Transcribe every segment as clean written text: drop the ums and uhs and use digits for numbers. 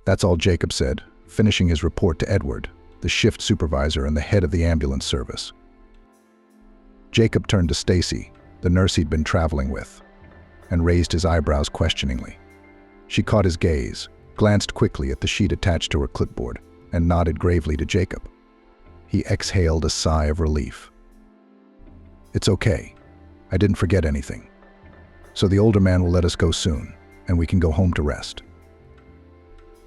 That's all Jacob said, finishing his report to Edward, the shift supervisor and the head of the ambulance service. Jacob turned to Stacey, the nurse he'd been traveling with, and raised his eyebrows questioningly. She caught his gaze, glanced quickly at the sheet attached to her clipboard, and nodded gravely to Jacob. He exhaled a sigh of relief. "It's okay. I didn't forget anything. So the older man will let us go soon, and we can go home to rest."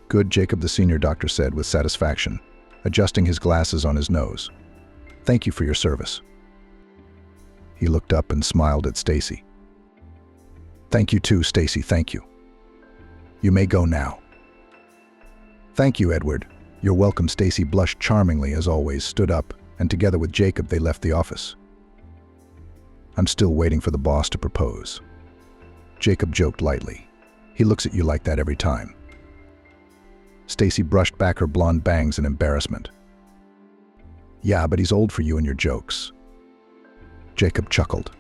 "Good," Jacob, the senior doctor said with satisfaction, adjusting his glasses on his nose. "Thank you for your service." He looked up and smiled at Stacey. "Thank you too, Stacey, thank you. You may go now." "Thank you, Edward. You're welcome." Stacey blushed charmingly as always, stood up, and together with Jacob they left the office. "I'm still waiting for the boss to propose." Jacob joked lightly. "He looks at you like that every time." Stacey brushed back her blonde bangs in embarrassment. "Yeah, but he's old for you and your jokes." Jacob chuckled.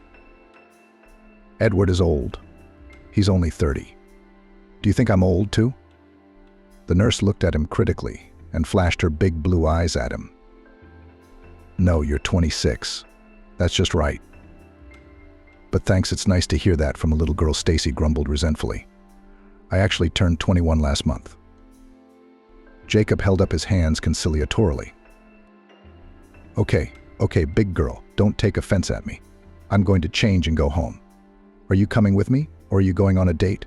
"Edward is old. He's only 30. Do you think I'm old too?" The nurse looked at him critically and flashed her big blue eyes at him. "No, you're 26. That's just right." "But thanks, it's nice to hear that from a little girl," Stacey grumbled resentfully. "I actually turned 21 last month." Jacob held up his hands conciliatorily. Okay, big girl, don't take offense at me. I'm going to change and go home. Are you coming with me, or are you going on a date?"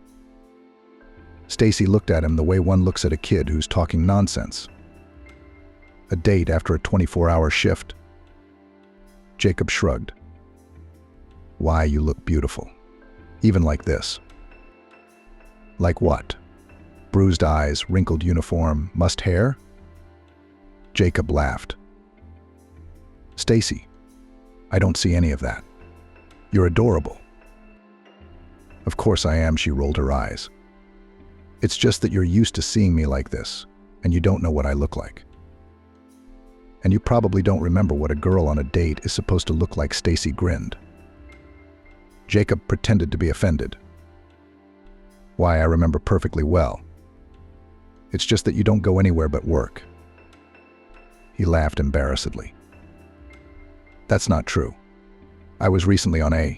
Stacey looked at him the way one looks at a kid who's talking nonsense. "A date after a 24-hour shift?" Jacob shrugged. "Why, you look beautiful. Even like this." "Like what? Bruised eyes, wrinkled uniform, mussed hair?" Jacob laughed. "Stacey, I don't see any of that. You're adorable." "Of course I am," she rolled her eyes. "It's just that you're used to seeing me like this, and you don't know what I look like. And you probably don't remember what a girl on a date is supposed to look like." Stacey grinned. Jacob pretended to be offended. "Why, I remember perfectly well. It's just that you don't go anywhere but work." He laughed embarrassedly. "That's not true. I was recently on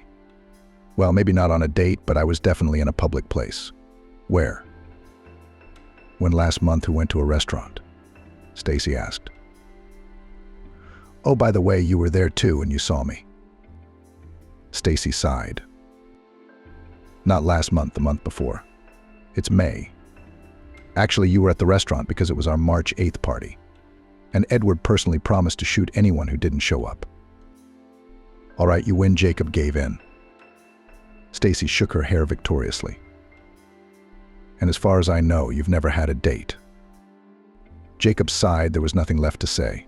well, maybe not on a date, but I was definitely in a public place." "Where?" "When last month who went to a restaurant?" Stacey asked. "Oh, by the way, you were there too and you saw me." Stacey sighed. "Not last month, the month before. It's May. Actually, you were at the restaurant because it was our March 8th party, and Edward personally promised to shoot anyone who didn't show up." "All right, you win." Jacob gave in. Stacey shook her hair victoriously. "And as far as I know, you've never had a date." Jacob sighed. There was nothing left to say.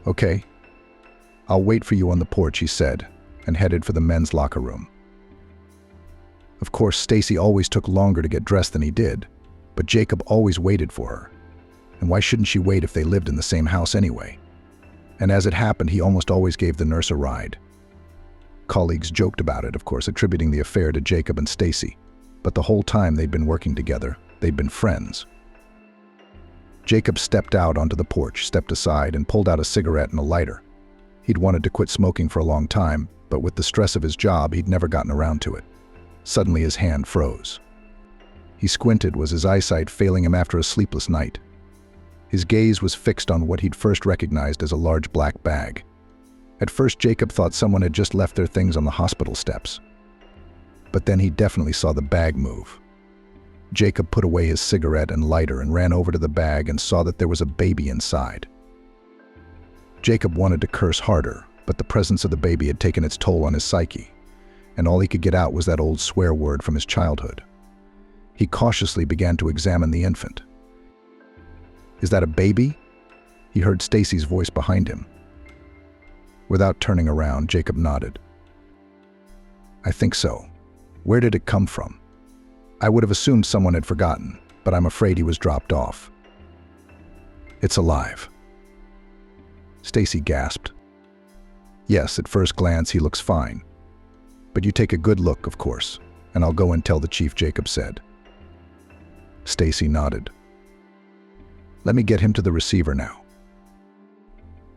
"Okay, I'll wait for you on the porch," he said, and headed for the men's locker room. Of course, Stacey always took longer to get dressed than he did, but Jacob always waited for her. And why shouldn't she wait if they lived in the same house anyway? And as it happened, he almost always gave the nurse a ride. Colleagues joked about it, of course, attributing the affair to Jacob and Stacey, but the whole time they'd been working together, they'd been friends. Jacob stepped out onto the porch, stepped aside, and pulled out a cigarette and a lighter. He'd wanted to quit smoking for a long time, but with the stress of his job, he'd never gotten around to it. Suddenly his hand froze. He squinted. Was his eyesight failing him after a sleepless night? His gaze was fixed on what he'd first recognized as a large black bag. At first, Jacob thought someone had just left their things on the hospital steps. But then he definitely saw the bag move. Jacob put away his cigarette and lighter and ran over to the bag and saw that there was a baby inside. Jacob wanted to curse harder, but the presence of the baby had taken its toll on his psyche, and all he could get out was that old swear word from his childhood. He cautiously began to examine the infant. "Is that a baby?" He heard Stacey's voice behind him. Without turning around, Jacob nodded. "I think so. Where did it come from?" "I would have assumed someone had forgotten, but I'm afraid he was dropped off." "It's alive." Stacey gasped. "Yes, at first glance he looks fine. But you take a good look, of course, and I'll go and tell the chief," Jacob said. Stacey nodded. Let me get him to the receiver now.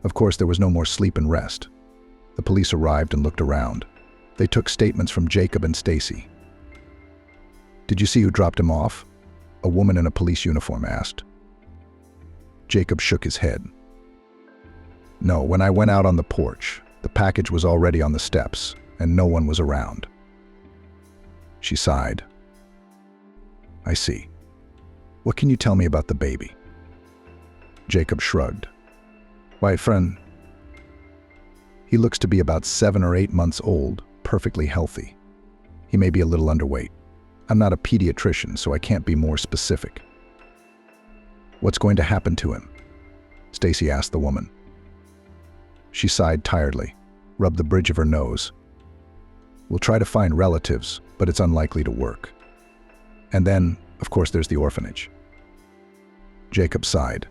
Of course, there was no more sleep and rest. The police arrived and looked around. They took statements from Jacob and Stacey. Did you see who dropped him off? A woman in a police uniform asked. Jacob shook his head. No, when I went out on the porch, the package was already on the steps, and no one was around. She sighed. I see. What can you tell me about the baby? Jacob shrugged. Why, friend, he looks to be about 7 or 8 months old, perfectly healthy. He may be a little underweight. I'm not a pediatrician, so I can't be more specific. What's going to happen to him? Stacey asked the woman. She sighed tiredly, rubbed the bridge of her nose. We'll try to find relatives, but it's unlikely to work. And then, of course, there's the orphanage. Jacob sighed.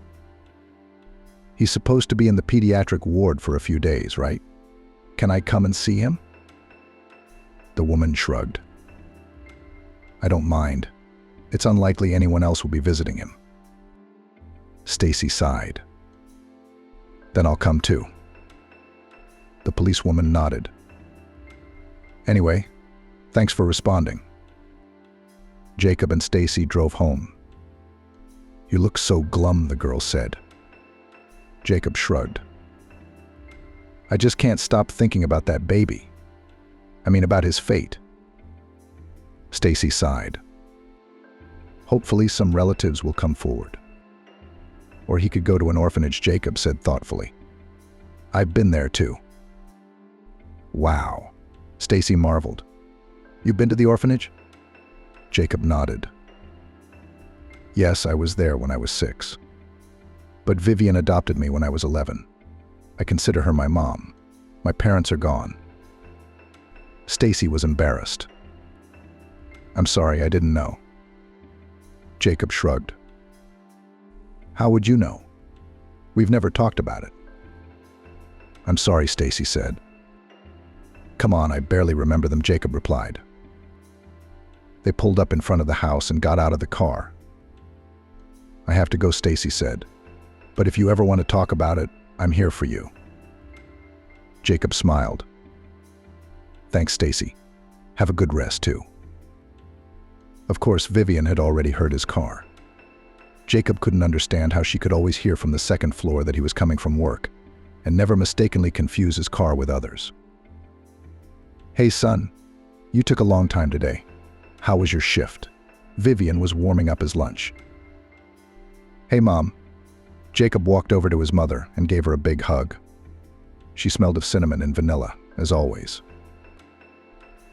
He's supposed to be in the pediatric ward for a few days, right? Can I come and see him? The woman shrugged. I don't mind. It's unlikely anyone else will be visiting him. Stacey sighed. Then I'll come too. The policewoman nodded. Anyway, thanks for responding. Jacob and Stacey drove home. You look so glum, the girl said. Jacob shrugged. I just can't stop thinking about that baby. I mean, about his fate. Stacey sighed. Hopefully some relatives will come forward. Or he could go to an orphanage, Jacob said thoughtfully. I've been there too. Wow, Stacey marveled. You've been to the orphanage? Jacob nodded. Yes, I was there when I was 6. But Vivian adopted me when I was 11. I consider her my mom. My parents are gone. Stacey was embarrassed. I'm sorry, I didn't know. Jacob shrugged. How would you know? We've never talked about it. I'm sorry, Stacey said. Come on, I barely remember them, Jacob replied. They pulled up in front of the house and got out of the car. I have to go, Stacey said. But if you ever want to talk about it, I'm here for you. Jacob smiled. Thanks, Stacey. Have a good rest, too. Of course, Vivian had already heard his car. Jacob couldn't understand how she could always hear from the second floor that he was coming from work, and never mistakenly confuse his car with others. Hey, son, you took a long time today. How was your shift? Vivian was warming up his lunch. Hey, Mom. Jacob walked over to his mother and gave her a big hug. She smelled of cinnamon and vanilla, as always.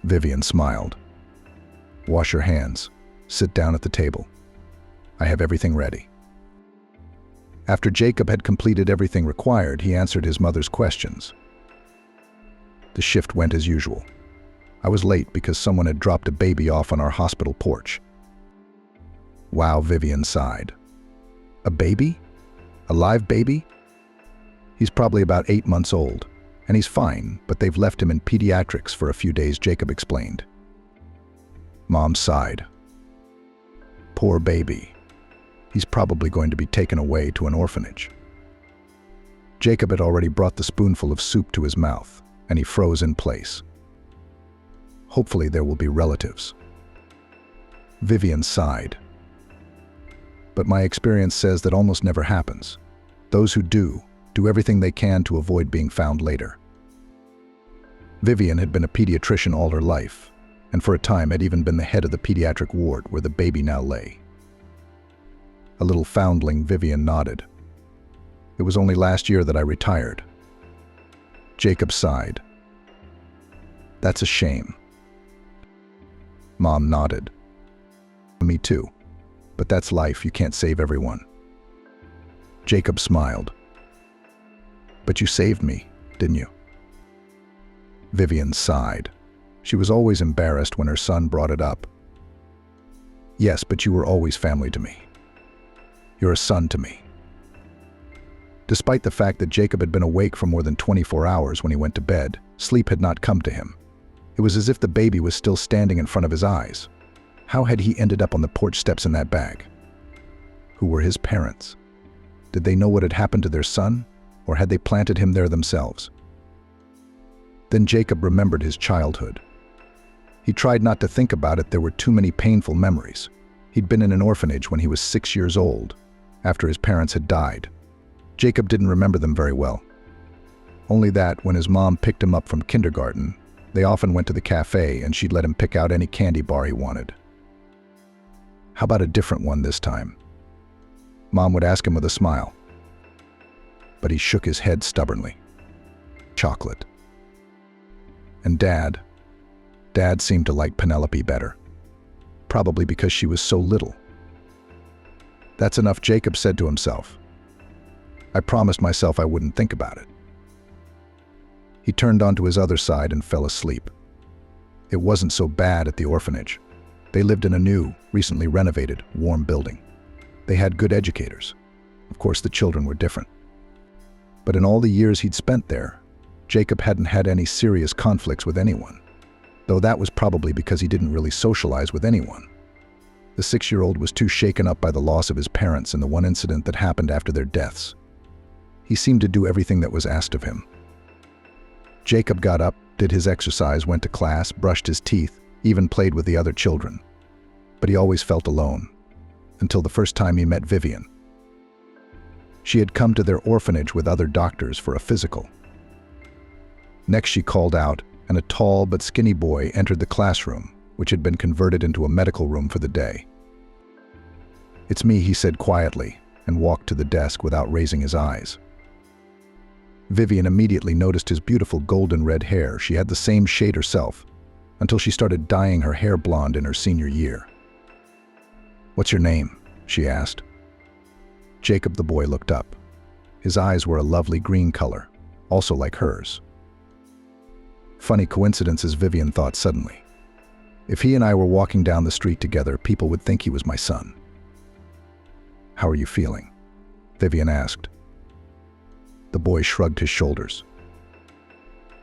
Vivian smiled. Wash your hands. Sit down at the table. I have everything ready. After Jacob had completed everything required, he answered his mother's questions. The shift went as usual. I was late because someone had dropped a baby off on our hospital porch. Wow, Vivian sighed. A baby? A live baby? He's probably about 8 months old, and he's fine, but they've left him in pediatrics for a few days, Jacob explained. Mom sighed. Poor baby. He's probably going to be taken away to an orphanage. Jacob had already brought the spoonful of soup to his mouth, and he froze in place. Hopefully there will be relatives. Vivian sighed. But my experience says that almost never happens. Those who do everything they can to avoid being found later. Vivian had been a pediatrician all her life, and for a time had even been the head of the pediatric ward where the baby now lay. A little foundling, Vivian nodded. It was only last year that I retired. Jacob sighed. That's a shame. Mom nodded. Me too. But that's life, you can't save everyone. Jacob smiled. But you saved me, didn't you? Vivian sighed. She was always embarrassed when her son brought it up. Yes, but you were always family to me. You're a son to me. Despite the fact that Jacob had been awake for more than 24 hours when he went to bed, sleep had not come to him. It was as if the baby was still standing in front of his eyes. How had he ended up on the porch steps in that bag? Who were his parents? Did they know what had happened to their son, or had they planted him there themselves? Then Jacob remembered his childhood. He tried not to think about it. There were too many painful memories. He'd been in an orphanage when he was 6 years old, after his parents had died. Jacob didn't remember them very well. Only that when his mom picked him up from kindergarten, they often went to the cafe and she'd let him pick out any candy bar he wanted. How about a different one this time? Mom would ask him with a smile. But he shook his head stubbornly. Chocolate. And Dad seemed to like Penelope better. Probably because she was so little. That's enough, Jacob said to himself. I promised myself I wouldn't think about it. He turned onto his other side and fell asleep. It wasn't so bad at the orphanage. They lived in a new, recently renovated, warm building. They had good educators. Of course, the children were different. But in all the years he'd spent there, Jacob hadn't had any serious conflicts with anyone, though that was probably because he didn't really socialize with anyone. The 6-year-old was too shaken up by the loss of his parents and the one incident that happened after their deaths. He seemed to do everything that was asked of him. Jacob got up, did his exercise, went to class, brushed his teeth, even played with the other children. But he always felt alone, until the first time he met Vivian. She had come to their orphanage with other doctors for a physical. Next she called out, and a tall but skinny boy entered the classroom, which had been converted into a medical room for the day. "It's me," he said quietly, and walked to the desk without raising his eyes. Vivian immediately noticed his beautiful golden red hair. She had the same shade herself, until she started dyeing her hair blonde in her senior year. "What's your name?" she asked. Jacob the boy looked up. His eyes were a lovely green color, also like hers. Funny coincidences, Vivian thought suddenly. If he and I were walking down the street together, people would think he was my son. "How are you feeling?" Vivian asked. The boy shrugged his shoulders.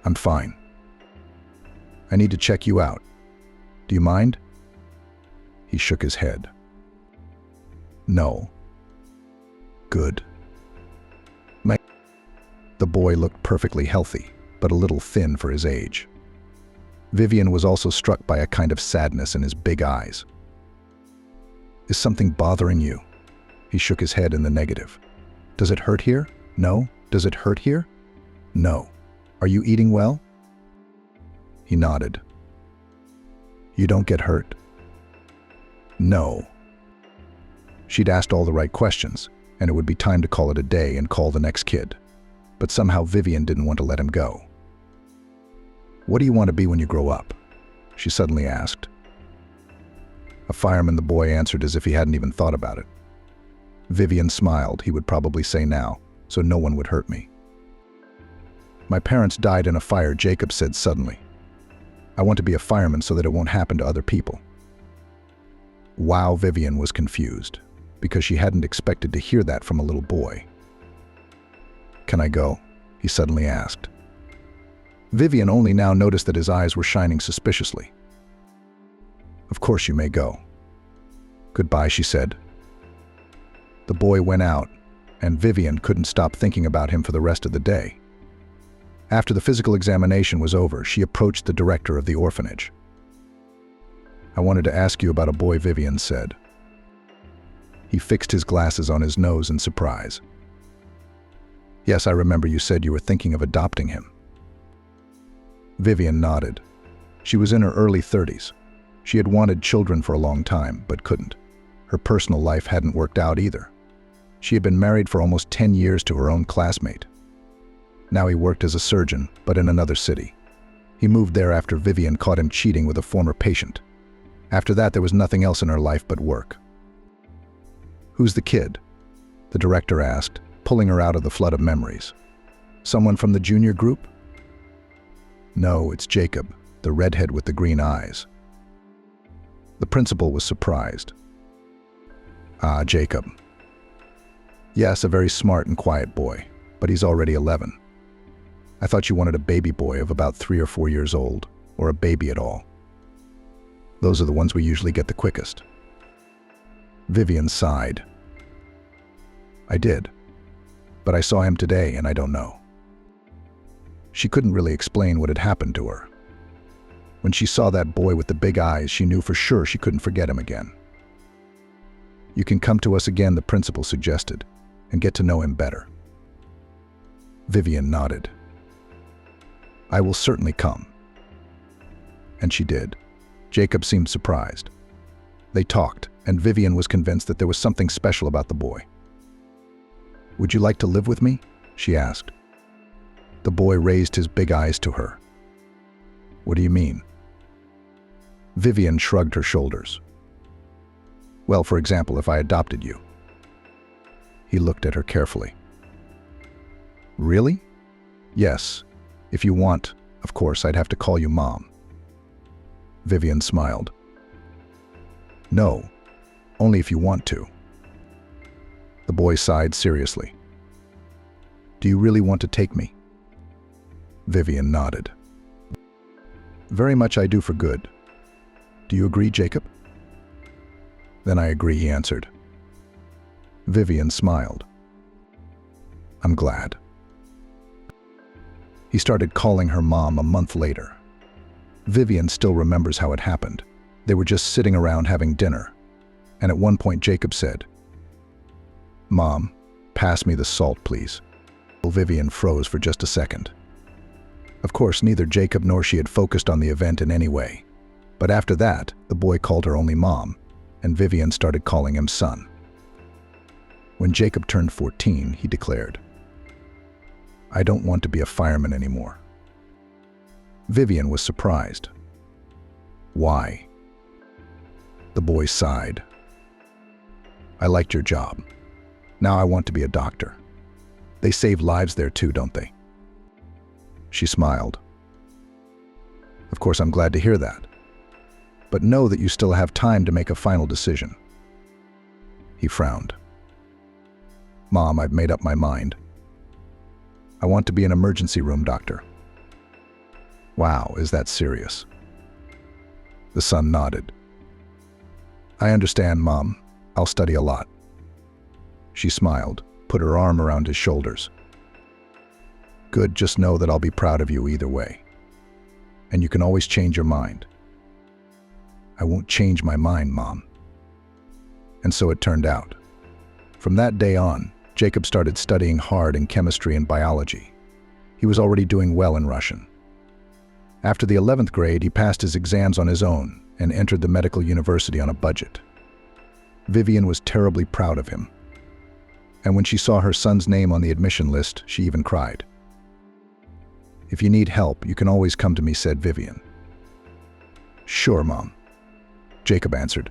"I'm fine. I need to check you out. Do you mind?" He shook his head. "No." "Good." The boy looked perfectly healthy, but a little thin for his age. Vivian was also struck by a kind of sadness in his big eyes. "Is something bothering you?" He shook his head in the negative. "Does it hurt here?" "No." "Does it hurt here?" "No." "Are you eating well?" He nodded. "You don't get hurt?" "No." She'd asked all the right questions, and it would be time to call it a day and call the next kid. But somehow Vivian didn't want to let him go. "What do you want to be when you grow up?" she suddenly asked. "A fireman," the boy answered as if he hadn't even thought about it. Vivian smiled. He would probably say now, "So no one would hurt me." "My parents died in a fire," Jacob said suddenly. "I want to be a fireman so that it won't happen to other people." Wow, Vivian was confused, because she hadn't expected to hear that from a little boy. "Can I go?" he suddenly asked. Vivian only now noticed that his eyes were shining suspiciously. "Of course you may go." "Goodbye," she said. The boy went out, and Vivian couldn't stop thinking about him for the rest of the day. After the physical examination was over, she approached the director of the orphanage. "I wanted to ask you about a boy," Vivian said. He fixed his glasses on his nose in surprise. "Yes, I remember you said you were thinking of adopting him." Vivian nodded. She was in her early 30s. She had wanted children for a long time, but couldn't. Her personal life hadn't worked out either. She had been married for almost 10 years to her own classmate. Now he worked as a surgeon, but in another city. He moved there after Vivian caught him cheating with a former patient. After that, there was nothing else in her life but work. "Who's the kid?" the director asked, pulling her out of the flood of memories. "Someone from the junior group?" "No, it's Jacob, the redhead with the green eyes." The principal was surprised. "Ah, Jacob." "Yes, a very smart and quiet boy, but he's already 11. I thought you wanted a baby boy of about 3 or 4 years old, or a baby at all. Those are the ones we usually get the quickest." Vivian sighed. I did. But I saw him today and I don't know. She couldn't really explain what had happened to her. When she saw that boy with the big eyes, she knew for sure she couldn't forget him again. You can come to us again, the principal suggested, and get to know him better. Vivian nodded. I will certainly come. And she did. Jacob seemed surprised. They talked, and Vivian was convinced that there was something special about the boy. Would you like to live with me? She asked. The boy raised his big eyes to her. What do you mean? Vivian shrugged her shoulders. Well, for example, if I adopted you. He looked at her carefully. Really? Yes. If you want, of course, I'd have to call you Mom. Vivian smiled. No, only if you want to. The boy sighed seriously. Do you really want to take me? Vivian nodded. Very much I do, for good. Do you agree, Jacob? Then I agree, he answered. Vivian smiled. I'm glad. He started calling her Mom a month later. Vivian still remembers how it happened. They were just sitting around having dinner, and at one point Jacob said, Mom, pass me the salt, please. Vivian froze for just a second. Of course, neither Jacob nor she had focused on the event in any way. But after that, the boy called her only Mom, and Vivian started calling him son. When Jacob turned 14, he declared, I don't want to be a fireman anymore. Vivian was surprised. Why? The boy sighed. I liked your job. Now I want to be a doctor. They save lives there too, don't they? She smiled. Of course, I'm glad to hear that. But know that you still have time to make a final decision. He frowned. Mom, I've made up my mind. I want to be an emergency room doctor. Wow, is that serious? The son nodded. I understand, Mom. I'll study a lot. She smiled, put her arm around his shoulders. Good, just know that I'll be proud of you either way. And you can always change your mind. I won't change my mind, Mom. And so it turned out. From that day on, Jacob started studying hard in chemistry and biology. He was already doing well in Russian. After the 11th grade, he passed his exams on his own and entered the medical university on a budget. Vivian was terribly proud of him. And when she saw her son's name on the admission list, she even cried. If you need help, you can always come to me, said Vivian. Sure, Mom, Jacob answered.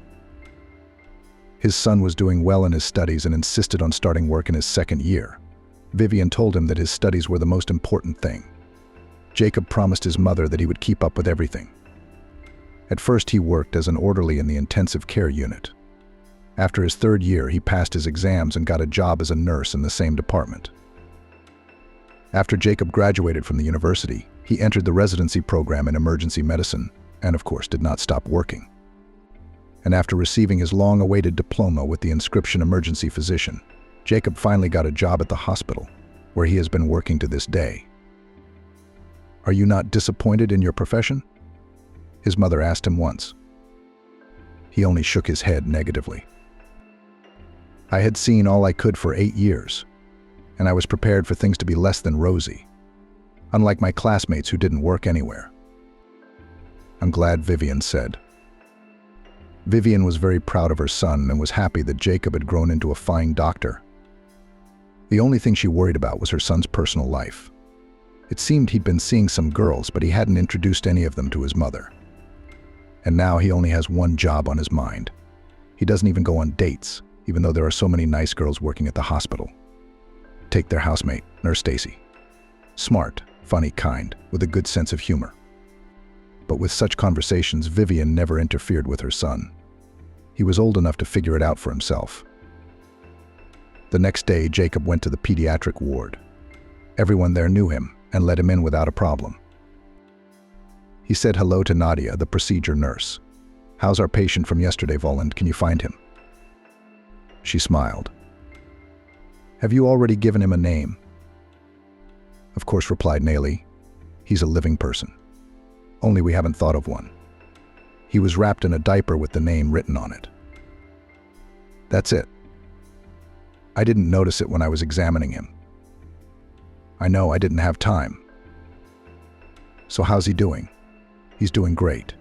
His son was doing well in his studies and insisted on starting work in his second year. Vivian told him that his studies were the most important thing. Jacob promised his mother that he would keep up with everything. At first, he worked as an orderly in the intensive care unit. After his third year, he passed his exams and got a job as a nurse in the same department. After Jacob graduated from the university, he entered the residency program in emergency medicine and, of course, did not stop working. And after receiving his long-awaited diploma with the inscription emergency physician, Jacob finally got a job at the hospital, where he has been working to this day. Are you not disappointed in your profession? His mother asked him once. He only shook his head negatively. I had seen all I could for 8 years, and I was prepared for things to be less than rosy, unlike my classmates who didn't work anywhere. I'm glad, Vivian said. Vivian was very proud of her son and was happy that Jacob had grown into a fine doctor. The only thing she worried about was her son's personal life. It seemed he'd been seeing some girls, but he hadn't introduced any of them to his mother. And now he only has one job on his mind. He doesn't even go on dates, even though there are so many nice girls working at the hospital. Take their housemate, Nurse Stacey. Smart, funny, kind, with a good sense of humor. But with such conversations, Vivian never interfered with her son. He was old enough to figure it out for himself. The next day, Jacob went to the pediatric ward. Everyone there knew him and let him in without a problem. He said hello to Nadia, the procedure nurse. How's our patient from yesterday, Roland? Can you find him? She smiled. Have you already given him a name? Of course, replied Nelly. He's a living person. Only we haven't thought of one. He was wrapped in a diaper with the name written on it. That's it. I didn't notice it when I was examining him. I know, I didn't have time. So how's he doing? He's doing great.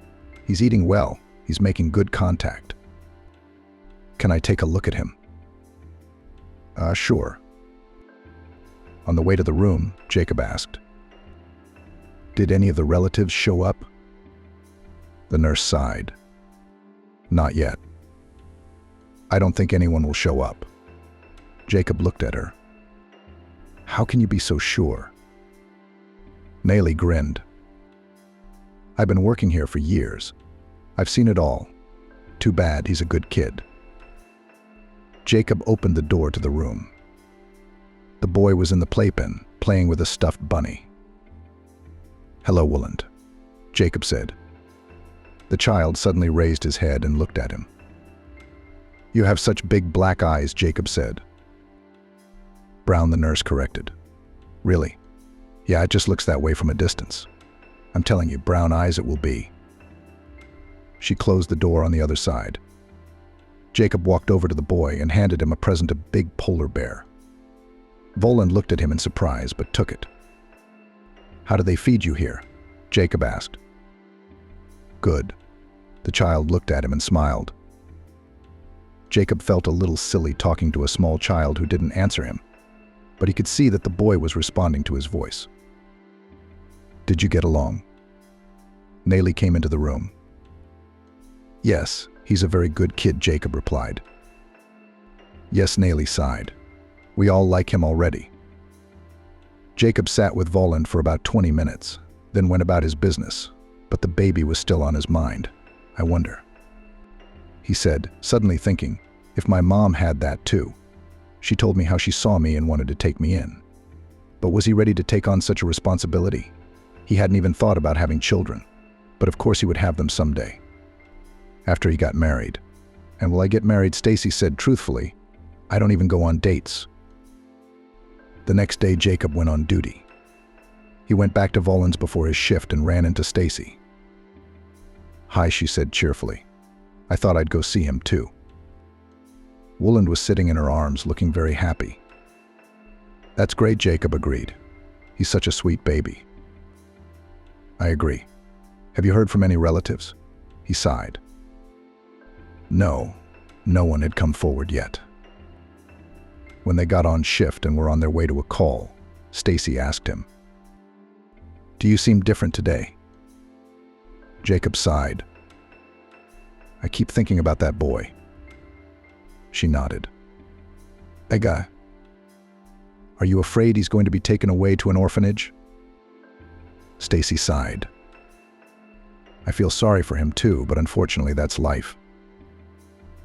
He's eating well. He's making good contact. Can I take a look at him? Sure. On the way to the room, Jacob asked, "Did any of the relatives show up?" The nurse sighed. "Not yet. I don't think anyone will show up." Jacob looked at her. "How can you be so sure?" Nelly grinned. "I've been working here for years. I've seen it all. Too bad he's a good kid." Jacob opened the door to the room. The boy was in the playpen, playing with a stuffed bunny. "Hello, Roland," Jacob said. The child suddenly raised his head and looked at him. "You have such big black eyes," Jacob said. "Brown," the nurse corrected. "Really? Yeah, it just looks that way from a distance. I'm telling you, brown eyes it will be." She closed the door on the other side. Jacob walked over to the boy and handed him a present, a big polar bear. Roland looked at him in surprise, but took it. "How do they feed you here?" Jacob asked. "Good." The child looked at him and smiled. Jacob felt a little silly talking to a small child who didn't answer him, but he could see that the boy was responding to his voice. "Did you get along?" Nelly came into the room. "Yes, he's a very good kid," Jacob replied. "Yes," Nelly sighed. "We all like him already." Jacob sat with Roland for about 20 minutes, then went about his business, but the baby was still on his mind. "I wonder," he said, suddenly thinking, "if my mom had that too. She told me how she saw me and wanted to take me in. But was he ready to take on such a responsibility? He hadn't even thought about having children, but of course he would have them someday. After he got married. And will I get married? Stacey said truthfully, "I don't even go on dates." The next day, Jacob went on duty. He went back to Roland's before his shift and ran into Stacey. "Hi," she said cheerfully. "I thought I'd go see him too." Roland was sitting in her arms, looking very happy. "That's great," Jacob agreed. "He's such a sweet baby." "I agree. Have you heard from any relatives?" He sighed. No one had come forward yet. When they got on shift and were on their way to a call, Stacey asked him, "Do you seem different today?" Jacob sighed. "I keep thinking about that boy." She nodded. "Ega, are you afraid he's going to be taken away to an orphanage?" Stacey sighed. "I feel sorry for him too, but unfortunately that's life."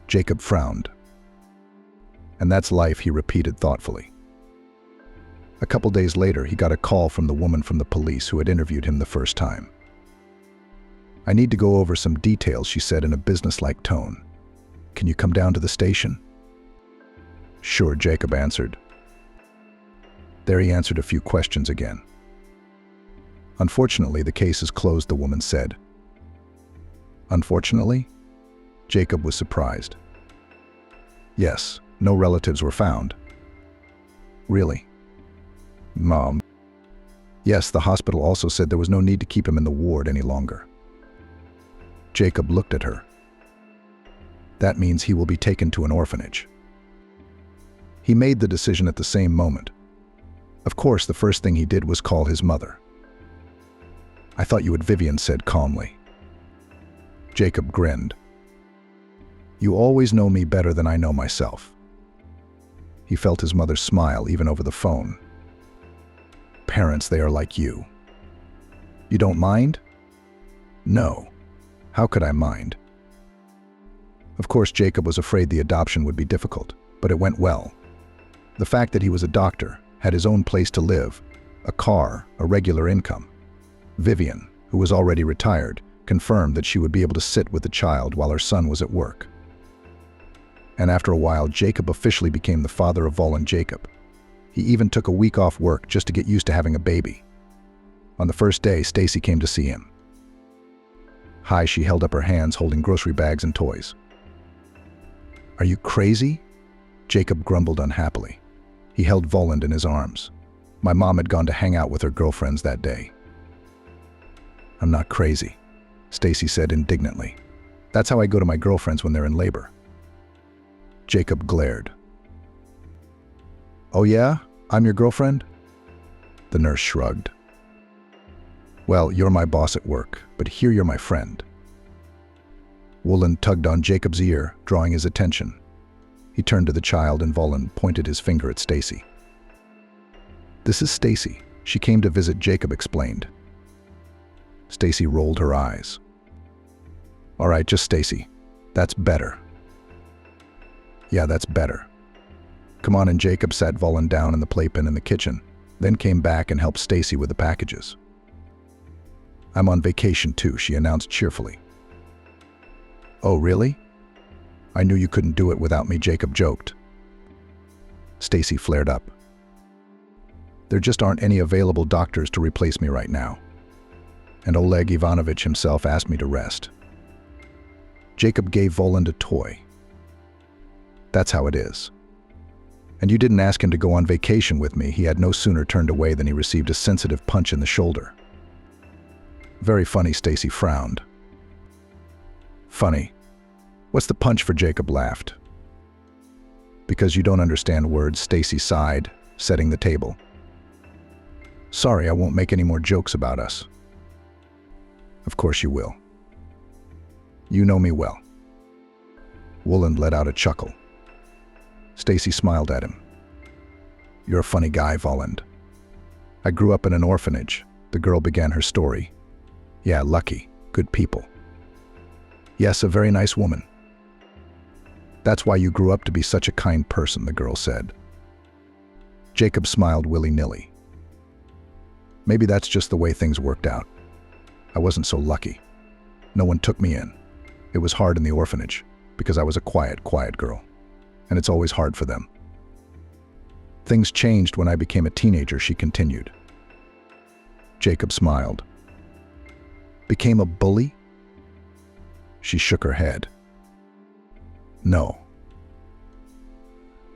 Jacob frowned. "And that's life," he repeated thoughtfully. A couple days later, he got a call from the woman from the police who had interviewed him the first time. "I need to go over some details," she said in a businesslike tone. "Can you come down to the station?" "Sure," Jacob answered. There he answered a few questions again. "Unfortunately, the case is closed," the woman said. "Unfortunately?" Jacob was surprised. "Yes, no relatives were found." "Really?" "Mom." "Yes, the hospital also said there was no need to keep him in the ward any longer." Jacob looked at her. "That means he will be taken to an orphanage." He made the decision at the same moment. Of course, the first thing he did was call his mother. "I thought you would," Vivian said calmly. Jacob grinned. "You always know me better than I know myself." He felt his mother smile even over the phone. "Parents, they are like you." "You don't mind?" "No. How could I mind?" Of course, Jacob was afraid the adoption would be difficult, but it went well. The fact that he was a doctor, had his own place to live, a car, a regular income. Vivian, who was already retired, confirmed that she would be able to sit with the child while her son was at work. And after a while, Jacob officially became the father of Roland Jacob, He even took a week off work just to get used to having a baby. On the first day, Stacey came to see him. Hi, she held up her hands holding grocery bags and toys. Are you crazy? Jacob grumbled unhappily. He held Roland in his arms. My mom had gone to hang out with her girlfriends that day. I'm not crazy, Stacey said indignantly. That's how I go to my girlfriends when they're in labor. Jacob glared. Oh yeah? I'm your girlfriend? The nurse shrugged. Well, you're my boss at work, but here you're my friend. Roland tugged on Jacob's ear, drawing his attention. He turned to the child and Roland pointed his finger at Stacey. This is Stacey. She came to visit, Jacob explained. Stacey rolled her eyes. All right, just Stacey. That's better. Yeah, that's better. Come on, and Jacob sat Roland down in the playpen in the kitchen, then came back and helped Stacey with the packages. I'm on vacation too, she announced cheerfully. Oh, really? I knew you couldn't do it without me, Jacob joked. Stacey flared up. There just aren't any available doctors to replace me right now. And Oleg Ivanovich himself asked me to rest. Jacob gave Roland a toy. That's how it is. And you didn't ask him to go on vacation with me. He had no sooner turned away than he received a sensitive punch in the shoulder. Very funny, Stacey frowned. Funny. What's the punch for? Jacob laughed. Because you don't understand words, Stacey sighed, setting the table. Sorry, I won't make any more jokes about us. Of course you will. You know me well. Roland let out a chuckle. Stacey smiled at him. You're a funny guy, Roland. I grew up in an orphanage. The girl began her story. Yeah, lucky. Good people. Yes, a very nice woman. That's why you grew up to be such a kind person, the girl said. Jacob smiled willy-nilly. Maybe that's just the way things worked out. I wasn't so lucky. No one took me in. It was hard in the orphanage, because I was a quiet girl. And it's always hard for them. Things changed when I became a teenager, she continued. Jacob smiled. Became a bully? She shook her head. No.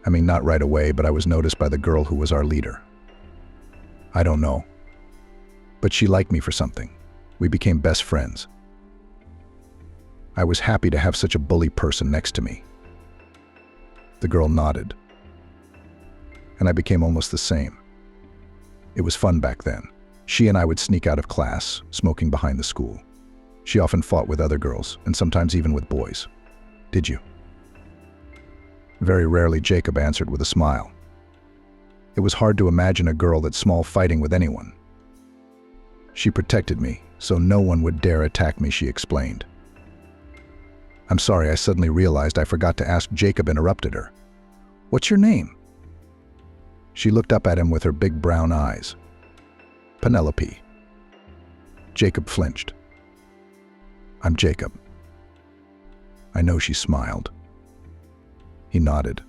I mean, not right away, but I was noticed by the girl who was our leader. I don't know. But she liked me for something. We became best friends. I was happy to have such a bully person next to me. The girl nodded. And I became almost the same. It was fun back then. She and I would sneak out of class, smoking behind the school. She often fought with other girls, and sometimes even with boys. Did you? Very rarely, Jacob answered with a smile. It was hard to imagine a girl that small fighting with anyone. She protected me, so no one would dare attack me, she explained. I'm sorry, I suddenly realized I forgot to ask. Jacob interrupted her. What's your name? She looked up at him with her big brown eyes. Penelope. Jacob flinched. I'm Jacob. I know, she smiled. He nodded.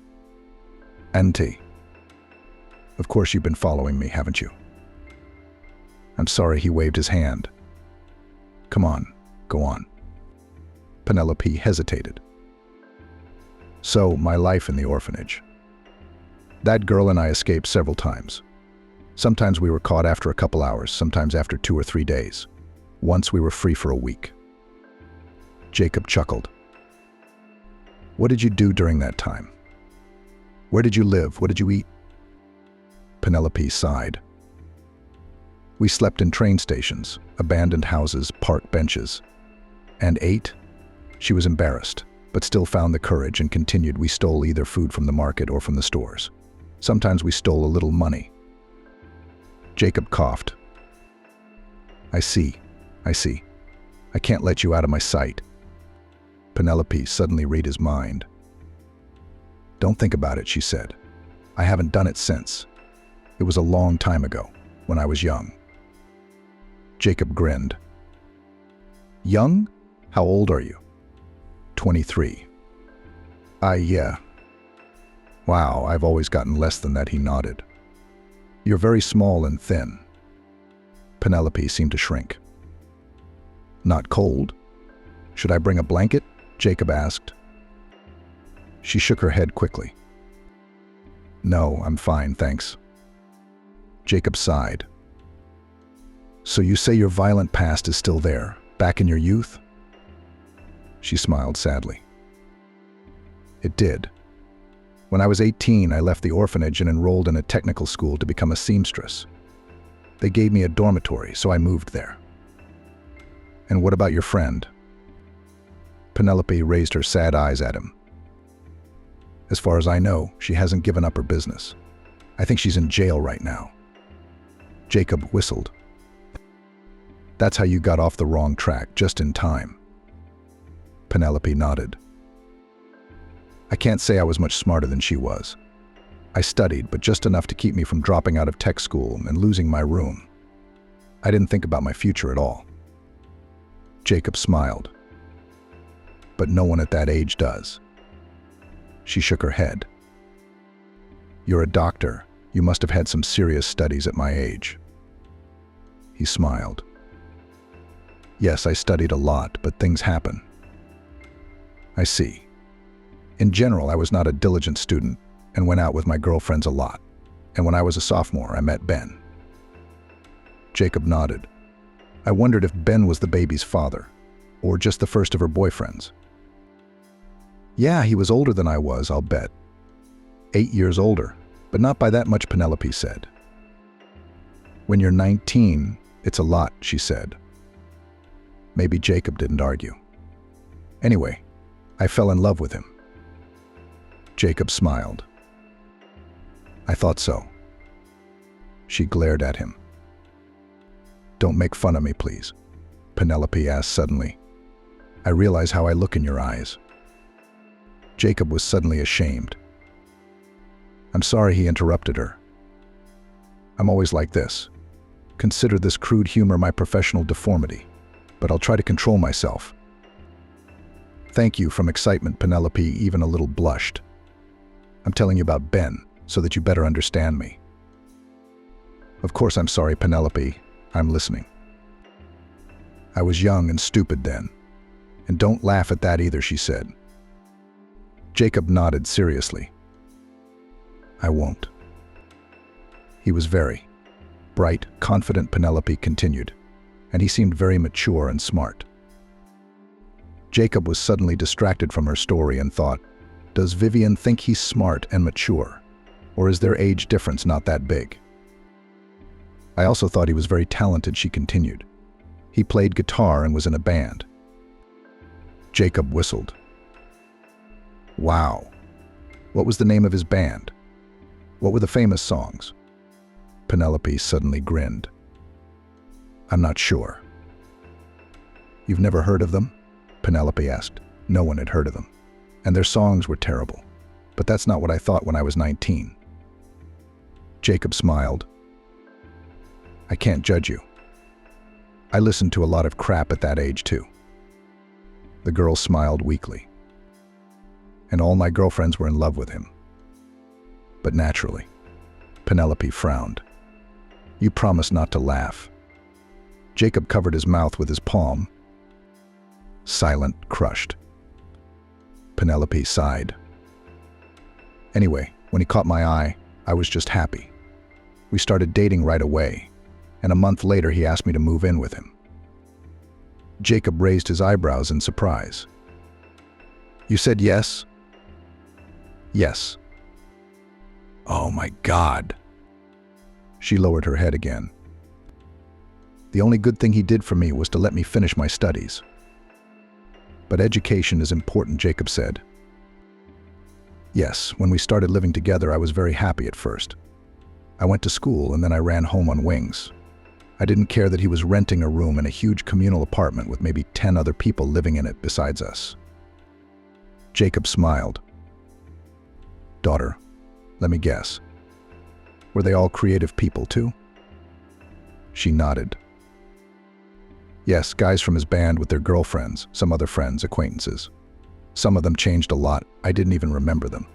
Auntie. Of course you've been following me, haven't you? I'm sorry, he waved his hand. Come on, go on. Penelope hesitated. So, my life in the orphanage. That girl and I escaped several times. Sometimes we were caught after a couple hours, sometimes after 2 or 3 days. Once we were free for a week. Jacob chuckled. What did you do during that time? Where did you live? What did you eat? Penelope sighed. We slept in train stations, abandoned houses, park benches. And ate? She was embarrassed, but still found the courage and continued. We stole either food from the market or from the stores. Sometimes we stole a little money. Jacob coughed. I see. I can't let you out of my sight. Penelope suddenly read his mind. Don't think about it, she said. I haven't done it since. It was a long time ago, when I was young. Jacob grinned. Young? How old are you? 23. Yeah. Wow, I've always gotten less than that, he nodded. You're very small and thin. Penelope seemed to shrink. Not cold? Should I bring a blanket? Jacob asked. She shook her head quickly. No, I'm fine, thanks. Jacob sighed. So you say your violent past is still there, back in your youth? She smiled sadly. It did. When I was 18, I left the orphanage and enrolled in a technical school to become a seamstress. They gave me a dormitory, so I moved there. And what about your friend? Penelope raised her sad eyes at him. As far as I know, she hasn't given up her business. I think she's in jail right now. Jacob whistled. That's how you got off the wrong track, just in time. Penelope nodded. I can't say I was much smarter than she was. I studied, but just enough to keep me from dropping out of tech school and losing my room. I didn't think about my future at all. Jacob smiled. But no one at that age does. She shook her head. You're a doctor. You must have had some serious studies at my age. He smiled. Yes, I studied a lot, but things happen. I see. In general, I was not a diligent student and went out with my girlfriends a lot. And when I was a sophomore, I met Ben. Jacob nodded. I wondered if Ben was the baby's father, or just the first of her boyfriends. Yeah, he was older than I was, I'll bet. 8 years older, but not by that much, Penelope said. When you're 19, it's a lot, she said. Maybe Jacob didn't argue. Anyway, I fell in love with him. Jacob smiled. I thought so. She glared at him. Don't make fun of me, please, Penelope asked suddenly. I realize how I look in your eyes. Jacob was suddenly ashamed. I'm sorry, he interrupted her. I'm always like this. Consider this crude humor my professional deformity, but I'll try to control myself. Thank you. From excitement, Penelope even a little blushed. I'm telling you about Ben, so that you better understand me. Of course I'm sorry, Penelope. I'm listening. I was young and stupid then. And don't laugh at that either, she said. Jacob nodded seriously. I won't. He was very bright, confident, Penelope continued, and he seemed very mature and smart. Jacob was suddenly distracted from her story and thought, does Vivian think he's smart and mature? Or is their age difference not that big? I also thought he was very talented, she continued. He played guitar and was in a band. Jacob whistled. Wow. What was the name of his band? What were the famous songs? Penelope suddenly grinned. I'm not sure. You've never heard of them? Penelope asked. No one had heard of them, and their songs were terrible. But that's not what I thought when I was 19. Jacob smiled. I can't judge you. I listened to a lot of crap at that age too. The girl smiled weakly. And all my girlfriends were in love with him. But naturally, Penelope frowned. You promised not to laugh. Jacob covered his mouth with his palm. Silent, crushed. Penelope sighed. Anyway, when he caught my eye, I was just happy. We started dating right away, and a month later he asked me to move in with him. Jacob raised his eyebrows in surprise. You said yes? Yes. Oh my God. She lowered her head again. The only good thing he did for me was to let me finish my studies. But education is important, Jacob said. Yes, when we started living together, I was very happy at first. I went to school and then I ran home on wings. I didn't care that he was renting a room in a huge communal apartment with maybe 10 other people living in it besides us. Jacob smiled. Daughter, let me guess. Were they all creative people too? She nodded. Yes, guys from his band with their girlfriends, some other friends, acquaintances. Some of them changed a lot. I didn't even remember them.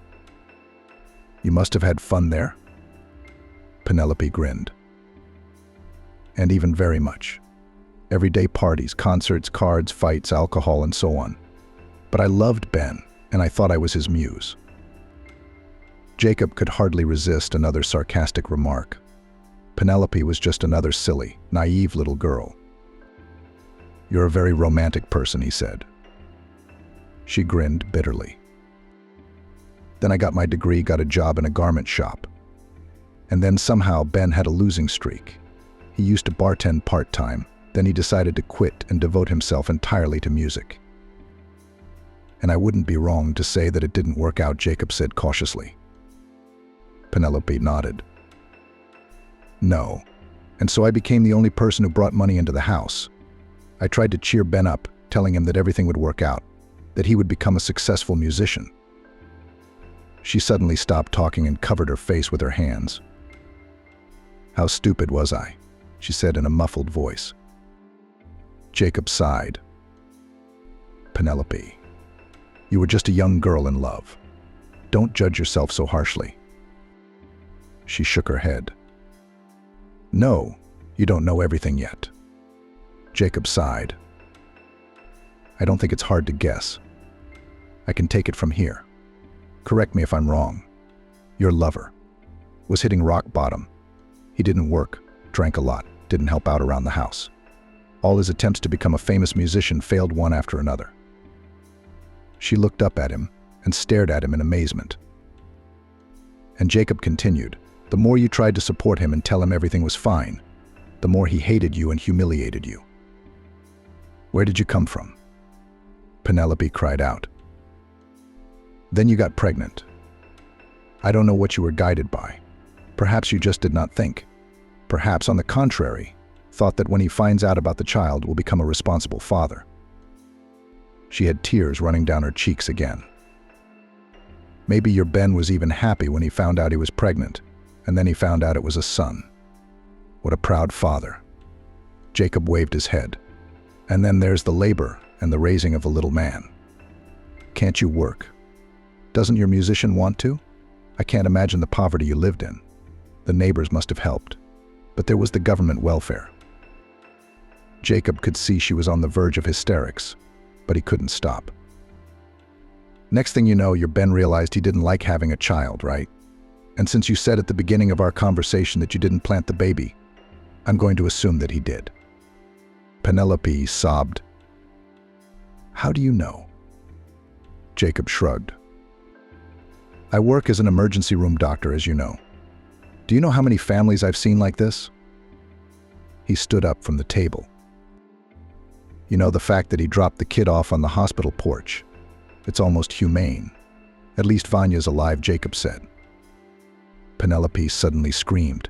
You must have had fun there? Penelope grinned. And even very much. Everyday parties, concerts, cards, fights, alcohol, and so on. But I loved Ben, and I thought I was his muse. Jacob could hardly resist another sarcastic remark. Penelope was just another silly, naive little girl. "You're a very romantic person," he said. She grinned bitterly. Then I got my degree, got a job in a garment shop. And then somehow Ben had a losing streak. He used to bartend part-time, then he decided to quit and devote himself entirely to music. And I wouldn't be wrong to say that it didn't work out, Jacob said cautiously. Penelope nodded. No. And so I became the only person who brought money into the house. I tried to cheer Ben up, telling him that everything would work out, that he would become a successful musician. She suddenly stopped talking and covered her face with her hands. "How stupid was I?" she said in a muffled voice. Jacob sighed. "Penelope, you were just a young girl in love. Don't judge yourself so harshly." She shook her head. "No, you don't know everything yet." Jacob sighed. "I don't think it's hard to guess. I can take it from here. Correct me if I'm wrong. Your lover was hitting rock bottom. He didn't work, drank a lot, didn't help out around the house. All his attempts to become a famous musician failed one after another." She looked up at him and stared at him in amazement. And Jacob continued, "The more you tried to support him and tell him everything was fine, the more he hated you and humiliated you. Where did you come from?" Penelope cried out. "Then you got pregnant. I don't know what you were guided by. Perhaps you just did not think. Perhaps, on the contrary, thought that when he finds out about the child, will become a responsible father." She had tears running down her cheeks again. "Maybe your Ben was even happy when he found out he was pregnant, and then he found out it was a son. What a proud father." Jacob waved his head. "And then there's the labor and the raising of a little man. Can't you work? Doesn't your musician want to? I can't imagine the poverty you lived in. The neighbors must have helped. But there was the government welfare." Jacob could see she was on the verge of hysterics, but he couldn't stop. "Next thing you know, your Ben realized he didn't like having a child, right? And since you said at the beginning of our conversation that you didn't plant the baby, I'm going to assume that he did." Penelope sobbed. "How do you know?" Jacob shrugged. "I work as an emergency room doctor, as you know. Do you know how many families I've seen like this?" He stood up from the table. "You know, the fact that he dropped the kid off on the hospital porch. It's almost humane. At least Vanya's alive," Jacob said. Penelope suddenly screamed.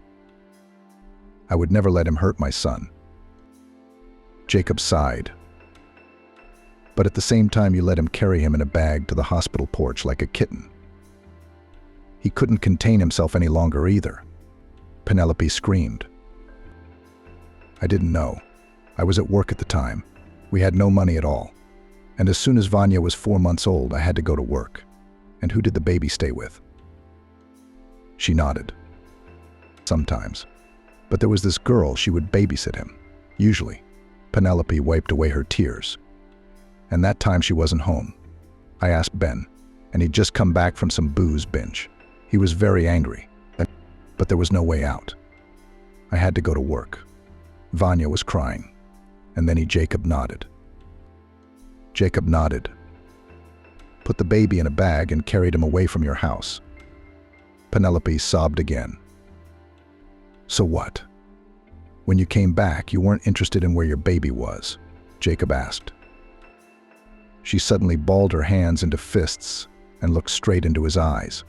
"I would never let him hurt my son." Jacob sighed. "But at the same time, you let him carry him in a bag to the hospital porch like a kitten." He couldn't contain himself any longer either. Penelope screamed. "I didn't know. I was at work at the time. We had no money at all. And as soon as Vanya was 4 months old, I had to go to work. And who did the baby stay with?" She nodded. "Sometimes. But there was this girl, she would babysit him. Usually." Penelope wiped away her tears. "And that time she wasn't home. I asked Ben, and he'd just come back from some booze binge. He was very angry. But there was no way out. I had to go to work. Vanya was crying." And then Jacob nodded. Jacob nodded. "Put the baby in a bag and carried him away from your house." Penelope sobbed again. "So what? When you came back, you weren't interested in where your baby was?" Jacob asked. She suddenly balled her hands into fists and looked straight into his eyes.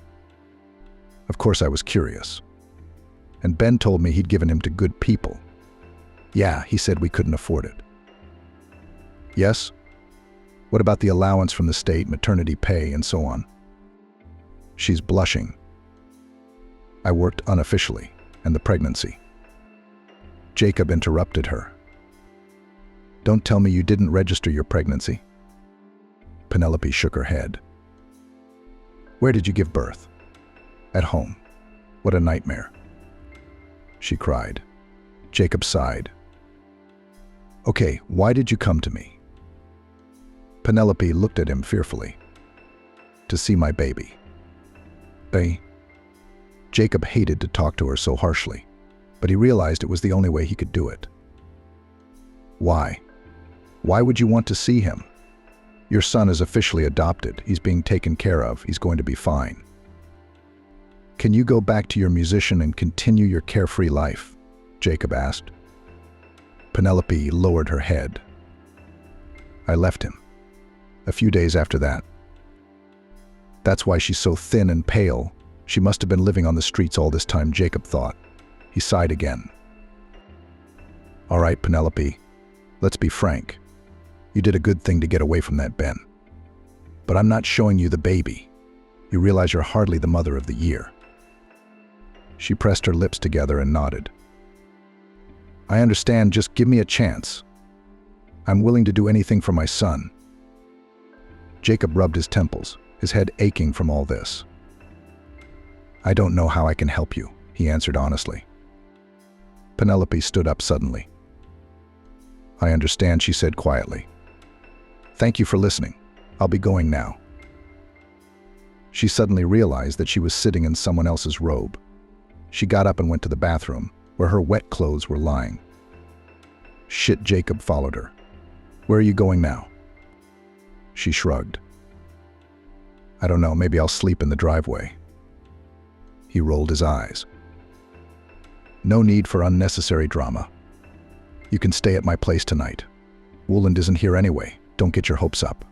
"Of course I was curious. And Ben told me he'd given him to good people. Yeah, he said we couldn't afford it." "Yes? What about the allowance from the state, maternity pay, and so on?" She's blushing. "I worked unofficially, and the pregnancy." Jacob interrupted her. "Don't tell me you didn't register your pregnancy." Penelope shook her head. "Where did you give birth?" "At home." "What a nightmare." she cried. Jacob sighed. Okay, why did you come to me? Penelope looked at him fearfully. To see my baby. Jacob hated to talk to her so harshly, but he realized it was the only way he could do it. Why? Why would you want to see him? Your son is officially adopted. He's being taken care of. He's going to be fine. Can you go back to your musician and continue your carefree life? Jacob asked. Penelope lowered her head. I left him. A few days after that. That's why she's so thin and pale. She must have been living on the streets all this time, Jacob thought. He sighed again. All right, Penelope, let's be frank. You did a good thing to get away from that Ben. But I'm not showing you the baby. You realize you're hardly the mother of the year. She pressed her lips together and nodded. I understand, just give me a chance. I'm willing to do anything for my son. Jacob rubbed his temples, his head aching from all this. I don't know how I can help you, he answered honestly. Penelope stood up suddenly. I understand, she said quietly. Thank you for listening. I'll be going now. She suddenly realized that she was sitting in someone else's robe. She got up and went to the bathroom, where her wet clothes were lying. Shit, Jacob followed her. Where are you going now? She shrugged. I don't know, maybe I'll sleep in the driveway. He rolled his eyes. No need for unnecessary drama. You can stay at my place tonight. Roland isn't here anyway. Don't get your hopes up.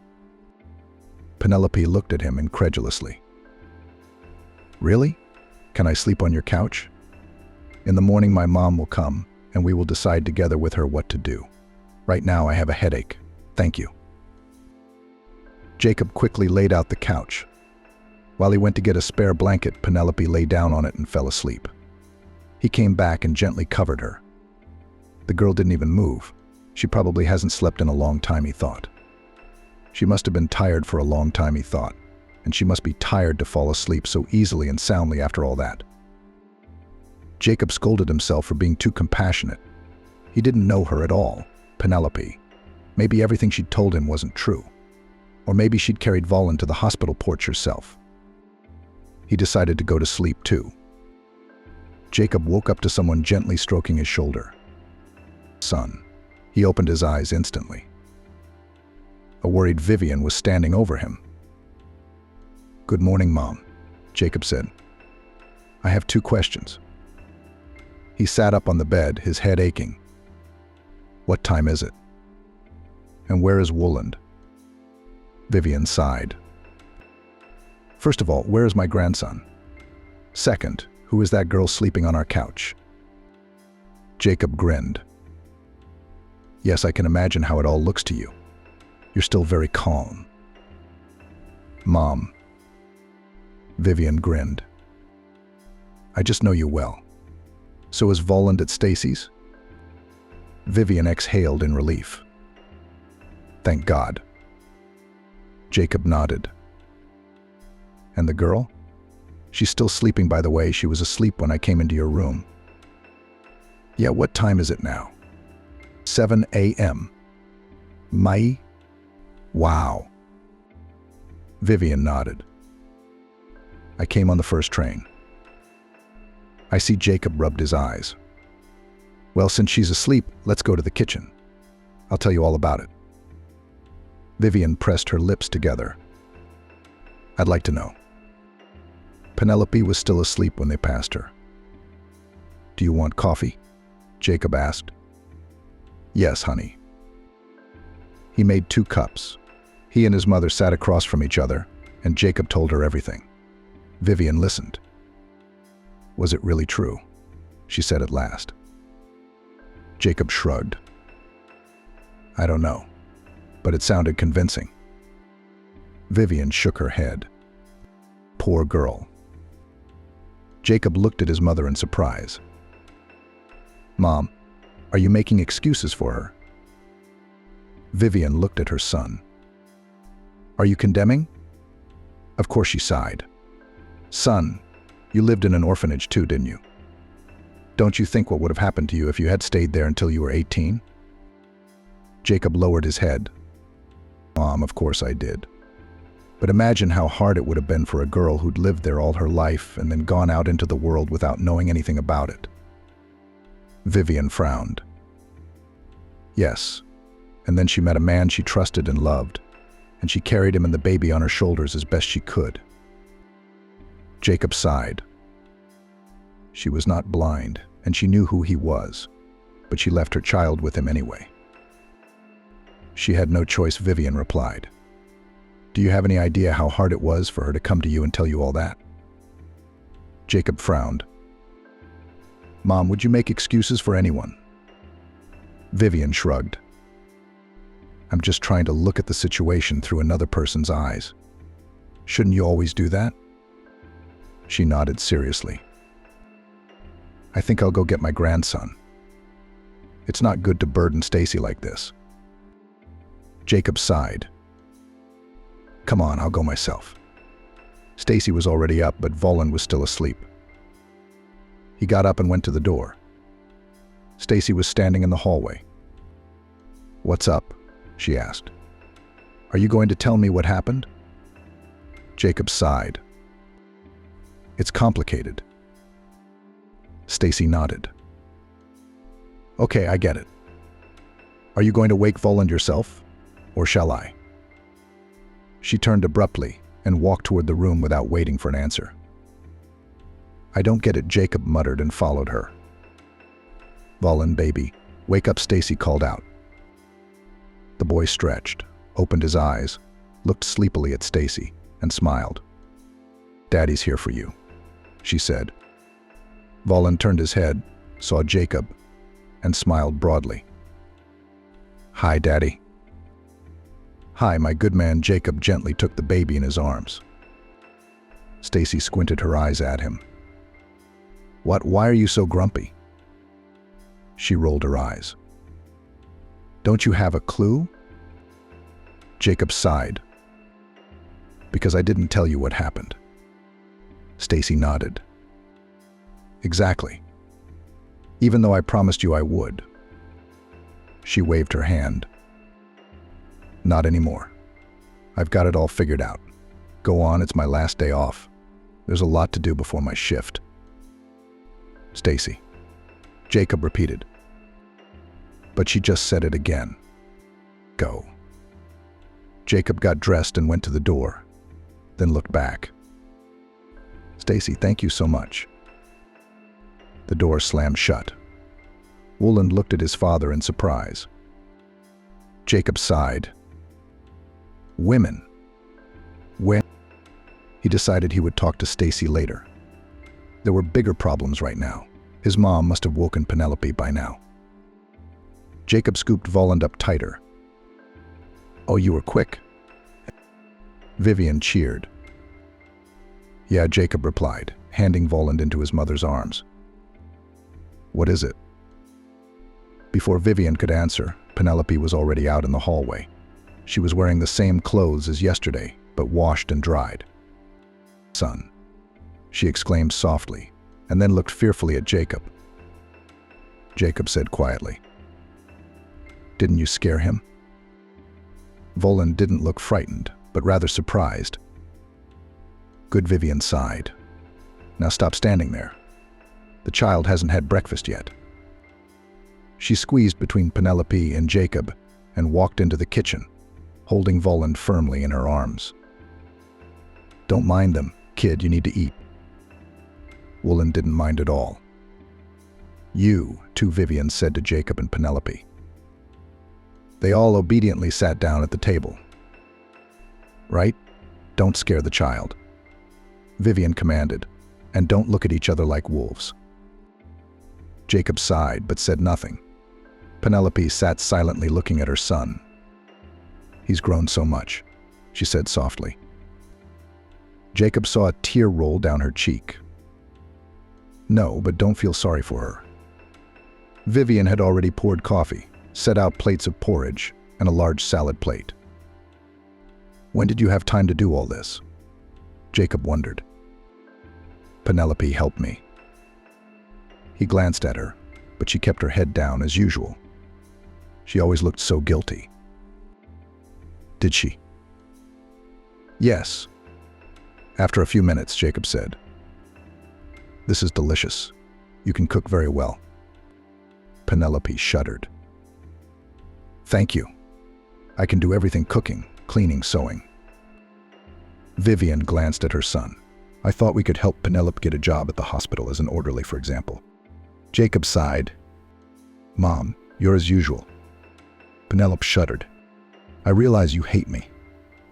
Penelope looked at him incredulously. Really? Can I sleep on your couch? In the morning my mom will come, and we will decide together with her what to do. Right now I have a headache. Thank you. Jacob quickly laid out the couch. While he went to get a spare blanket, Penelope lay down on it and fell asleep. He came back and gently covered her. The girl didn't even move. She probably hasn't slept in a long time, he thought. She must have been tired for a long time, he thought, and she must be tired to fall asleep so easily and soundly after all that. Jacob scolded himself for being too compassionate. He didn't know her at all, Penelope. Maybe everything she'd told him wasn't true. Or maybe she'd carried Roland to the hospital porch herself. He decided to go to sleep too. Jacob woke up to someone gently stroking his shoulder. Son. He opened his eyes instantly. A worried Vivian was standing over him. Good morning, Mom, Jacob said. I have 2 questions. He sat up on the bed, his head aching. What time is it? And where is Roland? Vivian sighed. First of all, where is my grandson? Second, who is that girl sleeping on our couch? Jacob grinned. Yes, I can imagine how it all looks to you. You're still very calm. Mom. Vivian grinned. I just know you well. So is Roland at Stacey's? Vivian exhaled in relief. Thank God. Jacob nodded. And the girl? She's still sleeping, by the way. She was asleep when I came into your room. Yeah, what time is it now? 7 a.m. Mai? Wow. Vivian nodded. I came on the first train. I see Jacob rubbed his eyes. Well, since she's asleep, let's go to the kitchen. I'll tell you all about it. Vivian pressed her lips together. I'd like to know. Penelope was still asleep when they passed her. Do you want coffee? Jacob asked. Yes, honey. He made 2 cups. He and his mother sat across from each other, and Jacob told her everything. Vivian listened. Was it really true? She said at last. Jacob shrugged. I don't know, but it sounded convincing. Vivian shook her head. Poor girl. Jacob looked at his mother in surprise. Mom, are you making excuses for her? Vivian looked at her son. Are you condemning? Of course, she sighed. Son, you lived in an orphanage too, didn't you? Don't you think what would have happened to you if you had stayed there until you were 18? Jacob lowered his head. Mom, of course I did. But imagine how hard it would have been for a girl who'd lived there all her life and then gone out into the world without knowing anything about it. Vivian frowned. Yes, and then she met a man she trusted and loved, and she carried him and the baby on her shoulders as best she could. Jacob sighed. She was not blind, and she knew who he was, but she left her child with him anyway. She had no choice, Vivian replied. Do you have any idea how hard it was for her to come to you and tell you all that? Jacob frowned. Mom, would you make excuses for anyone? Vivian shrugged. I'm just trying to look at the situation through another person's eyes. Shouldn't you always do that? She nodded seriously. I think I'll go get my grandson. It's not good to burden Stacey like this. Jacob sighed. Come on, I'll go myself. Stacey was already up, but Roland was still asleep. He got up and went to the door. Stacey was standing in the hallway. What's up? She asked. Are you going to tell me what happened? Jacob sighed. It's complicated. Stacey nodded. Okay, I get it. Are you going to wake Roland yourself, or shall I? She turned abruptly and walked toward the room without waiting for an answer. I don't get it, Jacob muttered and followed her. Roland, baby, wake up, Stacey called out. The boy stretched, opened his eyes, looked sleepily at Stacey, and smiled. Daddy's here for you, she said. Roland turned his head, saw Jacob, and smiled broadly. Hi, Daddy. Hi, my good man. Jacob gently took the baby in his arms. Stacey squinted her eyes at him. What? Why are you so grumpy? She rolled her eyes. Don't you have a clue? Jacob sighed. Because I didn't tell you what happened. Stacey nodded. Exactly. Even though I promised you I would. She waved her hand. Not anymore. I've got it all figured out. Go on, it's my last day off. There's a lot to do before my shift. Stacey. Jacob repeated. But she just said it again. Go. Jacob got dressed and went to the door, then looked back. Stacey, thank you so much. The door slammed shut. Roland looked at his father in surprise. Jacob sighed. Women. When? He decided he would talk to Stacey later. There were bigger problems right now. His mom must have woken Penelope by now. Jacob scooped Roland up tighter. Oh, you were quick. Vivian cheered. Yeah, Jacob replied, handing Roland into his mother's arms. What is it? Before Vivian could answer, Penelope was already out in the hallway. She was wearing the same clothes as yesterday, but washed and dried. Son, she exclaimed softly, and then looked fearfully at Jacob. Jacob said quietly, Didn't you scare him? Roland didn't look frightened, but rather surprised. Good, Vivian sighed. Now stop standing there. The child hasn't had breakfast yet. She squeezed between Penelope and Jacob and walked into the kitchen, holding Roland firmly in her arms. Don't mind them, kid, you need to eat. Roland didn't mind at all. You, too, Vivian said to Jacob and Penelope. They all obediently sat down at the table. Right? Don't scare the child, Vivian commanded, and don't look at each other like wolves. Jacob sighed but said nothing. Penelope sat silently looking at her son. He's grown so much, she said softly. Jacob saw a tear roll down her cheek. No, but don't feel sorry for her. Vivian had already poured coffee, set out plates of porridge, and a large salad plate. When did you have time to do all this? Jacob wondered. Penelope helped me. He glanced at her, but she kept her head down as usual. She always looked so guilty. Did she? Yes. After a few minutes, Jacob said, "This is delicious. You can cook very well." Penelope shuddered. "Thank you. I can do everything: cooking, cleaning, sewing." Vivian glanced at her son. "I thought we could help Penelope get a job at the hospital as an orderly, for example." Jacob sighed. "Mom, you're as usual." Penelope shuddered. "I realize you hate me.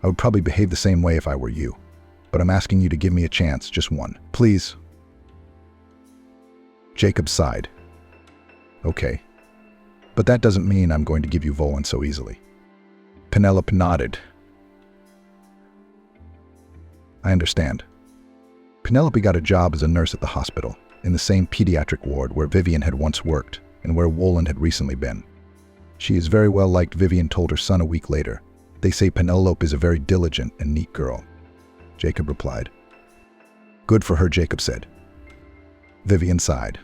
I would probably behave the same way if I were you. But I'm asking you to give me a chance, just one. Please." Jacob sighed. "Okay. But that doesn't mean I'm going to give you Roland so easily." Penelope nodded. "I understand." Penelope got a job as a nurse at the hospital, in the same pediatric ward where Vivian had once worked and where Roland had recently been. "She is very well liked," Vivian told her son a week later. "They say Penelope is a very diligent and neat girl." Jacob replied. "Good for her," Jacob said. Vivian sighed.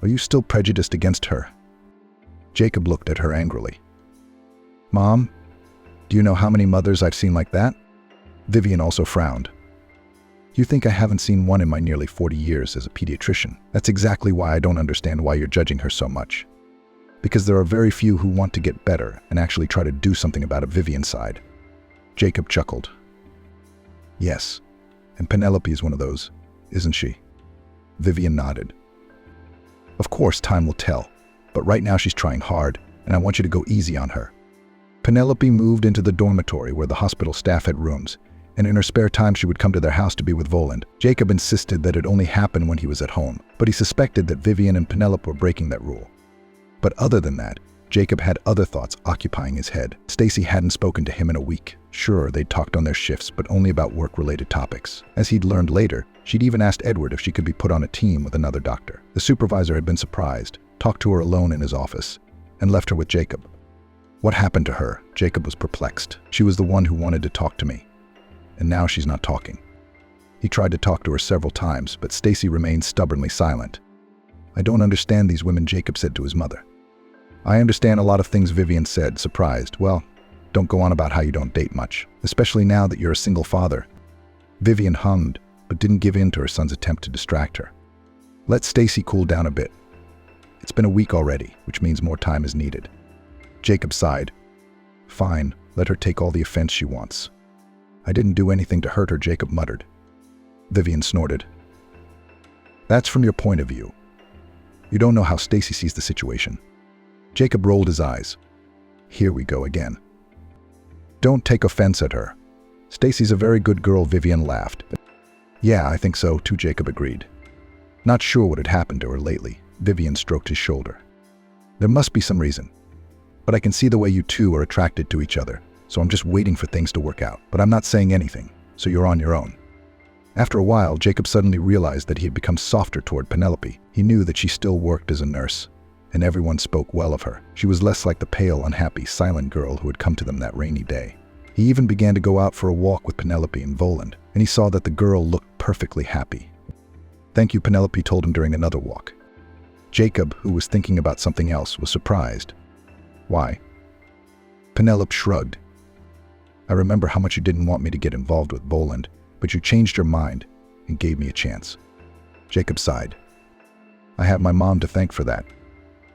"Are you still prejudiced against her?" Jacob looked at her angrily. "Mom, do you know how many mothers I've seen like that?" Vivian also frowned. "You think I haven't seen one in my nearly 40 years as a pediatrician? That's exactly why I don't understand why you're judging her so much. Because there are very few who want to get better and actually try to do something about it." Vivian sighed. Jacob chuckled. "Yes, and Penelope is one of those, isn't she?" Vivian nodded. "Of course, time will tell, but right now she's trying hard, and I want you to go easy on her." Penelope moved into the dormitory where the hospital staff had rooms, and in her spare time she would come to their house to be with Roland. Jacob insisted that it only happened when he was at home, but he suspected that Vivian and Penelope were breaking that rule. But other than that, Jacob had other thoughts occupying his head. Stacey hadn't spoken to him in a week. Sure, they'd talked on their shifts, but only about work-related topics. As he'd learned later, she'd even asked Edward if she could be put on a team with another doctor. The supervisor had been surprised, talked to her alone in his office, and left her with Jacob. What happened to her? Jacob was perplexed. She was the one who wanted to talk to me, and now she's not talking. He tried to talk to her several times, but Stacey remained stubbornly silent. "I don't understand these women," Jacob said to his mother. "I understand a lot of things," Vivian said, surprised. "Well, don't go on about how you don't date much, especially now that you're a single father." Vivian hummed, but didn't give in to her son's attempt to distract her. "Let Stacey cool down a bit. It's been a week already, which means more time is needed." Jacob sighed. "Fine, let her take all the offense she wants." "I didn't do anything to hurt her," Jacob muttered. Vivian snorted. "That's from your point of view. You don't know how Stacey sees the situation." Jacob rolled his eyes. "Here we go again." "Don't take offense at her. Stacey's a very good girl," Vivian laughed. "Yeah, I think so, too," Jacob agreed. Not sure what had happened to her lately, Vivian stroked his shoulder. "There must be some reason. But I can see the way you two are attracted to each other, so I'm just waiting for things to work out. But I'm not saying anything, so you're on your own." After a while, Jacob suddenly realized that he had become softer toward Penelope. He knew that she still worked as a nurse, and everyone spoke well of her. She was less like the pale, unhappy, silent girl who had come to them that rainy day. He even began to go out for a walk with Penelope and Roland, and he saw that the girl looked perfectly happy. "Thank you," Penelope told him during another walk. Jacob, who was thinking about something else, was surprised. "Why?" Penelope shrugged. "I remember how much you didn't want me to get involved with Roland, but you changed your mind and gave me a chance." Jacob sighed. "I have my mom to thank for that.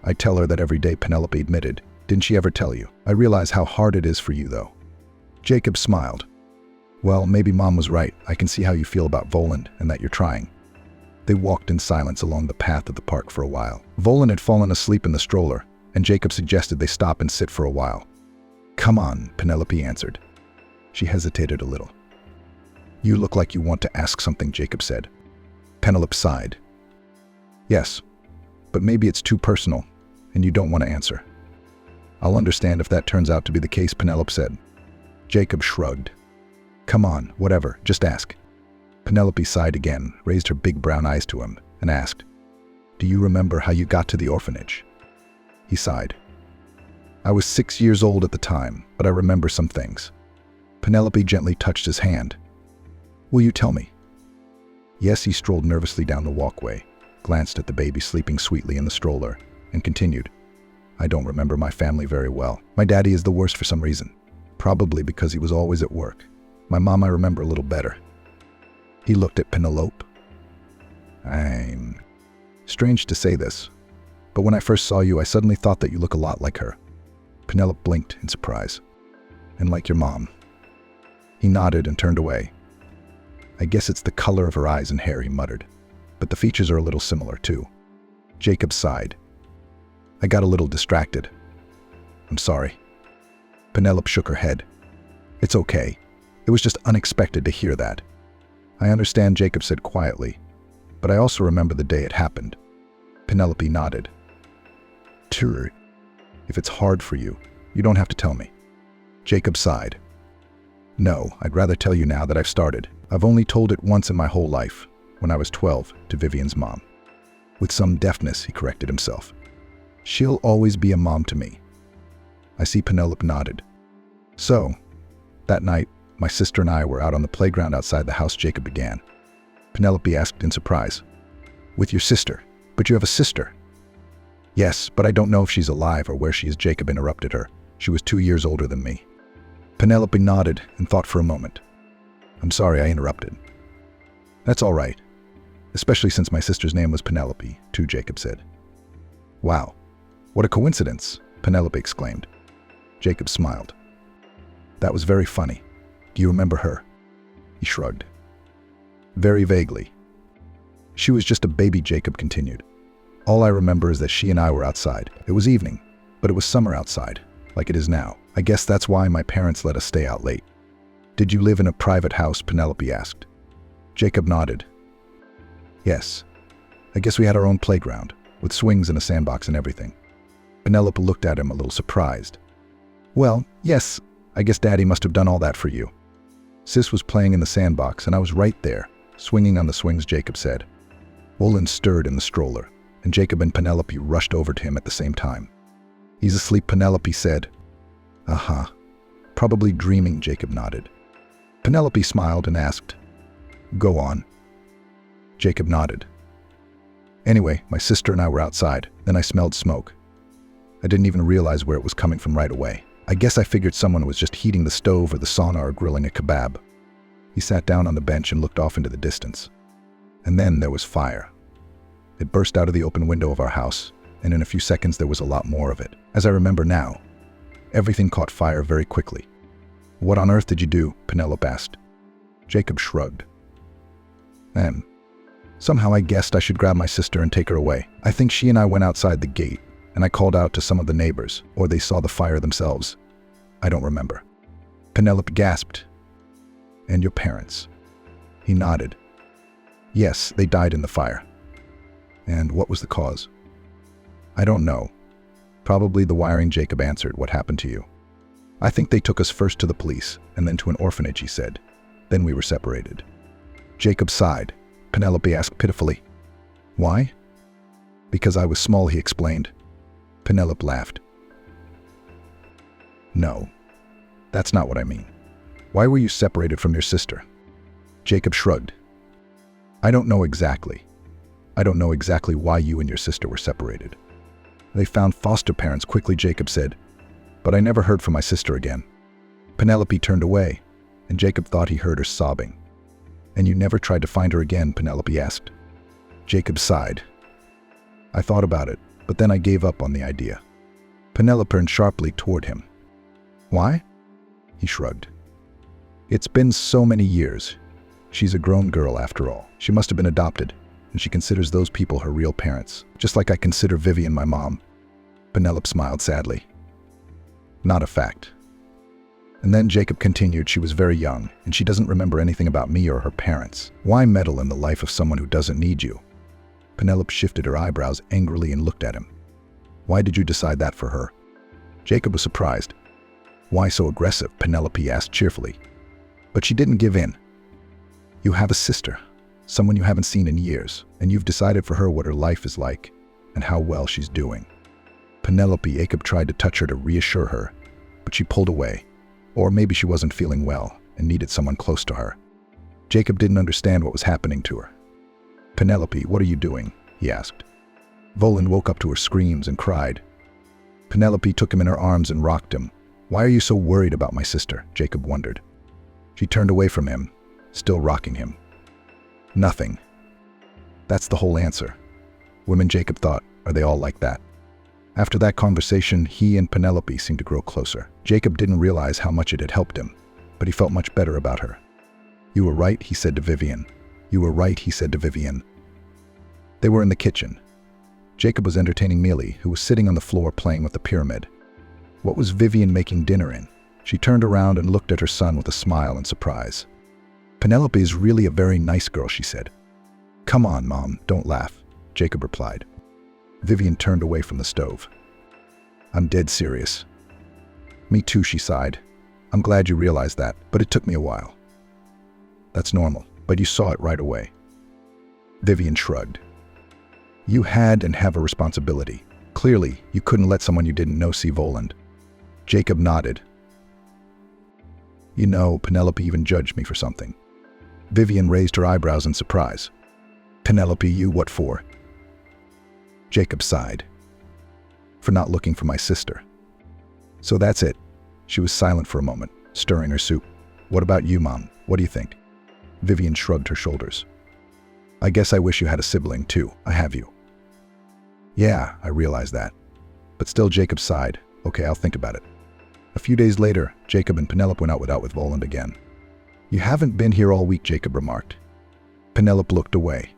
I tell her that every day," Penelope admitted. "Didn't she ever tell you? I realize how hard it is for you, though." Jacob smiled. "Well, maybe Mom was right. I can see how you feel about Roland and that you're trying." They walked in silence along the path of the park for a while. Roland had fallen asleep in the stroller, and Jacob suggested they stop and sit for a while. "Come on," Penelope answered. She hesitated a little. "You look like you want to ask something," Jacob said. Penelope sighed. "Yes, but maybe it's too personal, and you don't want to answer." "I'll understand if that turns out to be the case," Penelope said. Jacob shrugged. "Come on, whatever, just ask." Penelope sighed again, raised her big brown eyes to him, and asked, "Do you remember how you got to the orphanage?" He sighed. "I was 6 years old at the time, but I remember some things." Penelope gently touched his hand. "Will you tell me?" Yes, he strolled nervously down the walkway, glanced at the baby sleeping sweetly in the stroller and continued, I don't remember my family very well. My daddy is the worst for some reason, probably because he was always at work. My mom I remember a little better. He looked at Penelope. I'm strange to say this, but when I first saw you, I suddenly thought that you look a lot like her. Penelope blinked in surprise. And like your mom. He nodded and turned away. I guess it's the color of her eyes and hair, he muttered. But the features are a little similar, too. Jacob sighed. I got a little distracted. I'm sorry. Penelope shook her head. It's okay. It was just unexpected to hear that. I understand, Jacob said quietly, but I also remember the day it happened. Penelope nodded. True. If it's hard for you, you don't have to tell me. Jacob sighed. No, I'd rather tell you now that I've started. I've only told it once in my whole life, when I was 12, to Vivian's mom. With some deftness, he corrected himself. She'll always be a mom to me. I see Penelope nodded. So, that night, my sister and I were out on the playground outside the house, Jacob began. Penelope asked in surprise. With your sister? But you have a sister. Yes, but I don't know if she's alive or where she is, Jacob interrupted her. She was 2 years older than me. Penelope nodded and thought for a moment. I'm sorry I interrupted. That's all right. Especially since my sister's name was Penelope, too, Jacob said. Wow, what a coincidence, Penelope exclaimed. Jacob smiled. That was very funny. Do you remember her? He shrugged. Very vaguely. She was just a baby, Jacob continued. All I remember is that she and I were outside. It was evening, but it was summer outside, like it is now. I guess that's why my parents let us stay out late. Did you live in a private house? Penelope asked. Jacob nodded. Yes. I guess we had our own playground, with swings and a sandbox and everything. Penelope looked at him a little surprised. Well, yes, I guess Daddy must have done all that for you. Sis was playing in the sandbox and I was right there, swinging on the swings, Jacob said. Roland stirred in the stroller, and Jacob and Penelope rushed over to him at the same time. He's asleep, Penelope said. Uh-huh. Probably dreaming, Jacob nodded. Penelope smiled and asked, Go on. Jacob nodded. Anyway, my sister and I were outside. Then I smelled smoke. I didn't even realize where it was coming from right away. I guess I figured someone was just heating the stove or the sauna or grilling a kebab. He sat down on the bench and looked off into the distance. And then there was fire. It burst out of the open window of our house, and in a few seconds there was a lot more of it. As I remember now, everything caught fire very quickly. What on earth did you do? Penelope asked. Jacob shrugged. Somehow I guessed I should grab my sister and take her away. I think she and I went outside the gate, and I called out to some of the neighbors, or they saw the fire themselves. I don't remember. Penelope gasped. And your parents? He nodded. Yes, they died in the fire. And what was the cause? I don't know. Probably the wiring, Jacob answered. What happened to you? I think they took us first to the police, and then to an orphanage, he said. Then we were separated. Jacob sighed. Penelope asked pitifully. Why? Because I was small, he explained. Penelope laughed. No, that's not what I mean. Why were you separated from your sister? Jacob shrugged. I don't know exactly. I don't know exactly why you and your sister were separated. They found foster parents quickly, Jacob said, but I never heard from my sister again. Penelope turned away, and Jacob thought he heard her sobbing. And you never tried to find her again? Penelope asked. Jacob sighed. I thought about it, but then I gave up on the idea. Penelope turned sharply toward him. Why? He shrugged. It's been so many years. She's a grown girl after all. She must have been adopted, and she considers those people her real parents, just like I consider Vivian my mom. Penelope smiled sadly. Not a fact. And then Jacob continued, she was very young, and she doesn't remember anything about me or her parents. Why meddle in the life of someone who doesn't need you? Penelope shifted her eyebrows angrily and looked at him. Why did you decide that for her? Jacob was surprised. Why so aggressive? Penelope asked cheerfully. But she didn't give in. You have a sister, someone you haven't seen in years, and you've decided for her what her life is like and how well she's doing. Penelope, Jacob tried to touch her to reassure her, but she pulled away. Or maybe she wasn't feeling well and needed someone close to her. Jacob didn't understand what was happening to her. Penelope, what are you doing? he asked. Roland woke up to her screams and cried. Penelope took him in her arms and rocked him. "Why are you so worried about my sister?" Jacob wondered. She turned away from him, still rocking him. "Nothing." That's the whole answer. Women, Jacob thought, are they all like that? After that conversation, he and Penelope seemed to grow closer. Jacob didn't realize how much it had helped him, but he felt much better about her. "You were right," he said to Vivian. "You were right," he said to Vivian. They were in the kitchen. Jacob was entertaining Mealy, who was sitting on the floor playing with the pyramid. What was Vivian making dinner in? She turned around and looked at her son with a smile and surprise. "Penelope is really a very nice girl," she said. "Come on, Mom, don't laugh," Jacob replied. Vivian turned away from the stove. "I'm dead serious." "Me too," she sighed. "I'm glad you realized that, but it took me a while." "That's normal, but you saw it right away." Vivian shrugged. "You had and have a responsibility. Clearly, you couldn't let someone you didn't know see Roland." Jacob nodded. "You know, Penelope even judged me for something." Vivian raised her eyebrows in surprise. "Penelope, you what for?" Jacob sighed. "For not looking for my sister." "So that's it." She was silent for a moment, stirring her soup. "What about you, Mom? What do you think?" Vivian shrugged her shoulders. "I guess I wish you had a sibling, too. I have you." "Yeah, I realize that." But still, Jacob sighed. "Okay, I'll think about it." A few days later, Jacob and Penelope went out with Roland again. "You haven't been here all week," Jacob remarked. Penelope looked away.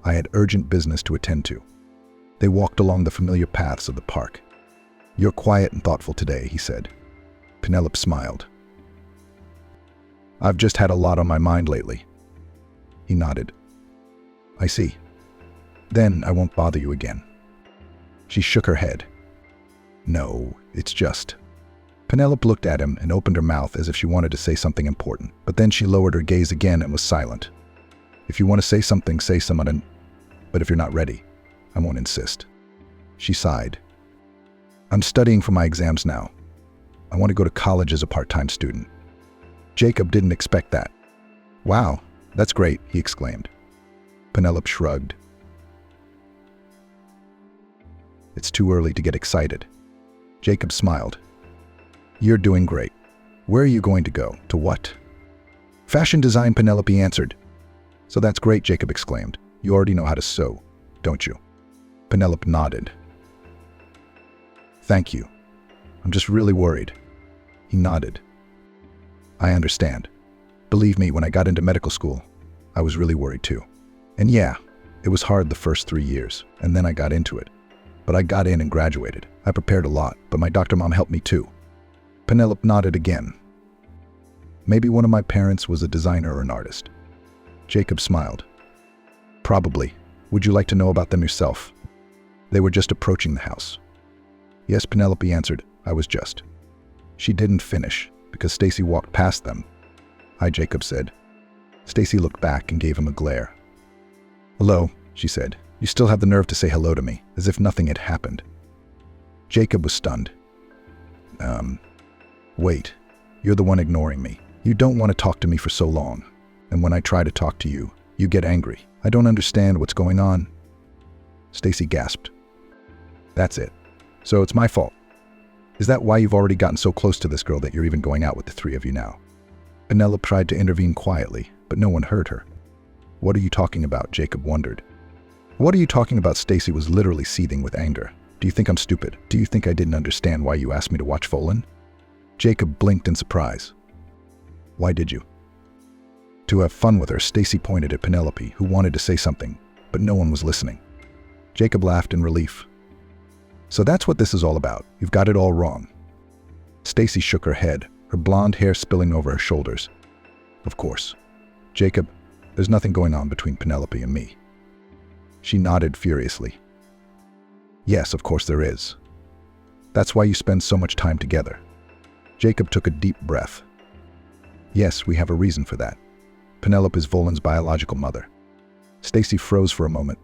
"I had urgent business to attend to." They walked along the familiar paths of the park. "You're quiet and thoughtful today," he said. Penelope smiled. "I've just had a lot on my mind lately." He nodded. "I see. Then I won't bother you again." She shook her head. "No, it's just..." Penelope looked at him and opened her mouth as if she wanted to say something important, but then she lowered her gaze again and was silent. "If you want to say something, say something, but if you're not ready, I won't insist." She sighed. "I'm studying for my exams now. I want to go to college as a part-time student." Jacob didn't expect that. "Wow, that's great," he exclaimed. Penelope shrugged. "It's too early to get excited." Jacob smiled. "You're doing great. Where are you going to go? To what?" "Fashion design," Penelope answered. "So that's great," Jacob exclaimed. "You already know how to sew, don't you?" Penelope nodded. "Thank you. I'm just really worried." He nodded. "I understand. Believe me, when I got into medical school, I was really worried too. And yeah, it was hard the first 3 years, and then I got into it. But I got in and graduated. I prepared a lot, but my doctor mom helped me too." Penelope nodded again. "Maybe one of my parents was a designer or an artist." Jacob smiled. "Probably. Would you like to know about them yourself?" They were just approaching the house. "Yes," Penelope answered. "I was just..." She didn't finish, because Stacey walked past them. "Hi," Jacob said. Stacey looked back and gave him a glare. "Hello," she said. "You still have the nerve to say hello to me, as if nothing had happened." Jacob was stunned. Wait, you're the one ignoring me. You don't want to talk to me for so long. And when I try to talk to you, you get angry. I don't understand what's going on." Stacey gasped. "That's it. So it's my fault. Is that why you've already gotten so close to this girl that you're even going out with the three of you now?" Penelope tried to intervene quietly, but no one heard her. "What are you talking about?" Jacob wondered. "What are you talking about?" Stacey was literally seething with anger. "Do you think I'm stupid? Do you think I didn't understand why you asked me to watch Roland?" Jacob blinked in surprise. "Why did you?" "To have fun with her." Stacey pointed at Penelope, who wanted to say something, but no one was listening. Jacob laughed in relief. "So that's what this is all about. You've got it all wrong." Stacey shook her head, her blonde hair spilling over her shoulders. "Of course. Jacob, there's nothing going on between Penelope and me." She nodded furiously. "Yes, of course there is. That's why you spend so much time together." Jacob took a deep breath. "Yes, we have a reason for that. Penelope is Roland's biological mother." Stacey froze for a moment.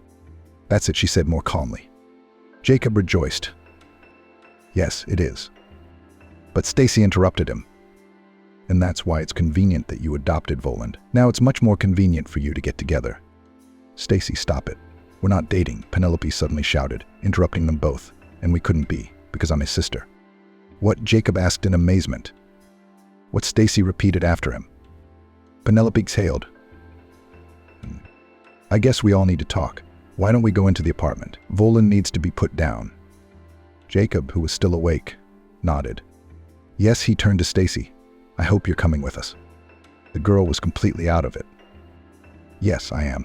"That's it," she said more calmly. Jacob rejoiced. "Yes, it is." But Stacey interrupted him. "And that's why it's convenient that you adopted Roland. Now it's much more convenient for you to get together." "Stacey, stop it. We're not dating, Penelope suddenly shouted, interrupting them both, and we couldn't be, because I'm his sister. What? Jacob asked in amazement. What? Stacey repeated after him. Penelope exhaled. I guess we all need to talk. Why don't we go into the apartment? Roland needs to be put down. Jacob, who was still awake, nodded. Yes, he turned to Stacey. I hope you're coming with us. The girl was completely out of it. Yes, I am.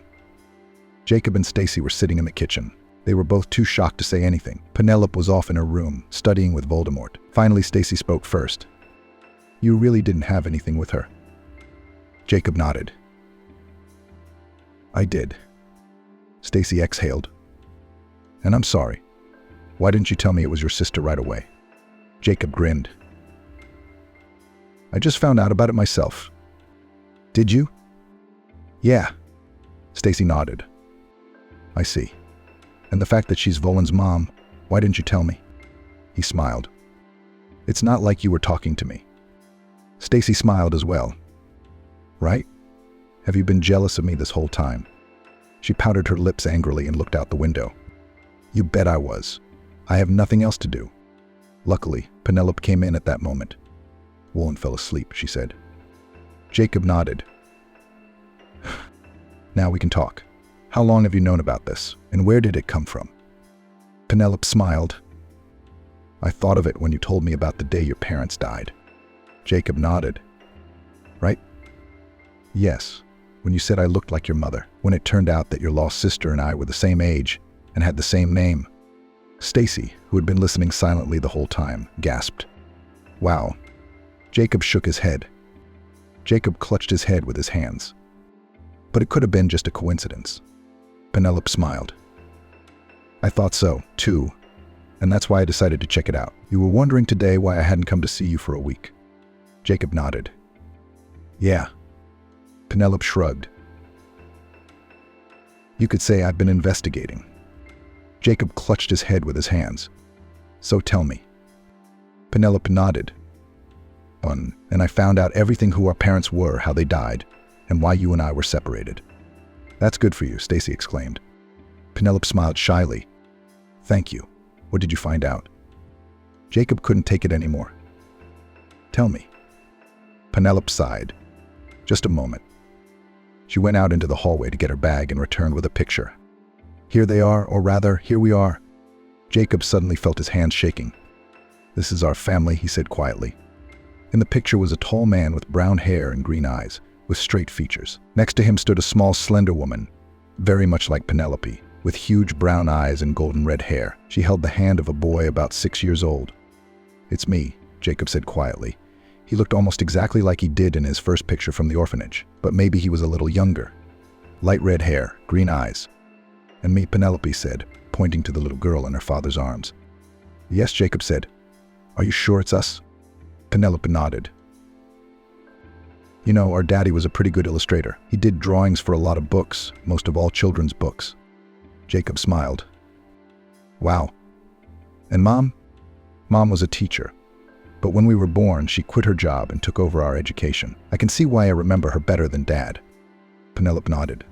Jacob and Stacey were sitting in the kitchen. They were both too shocked to say anything. Penelope was off in her room, studying with Voldemort. Finally, Stacey spoke first. You really didn't have anything with her? Jacob nodded. I did. Stacey exhaled. And I'm sorry. Why didn't you tell me it was your sister right away? Jacob grinned. I just found out about it myself. Did you? Yeah. Stacey nodded. I see. And the fact that she's Voland's mom, why didn't you tell me? He smiled. It's not like you were talking to me. Stacey smiled as well. Right? Have you been jealous of me this whole time? She pouted her lips angrily and looked out the window. You bet I was. I have nothing else to do. Luckily, Penelope came in at that moment. Roland fell asleep, she said. Jacob nodded. Now we can talk. How long have you known about this, and where did it come from? Penelope smiled. I thought of it when you told me about the day your parents died. Jacob nodded. Right? Yes, when you said I looked like your mother, when it turned out that your lost sister and I were the same age and had the same name. Stacey, who had been listening silently the whole time, gasped. Wow. Jacob shook his head. Jacob clutched his head with his hands. But it could have been just a coincidence. Penelope smiled. I thought so, too, and that's why I decided to check it out. You were wondering today why I hadn't come to see you for a week. Jacob nodded. Yeah. Penelope shrugged. You could say I've been investigating. Jacob clutched his head with his hands. So tell me. Penelope nodded. And I found out everything who our parents were, how they died, and why you and I were separated. That's good for you, Stacey exclaimed. Penelope smiled shyly. Thank you. What did you find out? Jacob couldn't take it anymore. Tell me. Penelope sighed. Just a moment. She went out into the hallway to get her bag and returned with a picture. Here they are, or rather, here we are. Jacob suddenly felt his hands shaking. This is our family, he said quietly. In the picture was a tall man with brown hair and green eyes, with straight features. Next to him stood a small, slender woman, very much like Penelope, with huge brown eyes and golden red hair. She held the hand of a boy about 6 years old. It's me, Jacob said quietly. He looked almost exactly like he did in his first picture from the orphanage, but maybe he was a little younger. Light red hair, green eyes. And me, Penelope said, pointing to the little girl in her father's arms. Yes, Jacob said. Are you sure it's us? Penelope nodded. You know, our daddy was a pretty good illustrator. He did drawings for a lot of books, most of all children's books. Jacob smiled. Wow. And Mom? Mom was a teacher. But when we were born, she quit her job and took over our education. I can see why I remember her better than Dad. Penelope nodded.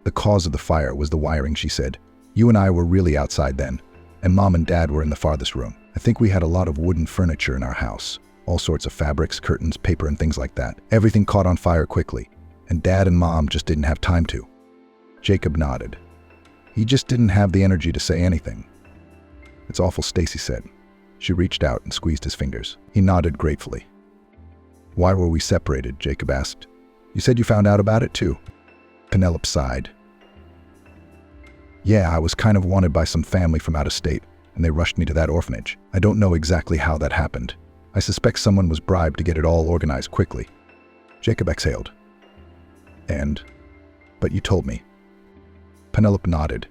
The cause of the fire was the wiring, she said. You and I were really outside then, and Mom and Dad were in the farthest room. I think we had a lot of wooden furniture in our house. All sorts of fabrics, curtains, paper, and things like that. Everything caught on fire quickly, and Dad and Mom just didn't have time to. Jacob nodded. He just didn't have the energy to say anything. It's awful, Stacey said. She reached out and squeezed his fingers. He nodded gratefully. Why were we separated? Jacob asked. You said you found out about it too. Penelope sighed. Yeah, I was kind of wanted by some family from out of state, and they rushed me to that orphanage. I don't know exactly how that happened. I suspect someone was bribed to get it all organized quickly. Jacob exhaled. But you told me. Penelope nodded.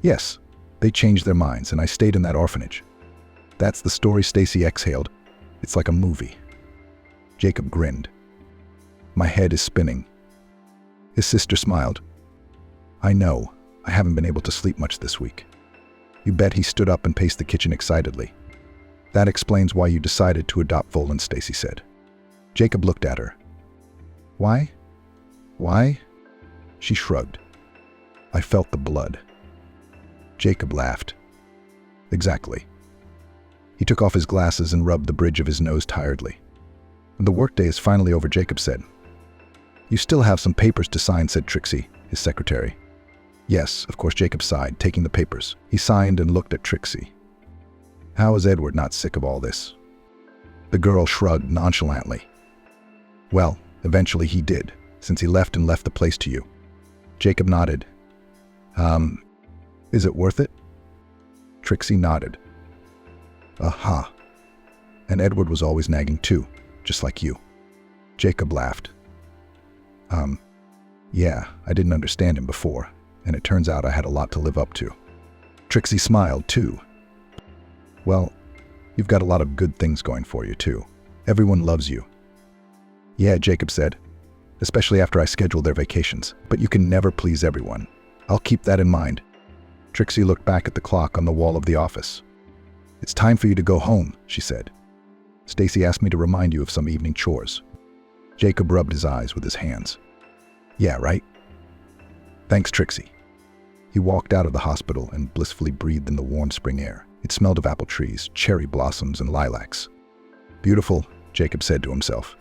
Yes, they changed their minds and I stayed in that orphanage. That's the story. Stacey exhaled. It's like a movie. Jacob grinned. My head is spinning. His sister smiled. I know. I haven't been able to sleep much this week. You bet. He stood up and paced the kitchen excitedly. That explains why you decided to adopt Roland, Stacey said. Jacob looked at her. Why? Why? She shrugged. I felt the blood. Jacob laughed. Exactly. He took off his glasses and rubbed the bridge of his nose tiredly. The workday is finally over, Jacob said. You still have some papers to sign, said Trixie, his secretary. Yes, of course, Jacob sighed, taking the papers. He signed and looked at Trixie. How is Edward not sick of all this? The girl shrugged nonchalantly. Well, eventually he did, since he left the place to you. Jacob nodded. Is it worth it? Trixie nodded. Aha. And Edward was always nagging too, just like you. Jacob laughed. Yeah, I didn't understand him before, and it turns out I had a lot to live up to. Trixie smiled too. Well, you've got a lot of good things going for you too. Everyone loves you. Yeah, Jacob said, especially after I scheduled their vacations. But you can never please everyone. I'll keep that in mind. Trixie looked back at the clock on the wall of the office. It's time for you to go home, she said. Stacey asked me to remind you of some evening chores. Jacob rubbed his eyes with his hands. Yeah, right? Thanks, Trixie. He walked out of the hospital and blissfully breathed in the warm spring air. It smelled of apple trees, cherry blossoms, and lilacs. Beautiful, Jacob said to himself.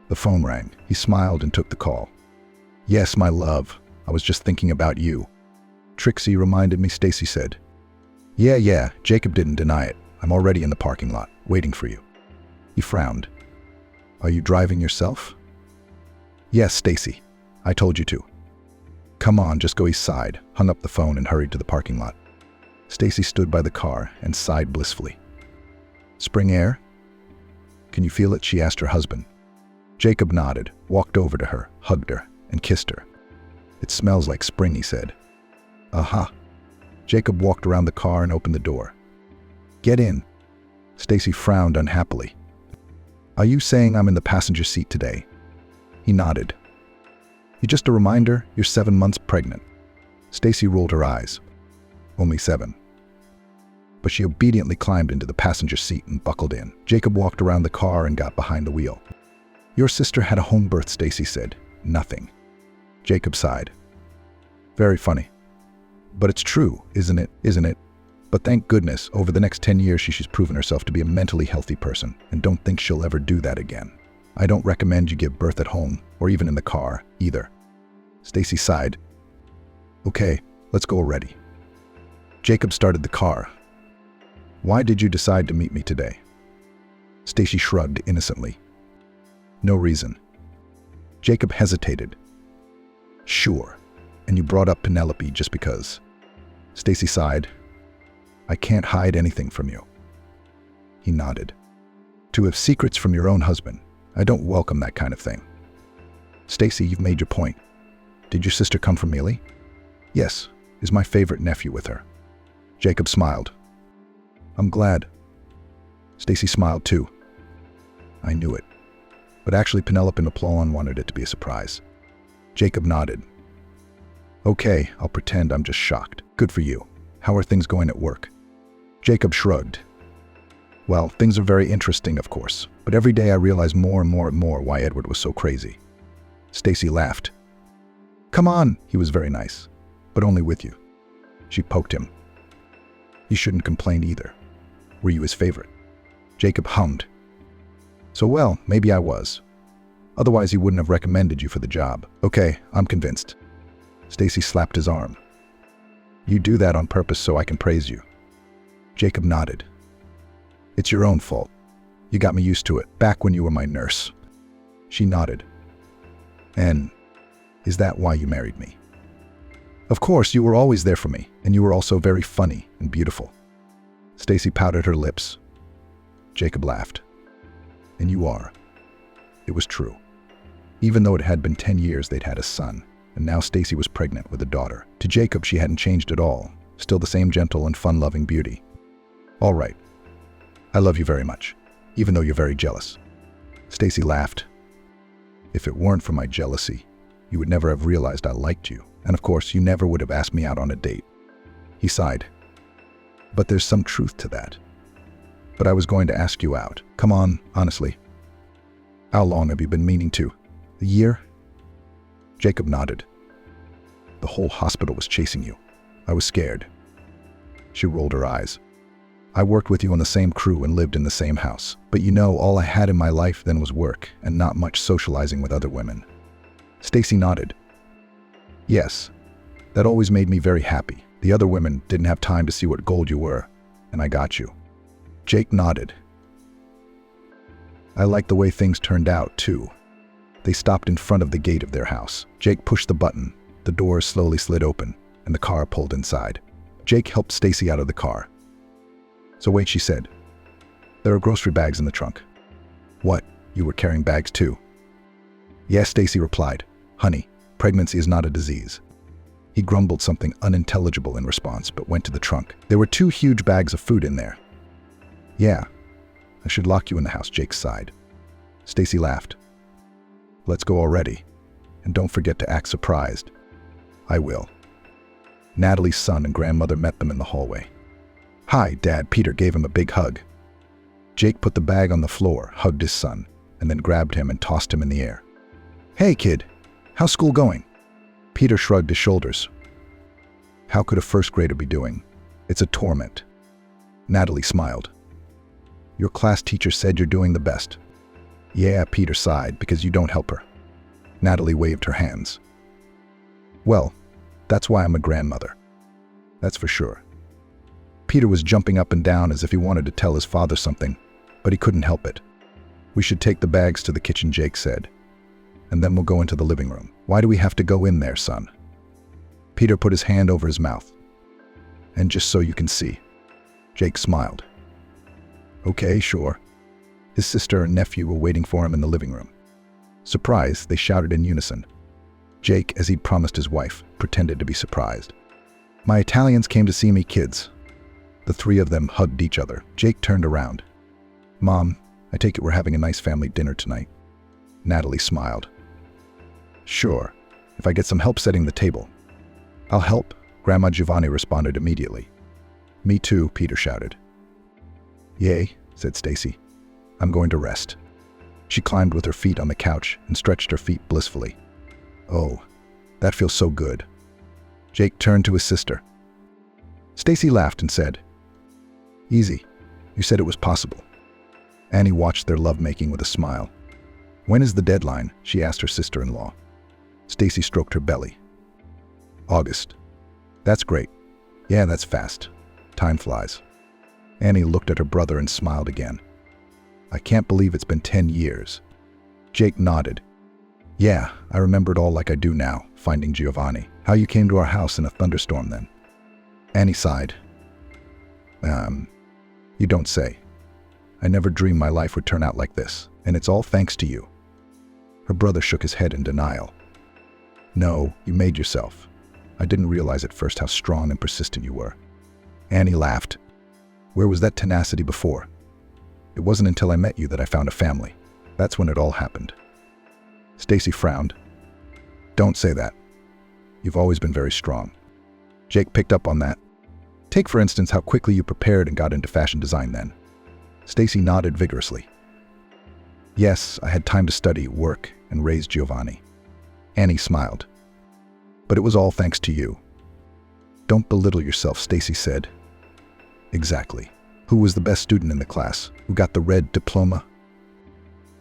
The phone rang. He smiled and took the call. Yes, my love. I was just thinking about you. Trixie reminded me, Stacey said. Yeah, Jacob didn't deny it. I'm already in the parking lot, waiting for you. He frowned. Are you driving yourself? Yes, Stacey. I told you to. Come on, just go, he sighed, hung up the phone and hurried to the parking lot. Stacey stood by the car and sighed blissfully. Spring air? Can you feel it? She asked her husband. Jacob nodded, walked over to her, hugged her, and kissed her. It smells like spring, he said. Aha. Jacob walked around the car and opened the door. Get in. Stacey frowned unhappily. Are you saying I'm in the passenger seat today? He nodded. Just a reminder, you're 7 months pregnant. Stacey rolled her eyes. Only 7. But she obediently climbed into the passenger seat and buckled in. Jacob walked around the car and got behind the wheel. Your sister had a home birth, Stacey said. Nothing. Jacob sighed. Very funny. But it's true, isn't it? But thank goodness, over the next 10 years she's proven herself to be a mentally healthy person, and don't think she'll ever do that again. I don't recommend you give birth at home, or even in the car, either. Stacey sighed. Okay, let's go already. Jacob started the car. Why did you decide to meet me today? Stacey shrugged innocently. No reason. Jacob hesitated. Sure, and you brought up Penelope just because. Stacey sighed. I can't hide anything from you. He nodded. To have secrets from your own husband, I don't welcome that kind of thing. Stacey, you've made your point. Did your sister come from Mealy? Yes, is my favorite nephew with her. Jacob smiled. I'm glad. Stacey smiled too. I knew it. But actually Penelope Napoleon wanted it to be a surprise. Jacob nodded. Okay, I'll pretend I'm just shocked. Good for you. How are things going at work? Jacob shrugged. Well, things are very interesting, of course, but every day I realize more and more why Edward was so crazy. Stacey laughed. Come on, he was very nice, but only with you. She poked him. You shouldn't complain either. Were you his favorite? Jacob hummed. So well, maybe I was. Otherwise he wouldn't have recommended you for the job. Okay, I'm convinced. Stacey slapped his arm. You do that on purpose so I can praise you. Jacob nodded. It's your own fault. You got me used to it, back when you were my nurse. She nodded. And is that why you married me? Of course, you were always there for me, and you were also very funny and beautiful. Stacey pouted her lips. Jacob laughed. And you are. It was true. Even though it had been 10 years they'd had a son, and now Stacey was pregnant with a daughter. To Jacob, she hadn't changed at all, still the same gentle and fun-loving beauty. All right. I love you very much, even though you're very jealous. Stacey laughed. If it weren't for my jealousy, you would never have realized I liked you, and of course, you never would have asked me out on a date. He sighed. But there's some truth to that. But I was going to ask you out. Come on, honestly. How long have you been meaning to? A year? Jacob nodded. The whole hospital was chasing you. I was scared. She rolled her eyes. I worked with you on the same crew and lived in the same house. But you know, all I had in my life then was work and not much socializing with other women. Stacey nodded. Yes, that always made me very happy. The other women didn't have time to see what gold you were, and I got you. Jake nodded. I liked the way things turned out, too. They stopped in front of the gate of their house. Jake pushed the button. The doors slowly slid open, and the car pulled inside. Jake helped Stacey out of the car. So wait, she said. There are grocery bags in the trunk. What? You were carrying bags too? Yes, Stacey replied. Honey, pregnancy is not a disease. He grumbled something unintelligible in response, but went to the trunk. There were 2 huge bags of food in there. Yeah, I should lock you in the house, Jake sighed. Stacey laughed. Let's go already. And don't forget to act surprised. I will. Natalie's son and grandmother met them in the hallway. Hi, Dad. Peter gave him a big hug. Jake put the bag on the floor, hugged his son, and then grabbed him and tossed him in the air. Hey, kid. How's school going? Peter shrugged his shoulders. How could a first grader be doing? It's a torment. Natalie smiled. Your class teacher said you're doing the best. Yeah, Peter sighed, because you don't help her. Natalie waved her hands. Well, that's why I'm a grandmother. That's for sure. Peter was jumping up and down as if he wanted to tell his father something, but he couldn't help it. We should take the bags to the kitchen, Jake said. And then we'll go into the living room. Why do we have to go in there, son? Peter put his hand over his mouth. And just so you can see. Jake smiled. Okay, sure. His sister and nephew were waiting for him in the living room. Surprised, they shouted in unison. Jake, as he'd promised his wife, pretended to be surprised. My Italians came to see me, kids. The 3 of them hugged each other. Jake turned around. Mom, I take it we're having a nice family dinner tonight. Natalie smiled. Sure, if I get some help setting the table. I'll help, Grandma Giovanni responded immediately. Me too, Peter shouted. Yay, said Stacey. I'm going to rest. She climbed with her feet on the couch and stretched her feet blissfully. Oh, that feels so good. Jake turned to his sister. Stacey laughed and said, Easy, you said it was possible. Annie watched their lovemaking with a smile. When is the deadline? She asked her sister-in-law. Stacey stroked her belly. August. That's great. Yeah, that's fast. Time flies. Annie looked at her brother and smiled again. I can't believe it's been 10 years. Jake nodded. Yeah, I remember it all like I do now, finding Giovanni. How you came to our house in a thunderstorm then. Annie sighed. You don't say. I never dreamed my life would turn out like this, and it's all thanks to you. Her brother shook his head in denial. No, you made yourself. I didn't realize at first how strong and persistent you were. Annie laughed. Where was that tenacity before? It wasn't until I met you that I found a family. That's when it all happened. Stacey frowned. Don't say that. You've always been very strong. Jake picked up on that. Take, for instance, how quickly you prepared and got into fashion design then. Stacey nodded vigorously. Yes, I had time to study, work, and raise Giovanni. Annie smiled. But it was all thanks to you. Don't belittle yourself, Stacey said. Exactly. Who was the best student in the class? Who got the red diploma?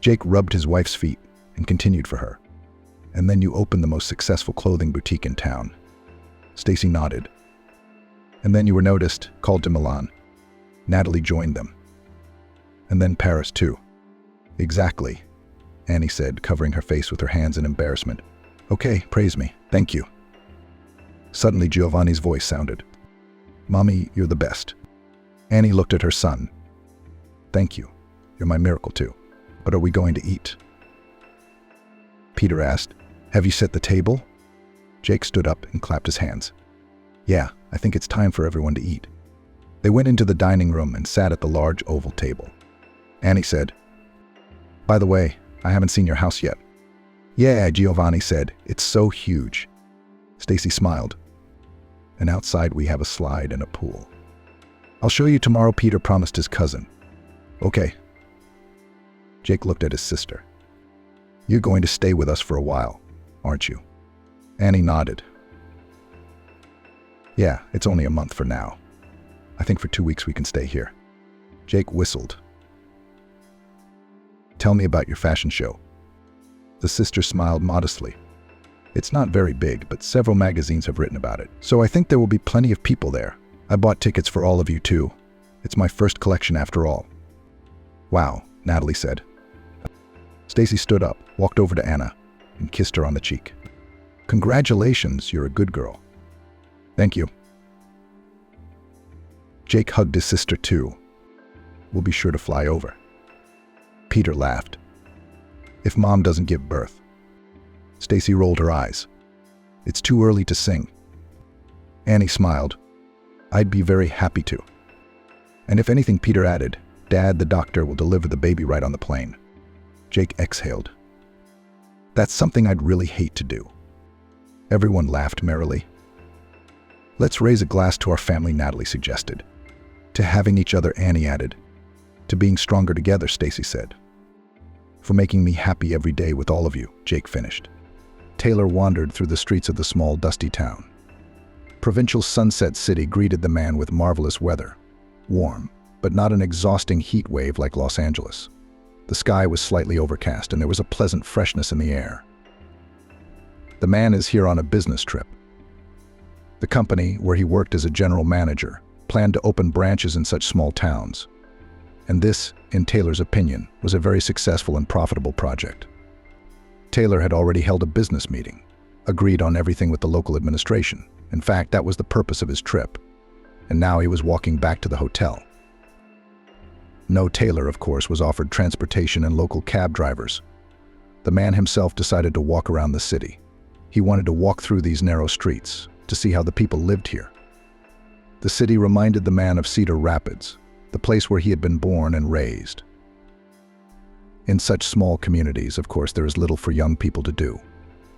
Jake rubbed his wife's feet and continued for her. And then you opened the most successful clothing boutique in town. Stacey nodded. And then you were noticed, called to Milan. Natalie joined them. And then Paris too. Exactly, Annie said, covering her face with her hands in embarrassment. Okay, praise me. Thank you. Suddenly Giovanni's voice sounded. Mommy, you're the best. Annie looked at her son. Thank you. You're my miracle too. But are we going to eat? Peter asked. Have you set the table? Jake stood up and clapped his hands. Yeah, I think it's time for everyone to eat. They went into the dining room and sat at the large oval table. Annie said, By the way, I haven't seen your house yet. Yeah, Giovanni said, it's so huge. Stacey smiled. And outside we have a slide and a pool. I'll show you tomorrow, Peter promised his cousin. Okay. Jake looked at his sister. You're going to stay with us for a while, aren't you? Annie nodded. Yeah, it's only a month for now. I think for 2 weeks we can stay here. Jake whistled. Tell me about your fashion show. The sister smiled modestly. It's not very big, but several magazines have written about it. So I think there will be plenty of people there. I bought tickets for all of you too. It's my first collection after all. Wow, Natalie said. Stacey stood up, walked over to Anna, and kissed her on the cheek. Congratulations, you're a good girl. Thank you. Jake hugged his sister too. We'll be sure to fly over. Peter laughed. If Mom doesn't give birth. Stacey rolled her eyes. It's too early to sing. Annie smiled. I'd be very happy to. And if anything, Peter added, Dad, the doctor, will deliver the baby right on the plane. Jake exhaled. That's something I'd really hate to do. Everyone laughed merrily. Let's raise a glass to our family, Natalie suggested. To having each other, Annie added. To being stronger together, Stacey said. For making me happy every day with all of you, Jake finished. Taylor wandered through the streets of the small, dusty town. Provincial Sunset City greeted the man with marvelous weather. Warm, but not an exhausting heat wave like Los Angeles. The sky was slightly overcast and there was a pleasant freshness in the air. The man is here on a business trip. The company, where he worked as a general manager, planned to open branches in such small towns. And this, in Taylor's opinion, was a very successful and profitable project. Taylor had already held a business meeting, agreed on everything with the local administration. In fact, that was the purpose of his trip. And now he was walking back to the hotel. No, Taylor, of course, was offered transportation and local cab drivers. The man himself decided to walk around the city. He wanted to walk through these narrow streets to see how the people lived here. The city reminded the man of Cedar Rapids, the place where he had been born and raised. In such small communities, of course, there is little for young people to do.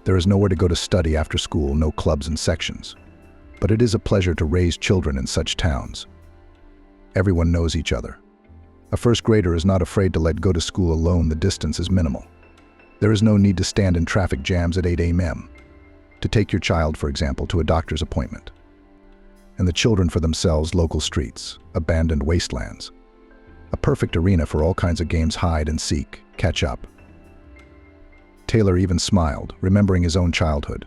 There is nowhere to go to study after school, no clubs and sections. But it is a pleasure to raise children in such towns. Everyone knows each other. A first grader is not afraid to let go to school alone. The distance is minimal. There is no need to stand in traffic jams at 8 a.m. to take your child, for example, to a doctor's appointment. And the children for themselves, local streets, abandoned wastelands. A perfect arena for all kinds of games: hide and seek, catch up. Taylor even smiled, remembering his own childhood.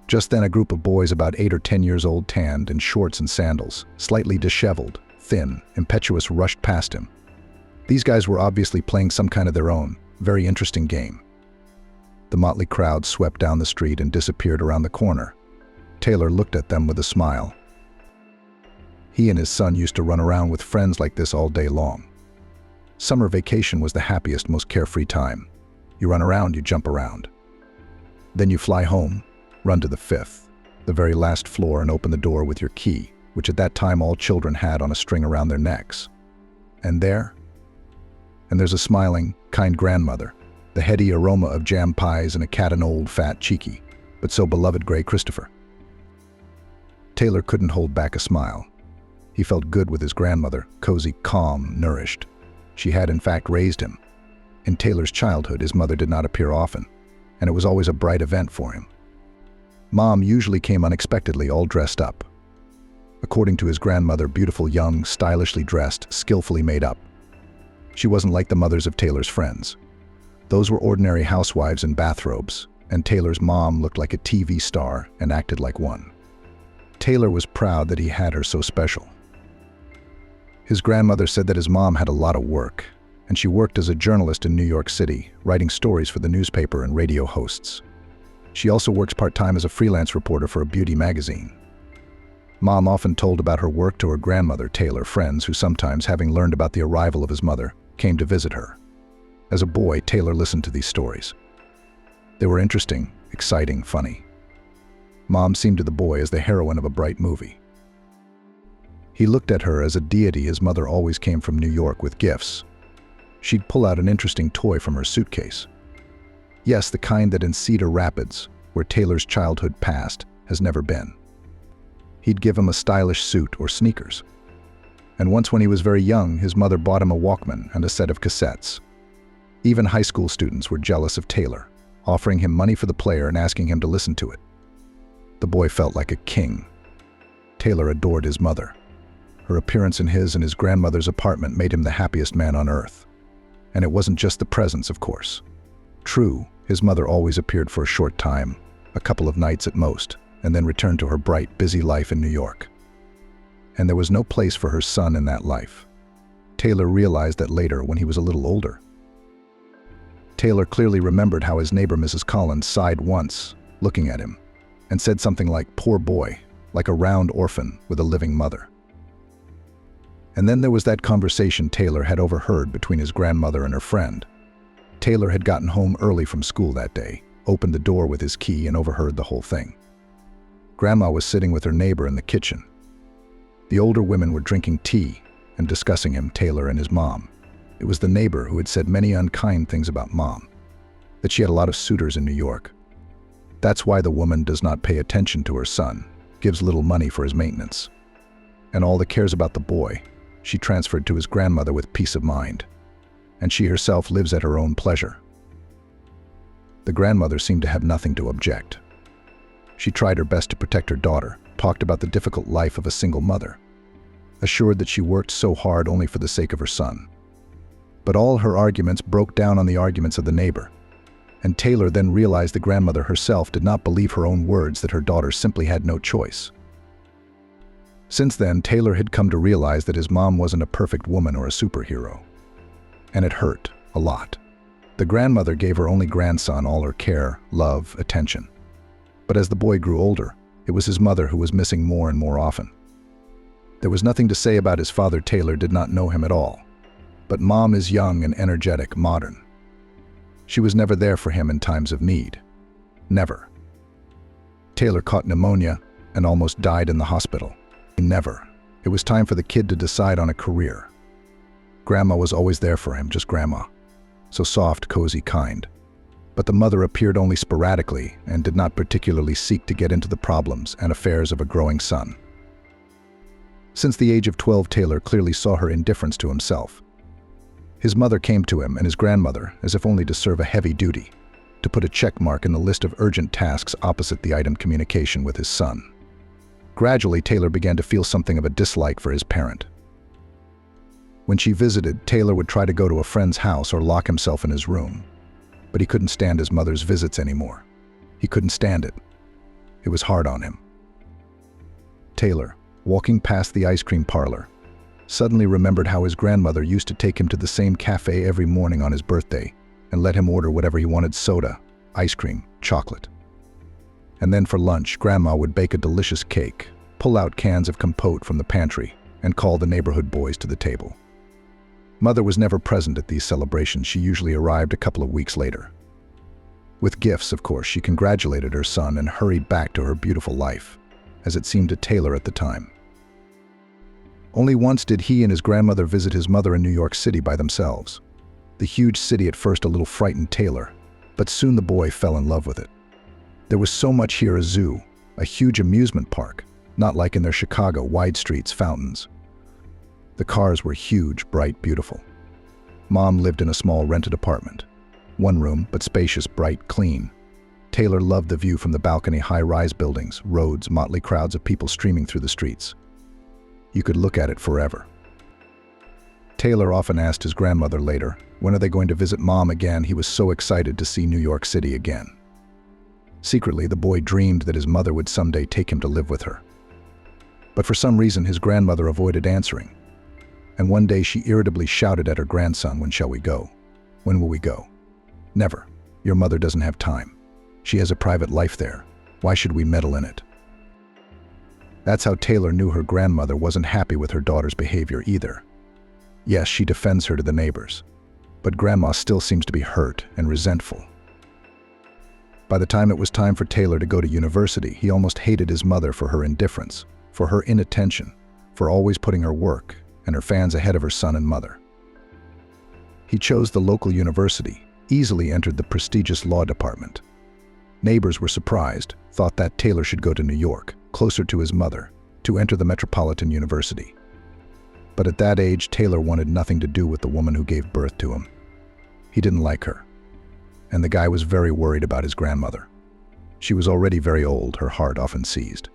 Just then a group of boys about 8 or 10 years old, tanned, in shorts and sandals, slightly disheveled, thin, impetuous, rushed past him. These guys were obviously playing some kind of their own, very interesting game. The motley crowd swept down the street and disappeared around the corner. Taylor looked at them with a smile. He and his son used to run around with friends like this all day long. Summer vacation was the happiest, most carefree time. You run around, you jump around. Then you fly home, run to the 5th, the very last floor, and open the door with your key, which at that time all children had on a string around their necks. And there's a smiling, kind grandmother, the heady aroma of jam pies and a cat, an old, fat, cheeky, but so beloved gray Christopher. Taylor couldn't hold back a smile. He felt good with his grandmother, cozy, calm, nourished. She had in fact raised him. In Taylor's childhood, his mother did not appear often, and it was always a bright event for him. Mom usually came unexpectedly, all dressed up. According to his grandmother, beautiful, young, stylishly dressed, skillfully made up. She wasn't like the mothers of Taylor's friends. Those were ordinary housewives in bathrobes, and Taylor's mom looked like a TV star and acted like one. Taylor was proud that he had her so special. His grandmother said that his mom had a lot of work, and she worked as a journalist in New York City, writing stories for the newspaper and radio hosts. She also works part-time as a freelance reporter for a beauty magazine. Mom often told about her work to her grandmother, Taylor, friends who sometimes, having learned about the arrival of his mother, came to visit her. As a boy, Taylor listened to these stories. They were interesting, exciting, funny. Mom seemed to the boy as the heroine of a bright movie. He looked at her as a deity. His mother always came from New York with gifts. She'd pull out an interesting toy from her suitcase. Yes, the kind that in Cedar Rapids, where Taylor's childhood passed, has never been. He'd give him a stylish suit or sneakers. And once when he was very young, his mother bought him a Walkman and a set of cassettes. Even high school students were jealous of Taylor, offering him money for the player and asking him to listen to it. The boy felt like a king. Taylor adored his mother. Her appearance in his and his grandmother's apartment made him the happiest man on earth. And it wasn't just the presence, of course. True, his mother always appeared for a short time, a couple of nights at most, and then returned to her bright, busy life in New York. And there was no place for her son in that life. Taylor realized that later when he was a little older. Taylor clearly remembered how his neighbor Mrs. Collins sighed once, looking at him, and said something like, "Poor boy," like a round orphan with a living mother. And then there was that conversation Taylor had overheard between his grandmother and her friend. Taylor had gotten home early from school that day, opened the door with his key, and overheard the whole thing. Grandma was sitting with her neighbor in the kitchen. The older women were drinking tea and discussing him, Taylor and his mom. It was the neighbor who had said many unkind things about Mom, that she had a lot of suitors in New York. That's why the woman does not pay attention to her son, gives little money for his maintenance. And all that cares about the boy, she transferred to his grandmother with peace of mind. And she herself lives at her own pleasure. The grandmother seemed to have nothing to object. She tried her best to protect her daughter, talked about the difficult life of a single mother, assured that she worked so hard only for the sake of her son. But all her arguments broke down on the arguments of the neighbor, and Taylor then realized the grandmother herself did not believe her own words, that her daughter simply had no choice. Since then, Taylor had come to realize that his mom wasn't a perfect woman or a superhero. And it hurt a lot. The grandmother gave her only grandson all her care, love, attention. But as the boy grew older, it was his mother who was missing more and more often. There was nothing to say about his father. Taylor did not know him at all. But Mom is young and energetic, modern. She was never there for him in times of need. Never. Taylor caught pneumonia and almost died in the hospital. Never. It was time for the kid to decide on a career. Grandma was always there for him, just Grandma. So soft, cozy, kind. But the mother appeared only sporadically and did not particularly seek to get into the problems and affairs of a growing son. Since the age of 12, Taylor clearly saw her indifference to himself. His mother came to him and his grandmother as if only to serve a heavy duty, to put a check mark in the list of urgent tasks opposite the item communication with his son. Gradually, Taylor began to feel something of a dislike for his parent. When she visited, Taylor would try to go to a friend's house or lock himself in his room. But he couldn't stand his mother's visits anymore. He couldn't stand it. It was hard on him. Taylor, walking past the ice cream parlor, suddenly remembered how his grandmother used to take him to the same cafe every morning on his birthday and let him order whatever he wanted: soda, ice cream, chocolate. And then for lunch, Grandma would bake a delicious cake, pull out cans of compote from the pantry, and call the neighborhood boys to the table. Mother was never present at these celebrations. She usually arrived a couple of weeks later. With gifts, of course, she congratulated her son and hurried back to her beautiful life, as it seemed to Taylor at the time. Only once did he and his grandmother visit his mother in New York City by themselves. The huge city at first a little frightened Taylor, but soon the boy fell in love with it. There was so much here: a zoo, a huge amusement park, not like in their Chicago, wide streets, fountains. The cars were huge, bright, beautiful. Mom lived in a small rented apartment. One room, but spacious, bright, clean. Taylor loved the view from the balcony: high-rise buildings, roads, motley crowds of people streaming through the streets. You could look at it forever. Taylor often asked his grandmother later, when are they going to visit Mom again? He was so excited to see New York City again. Secretly, the boy dreamed that his mother would someday take him to live with her. But for some reason, his grandmother avoided answering. And one day she irritably shouted at her grandson, "When shall we go? When will we go?" "Never. Your mother doesn't have time. She has a private life there. Why should we meddle in it?" That's how Taylor knew her grandmother wasn't happy with her daughter's behavior either. Yes, she defends her to the neighbors, but Grandma still seems to be hurt and resentful. By the time it was time for Taylor to go to university, he almost hated his mother for her indifference, for her inattention, for always putting her work and her fans ahead of her son and mother. He chose the local university, easily entered the prestigious law department. Neighbors were surprised, thought that Taylor should go to New York, closer to his mother, to enter the Metropolitan University. But at that age, Taylor wanted nothing to do with the woman who gave birth to him. He didn't like her. And the guy was very worried about his grandmother. She was already very old, her heart often seized.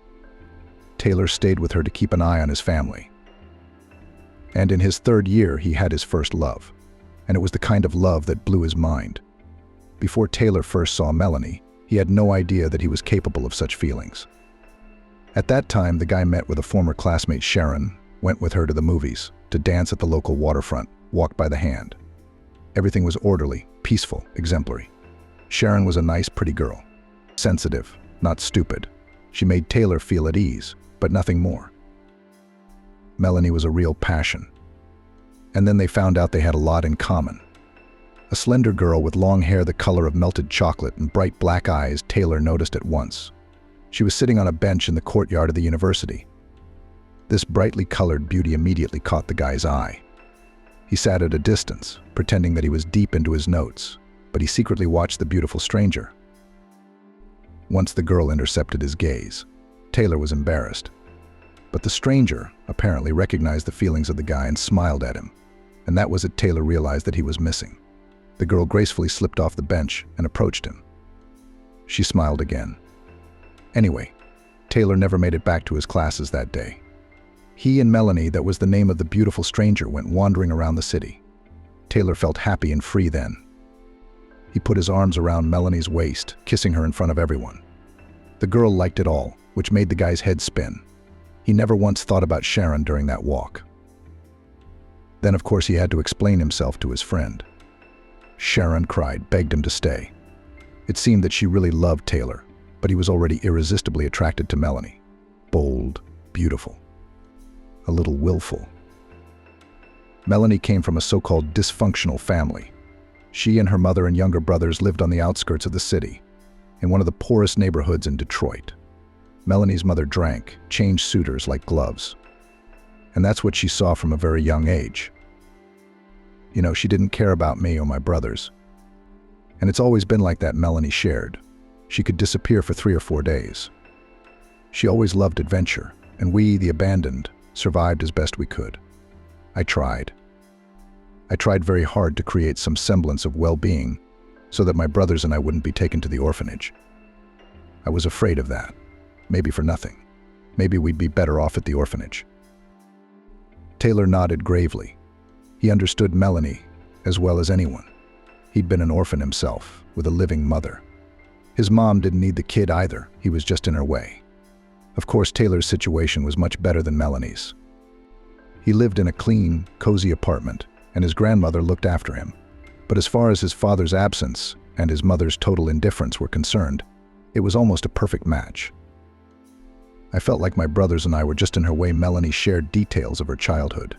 Taylor stayed with her to keep an eye on his family. And in his 3rd year, he had his first love. And it was the kind of love that blew his mind. Before Taylor first saw Melanie, he had no idea that he was capable of such feelings. At that time, the guy met with a former classmate, Sharon, went with her to the movies, to dance at the local waterfront, walked by the hand. Everything was orderly, peaceful, exemplary. Sharon was a nice, pretty girl. Sensitive, not stupid. She made Taylor feel at ease, but nothing more. Melanie was a real passion. And then they found out they had a lot in common. A slender girl with long hair the color of melted chocolate and bright black eyes Taylor noticed at once. She was sitting on a bench in the courtyard of the university. This brightly colored beauty immediately caught the guy's eye. He sat at a distance, pretending that he was deep into his notes, but he secretly watched the beautiful stranger. Once the girl intercepted his gaze, Taylor was embarrassed. But the stranger apparently recognized the feelings of the guy and smiled at him, and that was it Taylor realized that he was missing. The girl gracefully slipped off the bench and approached him. She smiled again. Anyway, Taylor never made it back to his classes that day. He and Melanie, that was the name of the beautiful stranger, went wandering around the city. Taylor felt happy and free then. He put his arms around Melanie's waist, kissing her in front of everyone. The girl liked it all, which made the guy's head spin. He never once thought about Sharon during that walk. Then, of course, he had to explain himself to his friend. Sharon cried, begged him to stay. It seemed that she really loved Taylor, but he was already irresistibly attracted to Melanie. Bold, beautiful, a little willful. Melanie came from a so-called dysfunctional family. She and her mother and younger brothers lived on the outskirts of the city, in one of the poorest neighborhoods in Detroit. Melanie's mother drank, changed suitors like gloves. And that's what she saw from a very young age. You know, she didn't care about me or my brothers. And it's always been like that, Melanie shared. She could disappear for 3 or 4 days. She always loved adventure, and we, the abandoned, survived as best we could. I tried. I tried very hard to create some semblance of well-being so that my brothers and I wouldn't be taken to the orphanage. I was afraid of that. Maybe for nothing. Maybe we'd be better off at the orphanage. Taylor nodded gravely. He understood Melanie as well as anyone. He'd been an orphan himself, with a living mother. His mom didn't need the kid either. He was just in her way. Of course, Taylor's situation was much better than Melanie's. He lived in a clean, cozy apartment, and his grandmother looked after him. But as far as his father's absence and his mother's total indifference were concerned, it was almost a perfect match. I felt like my brothers and I were just in her way. Melanie shared details of her childhood.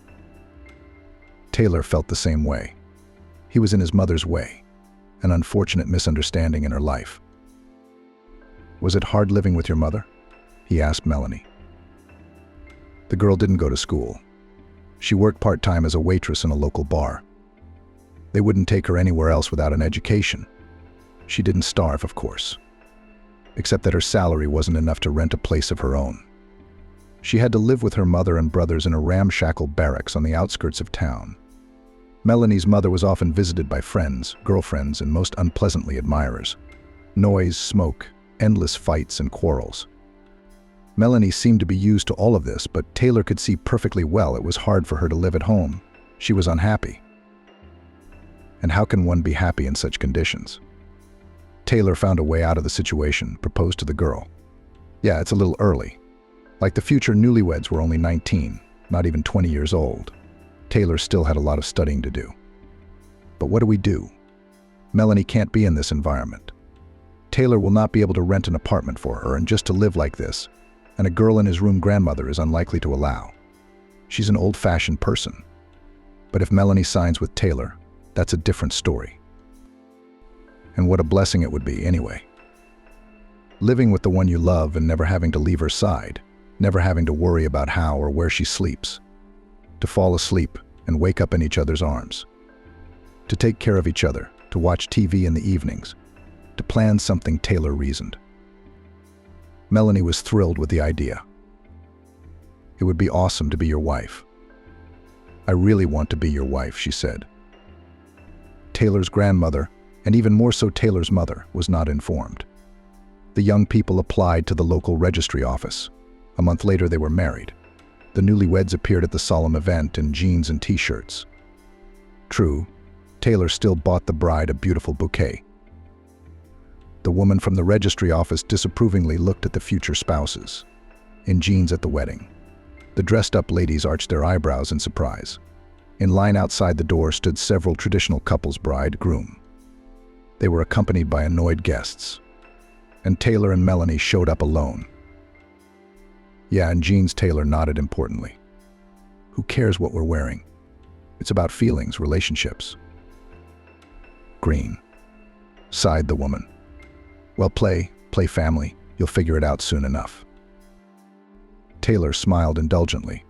Taylor felt the same way. He was in his mother's way, an unfortunate misunderstanding in her life. Was it hard living with your mother? He asked Melanie. The girl didn't go to school. She worked part-time as a waitress in a local bar. They wouldn't take her anywhere else without an education. She didn't starve, of course, except that her salary wasn't enough to rent a place of her own. She had to live with her mother and brothers in a ramshackle barracks on the outskirts of town. Melanie's mother was often visited by friends, girlfriends, and most unpleasantly admirers. Noise, smoke, endless fights and quarrels. Melanie seemed to be used to all of this, but Taylor could see perfectly well it was hard for her to live at home. She was unhappy. And how can one be happy in such conditions? Taylor found a way out of the situation, proposed to the girl. Yeah, it's a little early. Like the future newlyweds were only 19, not even 20 years old. Taylor still had a lot of studying to do. But what do we do? Melanie can't be in this environment. Taylor will not be able to rent an apartment for her, and just to live like this, and a girl in his room grandmother is unlikely to allow. She's an old-fashioned person. But if Melanie signs with Taylor, that's a different story. And what a blessing it would be anyway. Living with the one you love and never having to leave her side, never having to worry about how or where she sleeps. To fall asleep and wake up in each other's arms. To take care of each other, to watch TV in the evenings, to plan something, Taylor reasoned. Melanie was thrilled with the idea. It would be awesome to be your wife. I really want to be your wife, she said. Taylor's grandmother, and even more so Taylor's mother, was not informed. The young people applied to the local registry office. A month later, they were married. The newlyweds appeared at the solemn event in jeans and t-shirts. True, Taylor still bought the bride a beautiful bouquet. The woman from the registry office disapprovingly looked at the future spouses, in jeans at the wedding. The dressed-up ladies arched their eyebrows in surprise. In line outside the door stood several traditional couples, bride, groom. They were accompanied by annoyed guests. And Taylor and Melanie showed up alone. Yeah, in jeans, Taylor nodded importantly. Who cares what we're wearing? It's about feelings, relationships. Green, sighed the woman. Well, play family. You'll figure it out soon enough. Taylor smiled indulgently.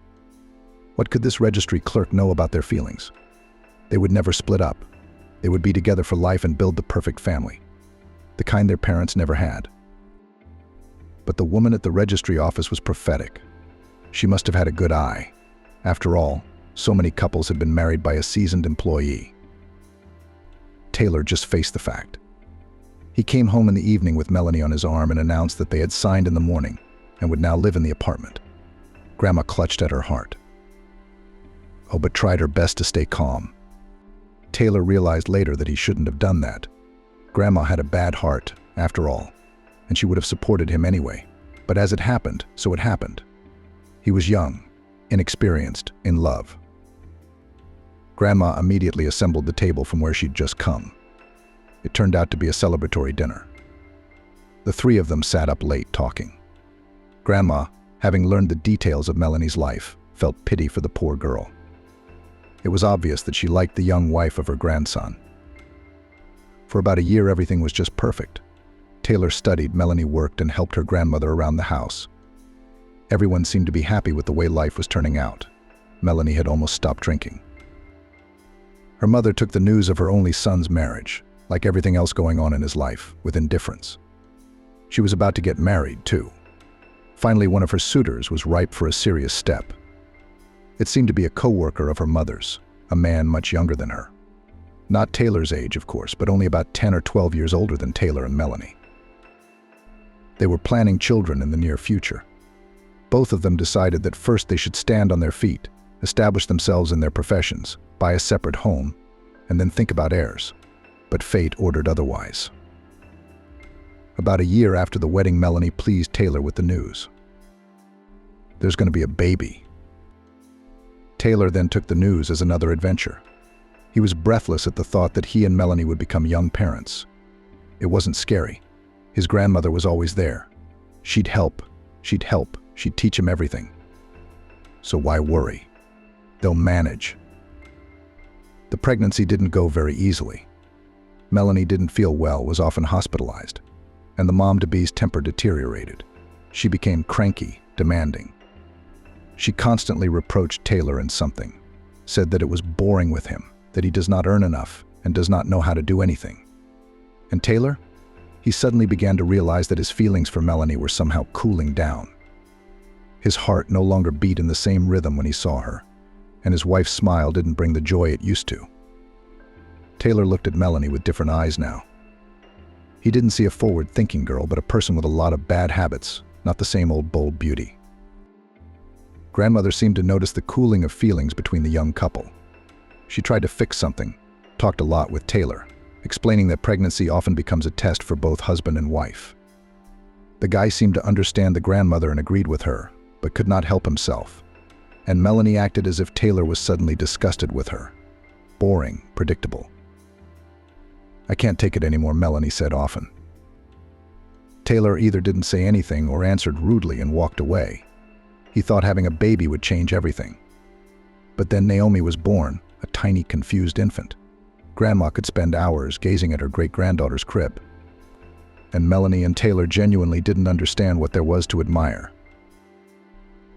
What could this registry clerk know about their feelings? They would never split up. They would be together for life and build the perfect family, the kind their parents never had. But the woman at the registry office was prophetic. She must have had a good eye. After all, so many couples had been married by a seasoned employee. Taylor just faced the fact. He came home in the evening with Melanie on his arm and announced that they had signed in the morning and would now live in the apartment. Grandma clutched at her heart. Oh, but tried her best to stay calm. Taylor realized later that he shouldn't have done that. Grandma had a bad heart, after all, and she would have supported him anyway. But as it happened, so it happened. He was young, inexperienced, in love. Grandma immediately assembled the table from where she'd just come. It turned out to be a celebratory dinner. The three of them sat up late talking. Grandma, having learned the details of Melanie's life, felt pity for the poor girl. It was obvious that she liked the young wife of her grandson. For about a year, everything was just perfect. Taylor studied, Melanie worked, and helped her grandmother around the house. Everyone seemed to be happy with the way life was turning out. Melanie had almost stopped drinking. Her mother took the news of her only son's marriage, like everything else going on in his life, with indifference. She was about to get married, too. Finally, one of her suitors was ripe for a serious step. It seemed to be a co-worker of her mother's, a man much younger than her. Not Taylor's age, of course, but only about 10 or 12 years older than Taylor and Melanie. They were planning children in the near future. Both of them decided that first they should stand on their feet, establish themselves in their professions, buy a separate home, and then think about heirs. But fate ordered otherwise. About a year after the wedding, Melanie pleased Taylor with the news. There's going to be a baby. Taylor then took the news as another adventure. He was breathless at the thought that he and Melanie would become young parents. It wasn't scary. His grandmother was always there. She'd help, she'd teach him everything. So why worry? They'll manage. The pregnancy didn't go very easily. Melanie didn't feel well, was often hospitalized, and the mom-to-be's temper deteriorated. She became cranky, demanding. She constantly reproached Taylor in something, said that it was boring with him, that he does not earn enough and does not know how to do anything. And Taylor? He suddenly began to realize that his feelings for Melanie were somehow cooling down. His heart no longer beat in the same rhythm when he saw her, and his wife's smile didn't bring the joy it used to. Taylor looked at Melanie with different eyes now. He didn't see a forward-thinking girl, but a person with a lot of bad habits, not the same old bold beauty. Grandmother seemed to notice the cooling of feelings between the young couple. She tried to fix something, talked a lot with Taylor, explaining that pregnancy often becomes a test for both husband and wife. The guy seemed to understand the grandmother and agreed with her, but could not help himself. And Melanie acted as if Taylor was suddenly disgusted with her. Boring, predictable. I can't take it anymore, Melanie said often. Taylor either didn't say anything or answered rudely and walked away. He thought having a baby would change everything. But then Naomi was born, a tiny, confused infant. Grandma could spend hours gazing at her great-granddaughter's crib. And Melanie and Taylor genuinely didn't understand what there was to admire.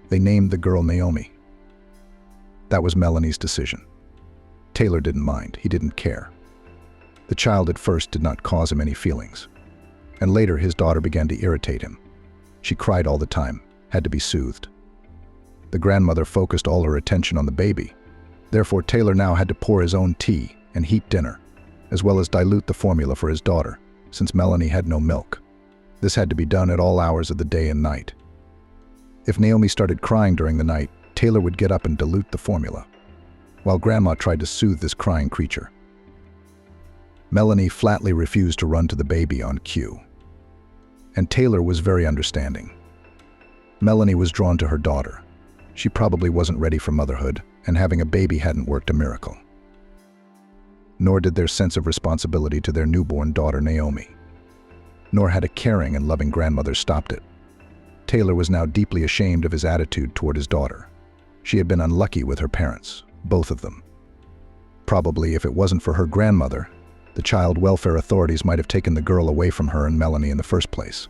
They named the girl Naomi. That was Melanie's decision. Taylor didn't mind, he didn't care. The child at first did not cause him any feelings. And later his daughter began to irritate him. She cried all the time, had to be soothed. The grandmother focused all her attention on the baby. Therefore, Taylor now had to pour his own tea and heat dinner, as well as dilute the formula for his daughter, since Melanie had no milk. This had to be done at all hours of the day and night. If Naomi started crying during the night, Taylor would get up and dilute the formula, while Grandma tried to soothe this crying creature. Melanie flatly refused to run to the baby on cue, and Taylor was very understanding. Melanie was drawn to her daughter. She probably wasn't ready for motherhood, and having a baby hadn't worked a miracle. Nor did their sense of responsibility to their newborn daughter Naomi. Nor had a caring and loving grandmother stopped it. Taylor was now deeply ashamed of his attitude toward his daughter. She had been unlucky with her parents, both of them. Probably if it wasn't for her grandmother, the child welfare authorities might have taken the girl away from her and Melanie in the first place.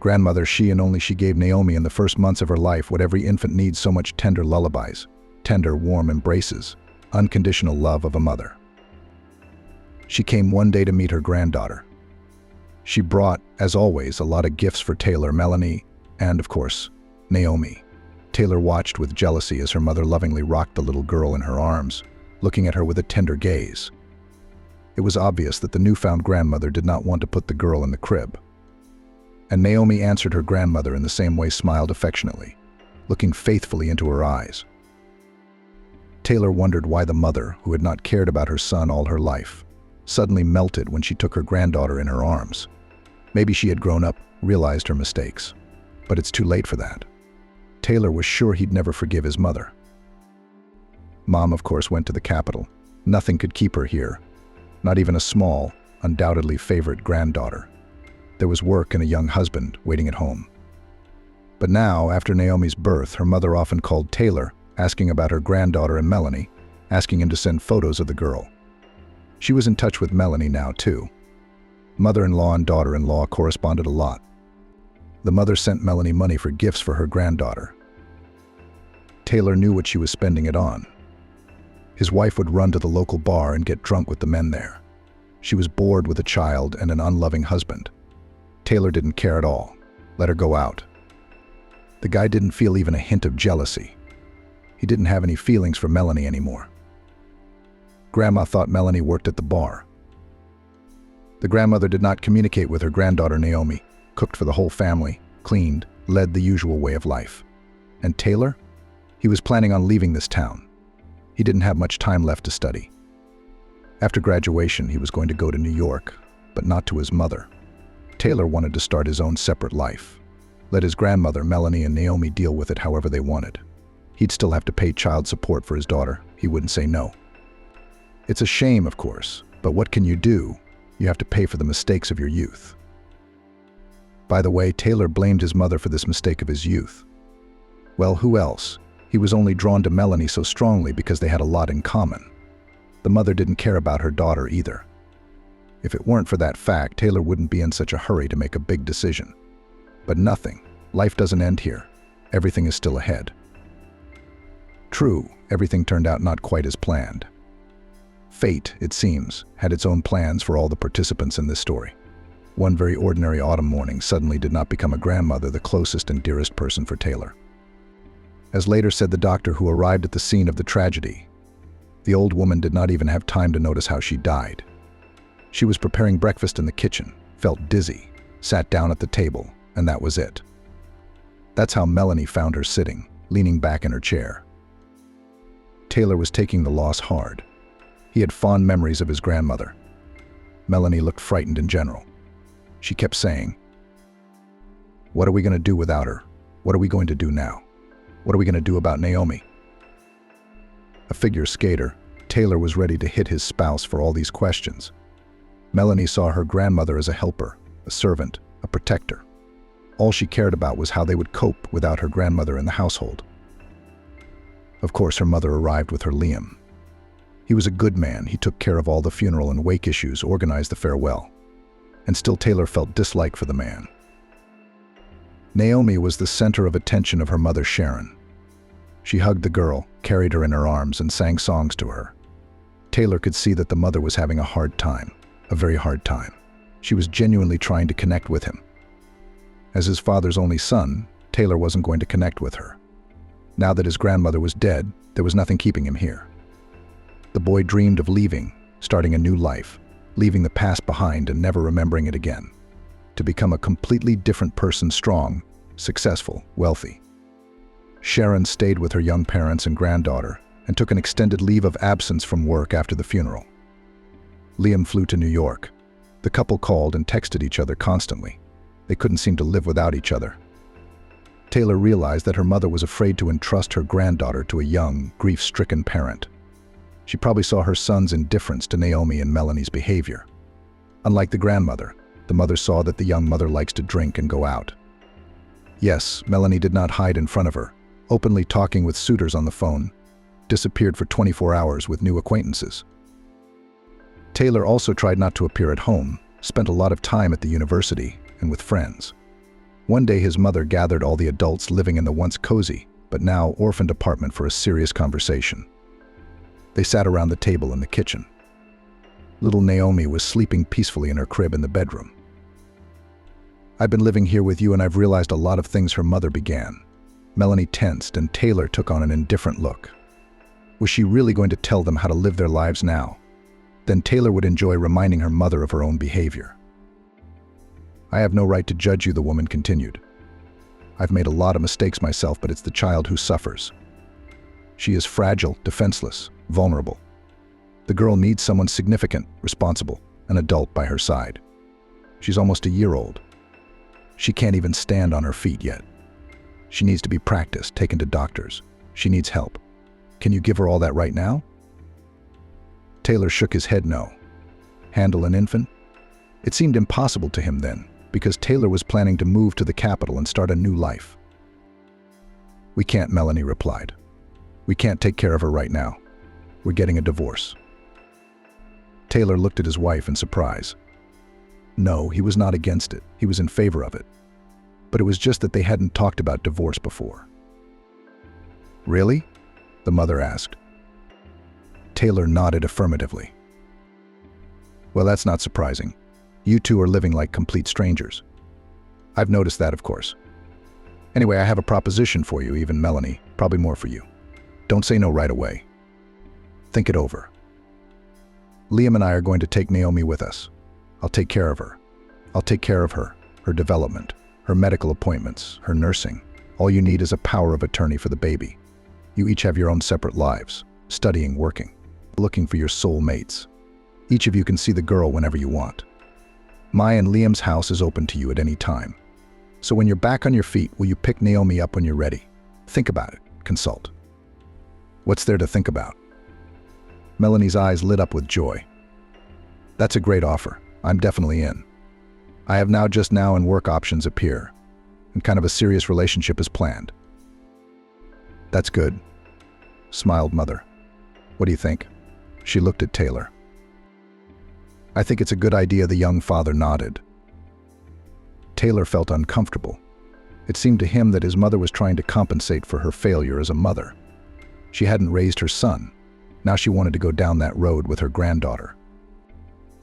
Grandmother, she and only she gave Naomi in the first months of her life what every infant needs so much: tender lullabies, tender, warm embraces, unconditional love of a mother. She came one day to meet her granddaughter. She brought, as always, a lot of gifts for Taylor, Melanie, and, of course, Naomi. Taylor watched with jealousy as her mother lovingly rocked the little girl in her arms, looking at her with a tender gaze. It was obvious that the newfound grandmother did not want to put the girl in the crib. And Naomi answered her grandmother in the same way, smiled affectionately, looking faithfully into her eyes. Taylor wondered why the mother, who had not cared about her son all her life, suddenly melted when she took her granddaughter in her arms. Maybe she had grown up, realized her mistakes. But it's too late for that. Taylor was sure he'd never forgive his mother. Mom, of course, went to the capital. Nothing could keep her here. Not even a small, undoubtedly favorite granddaughter. There was work and a young husband waiting at home. But now, after Naomi's birth, her mother often called Taylor, asking about her granddaughter and Melanie, asking him to send photos of the girl. She was in touch with Melanie now, too. Mother-in-law and daughter-in-law corresponded a lot. The mother sent Melanie money for gifts for her granddaughter. Taylor knew what she was spending it on. His wife would run to the local bar and get drunk with the men there. She was bored with a child and an unloving husband. Taylor didn't care at all. Let her go out. The guy didn't feel even a hint of jealousy. He didn't have any feelings for Melanie anymore. Grandma thought Melanie worked at the bar. The grandmother did not communicate with her granddaughter Naomi, cooked for the whole family, cleaned, led the usual way of life. And Taylor? He was planning on leaving this town. He didn't have much time left to study. After graduation, he was going to go to New York, but not to his mother. Taylor wanted to start his own separate life. Let his grandmother, Melanie, and Naomi deal with it however they wanted. He'd still have to pay child support for his daughter. He wouldn't say no. It's a shame, of course, but what can you do? You have to pay for the mistakes of your youth. By the way, Taylor blamed his mother for this mistake of his youth. Well, who else? He was only drawn to Melanie so strongly because they had a lot in common. The mother didn't care about her daughter either. If it weren't for that fact, Taylor wouldn't be in such a hurry to make a big decision. But nothing. Life doesn't end here. Everything is still ahead. True, everything turned out not quite as planned. Fate, it seems, had its own plans for all the participants in this story. One very ordinary autumn morning suddenly did not become a grandmother the closest and dearest person for Taylor. As later said the doctor who arrived at the scene of the tragedy, the old woman did not even have time to notice how she died. She was preparing breakfast in the kitchen, felt dizzy, sat down at the table, and that was it. That's how Melanie found her sitting, leaning back in her chair. Taylor was taking the loss hard. He had fond memories of his grandmother. Melanie looked frightened in general. She kept saying, "What are we going to do without her? What are we going to do now? What are we going to do about Naomi?" A figure skater, Taylor was ready to hit his spouse for all these questions. Melanie saw her grandmother as a helper, a servant, a protector. All she cared about was how they would cope without her grandmother in the household. Of course, her mother arrived with her Liam. He was a good man. He took care of all the funeral and wake issues, organized the farewell. And still Taylor felt dislike for the man. Naomi was the center of attention of her mother Sharon. She hugged the girl, carried her in her arms, and sang songs to her. Taylor could see that the mother was having a hard time, a very hard time. She was genuinely trying to connect with him. As his father's only son, Taylor wasn't going to connect with her. Now that his grandmother was dead, there was nothing keeping him here. The boy dreamed of leaving, starting a new life, leaving the past behind and never remembering it again. To become a completely different person, strong, successful, wealthy. Sharon stayed with her young parents and granddaughter and took an extended leave of absence from work after the funeral. Liam flew to New York. The couple called and texted each other constantly. They couldn't seem to live without each other. Taylor realized that her mother was afraid to entrust her granddaughter to a young, grief-stricken parent. She probably saw her son's indifference to Naomi and Melanie's behavior. Unlike the grandmother, the mother saw that the young mother likes to drink and go out. Yes, Melanie did not hide in front of her, openly talking with suitors on the phone, disappeared for 24 hours with new acquaintances. Taylor also tried not to appear at home, spent a lot of time at the university and with friends. One day his mother gathered all the adults living in the once cozy, but now orphaned apartment for a serious conversation. They sat around the table in the kitchen. Little Naomi was sleeping peacefully in her crib in the bedroom. "I've been living here with you and I've realized a lot of things," her mother began. Melanie tensed and Taylor took on an indifferent look. Was she really going to tell them how to live their lives now? Then Taylor would enjoy reminding her mother of her own behavior. "I have no right to judge you," the woman continued. "I've made a lot of mistakes myself, but it's the child who suffers. She is fragile, defenseless, vulnerable. The girl needs someone significant, responsible, an adult by her side. She's almost a year old. She can't even stand on her feet yet. She needs to be practiced, taken to doctors. She needs help. Can you give her all that right now?" Taylor shook his head no. Handle an infant? It seemed impossible to him then, because Taylor was planning to move to the capital and start a new life. "We can't," Melanie replied. "We can't take care of her right now. We're getting a divorce." Taylor looked at his wife in surprise. No, he was not against it. He was in favor of it. But it was just that they hadn't talked about divorce before. "Really?" the mother asked. Taylor nodded affirmatively. "Well, that's not surprising. You two are living like complete strangers. I've noticed that, of course. Anyway, I have a proposition for you, even Melanie, probably more for you. Don't say no right away. Think it over. Liam and I are going to take Naomi with us. I'll take care of her. I'll take care of her, her development, her medical appointments, her nursing. All you need is a power of attorney for the baby. You each have your own separate lives, studying, working, looking for your soul mates. Each of you can see the girl whenever you want. My and Liam's house is open to you at any time. So when you're back on your feet, will you pick Naomi up when you're ready? Think about it. Consult." "What's there to think about?" Melanie's eyes lit up with joy. "That's a great offer. I'm definitely in. I have now and work options appear, and kind of a serious relationship is planned." "That's good," smiled Mother. "What do you think?" She looked at Taylor. "I think it's a good idea," the young father nodded. Taylor felt uncomfortable. It seemed to him that his mother was trying to compensate for her failure as a mother. She hadn't raised her son. Now she wanted to go down that road with her granddaughter.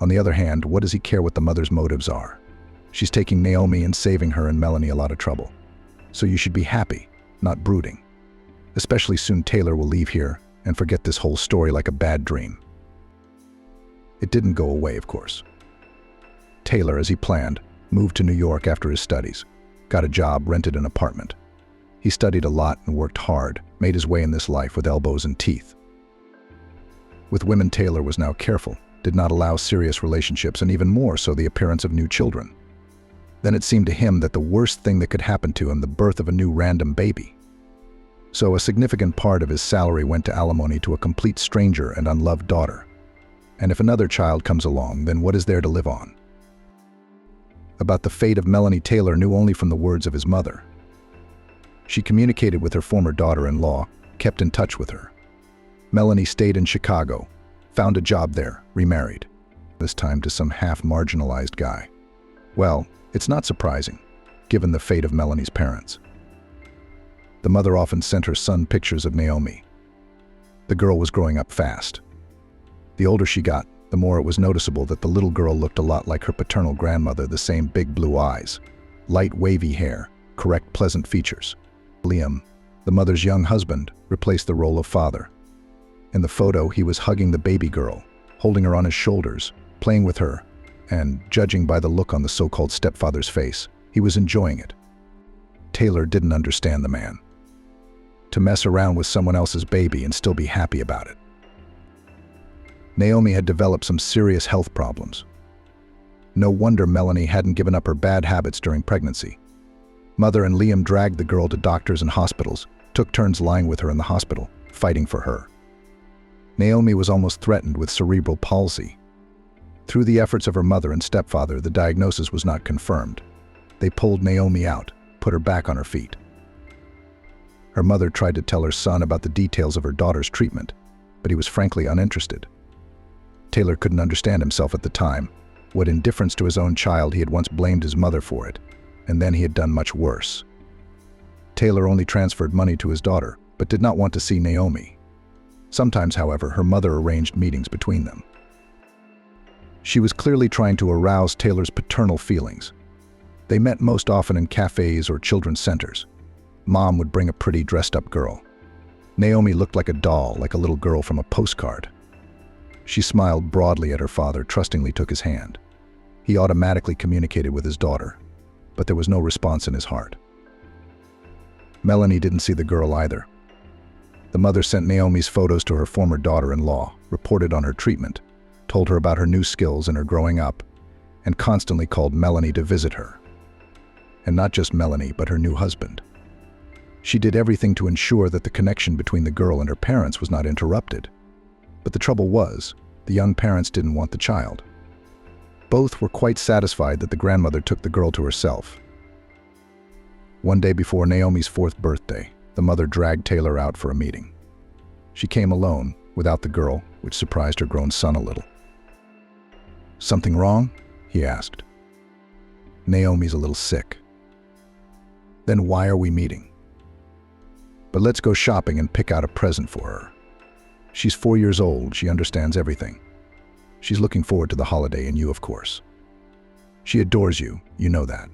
On the other hand, what does he care what the mother's motives are? She's taking Naomi and saving her and Melanie a lot of trouble. So you should be happy, not brooding. Especially soon Taylor will leave here and forget this whole story like a bad dream. It didn't go away, of course. Taylor, as he planned, moved to New York after his studies, got a job, rented an apartment. He studied a lot and worked hard, made his way in this life with elbows and teeth. With women, Taylor was now careful, did not allow serious relationships, and even more so the appearance of new children. Then it seemed to him that the worst thing that could happen to him, the birth of a new random baby. So a significant part of his salary went to alimony to a complete stranger and unloved daughter. And if another child comes along, then what is there to live on? About the fate of Melanie, Taylor knew only from the words of his mother. She communicated with her former daughter-in-law, kept in touch with her. Melanie stayed in Chicago, found a job there, remarried, this time to some half-marginalized guy. Well, it's not surprising, given the fate of Melanie's parents. The mother often sent her son pictures of Naomi. The girl was growing up fast. The older she got, the more it was noticeable that the little girl looked a lot like her paternal grandmother, the same big blue eyes, light wavy hair, correct pleasant features. Liam, the mother's young husband, replaced the role of father. In the photo, he was hugging the baby girl, holding her on his shoulders, playing with her, and, judging by the look on the so-called stepfather's face, he was enjoying it. Taylor didn't understand the man. To mess around with someone else's baby and still be happy about it. Naomi had developed some serious health problems. No wonder Melanie hadn't given up her bad habits during pregnancy. Mother and Liam dragged the girl to doctors and hospitals, took turns lying with her in the hospital, fighting for her. Naomi was almost threatened with cerebral palsy. Through the efforts of her mother and stepfather, the diagnosis was not confirmed. They pulled Naomi out, put her back on her feet. Her mother tried to tell her son about the details of her daughter's treatment, but he was frankly uninterested. Taylor couldn't understand himself at the time. What indifference to his own child, he had once blamed his mother for it, and then he had done much worse. Taylor only transferred money to his daughter, but did not want to see Naomi. Sometimes, however, her mother arranged meetings between them. She was clearly trying to arouse Taylor's paternal feelings. They met most often in cafes or children's centers. Mom would bring a pretty dressed-up girl. Naomi looked like a doll, like a little girl from a postcard. She smiled broadly at her father, trustingly took his hand. He automatically communicated with his daughter, but there was no response in his heart. Melanie didn't see the girl either. The mother sent Naomi's photos to her former daughter-in-law, reported on her treatment, told her about her new skills and her growing up, and constantly called Melanie to visit her. And not just Melanie, but her new husband. She did everything to ensure that the connection between the girl and her parents was not interrupted. But the trouble was, the young parents didn't want the child. Both were quite satisfied that the grandmother took the girl to herself. One day before Naomi's 4th birthday, the mother dragged Taylor out for a meeting. She came alone, without the girl, which surprised her grown son a little. "Something wrong?" he asked. "Naomi's a little sick." "Then why are we meeting?" "But let's go shopping and pick out a present for her. She's 4 years old, she understands everything. She's looking forward to the holiday, and you, of course. She adores you, you know that.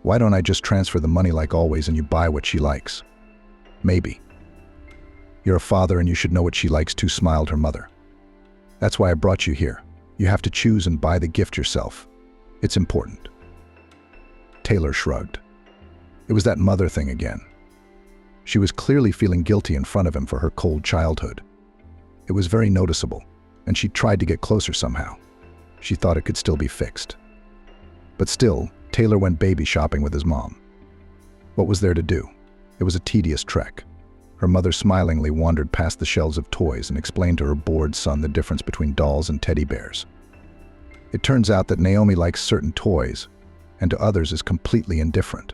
Why don't I just transfer the money like always and you buy what she likes?" "Maybe. You're a father and you should know what she likes too," smiled her mother. "That's why I brought you here. You have to choose and buy the gift yourself. It's important." Taylor shrugged. It was that mother thing again. She was clearly feeling guilty in front of him for her cold childhood. It was very noticeable, and she tried to get closer somehow. She thought it could still be fixed. But still, Taylor went baby shopping with his mom. What was there to do? It was a tedious trek. Her mother smilingly wandered past the shelves of toys and explained to her bored son the difference between dolls and teddy bears. It turns out that Naomi likes certain toys, and to others is completely indifferent.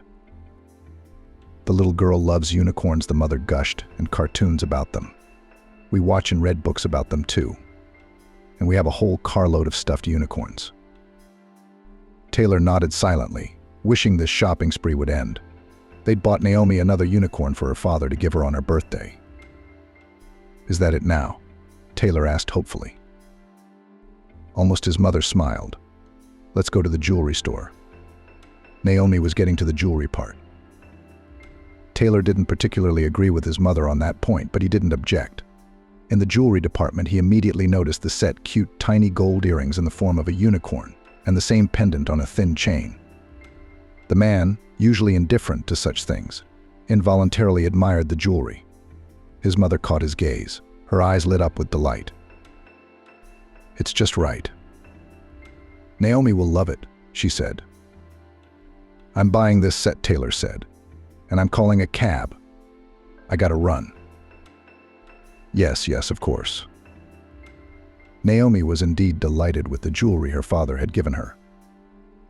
"The little girl loves unicorns," the mother gushed, "and cartoons about them. We watch and read books about them too. And we have a whole carload of stuffed unicorns." Taylor nodded silently, wishing this shopping spree would end. They'd bought Naomi another unicorn for her father to give her on her birthday. "Is that it now?" Taylor asked hopefully. Almost his mother smiled. "Let's go to the jewelry store." Naomi was getting to the jewelry part. Taylor didn't particularly agree with his mother on that point, but he didn't object. In the jewelry department, he immediately noticed the set cute tiny gold earrings in the form of a unicorn and the same pendant on a thin chain. The man, usually indifferent to such things, involuntarily admired the jewelry. His mother caught his gaze. Her eyes lit up with delight. "It's just right. Naomi will love it," she said. "I'm buying this set," Taylor said. "And I'm calling a cab. I gotta run." Yes, of course. Naomi was indeed delighted with the jewelry her father had given her.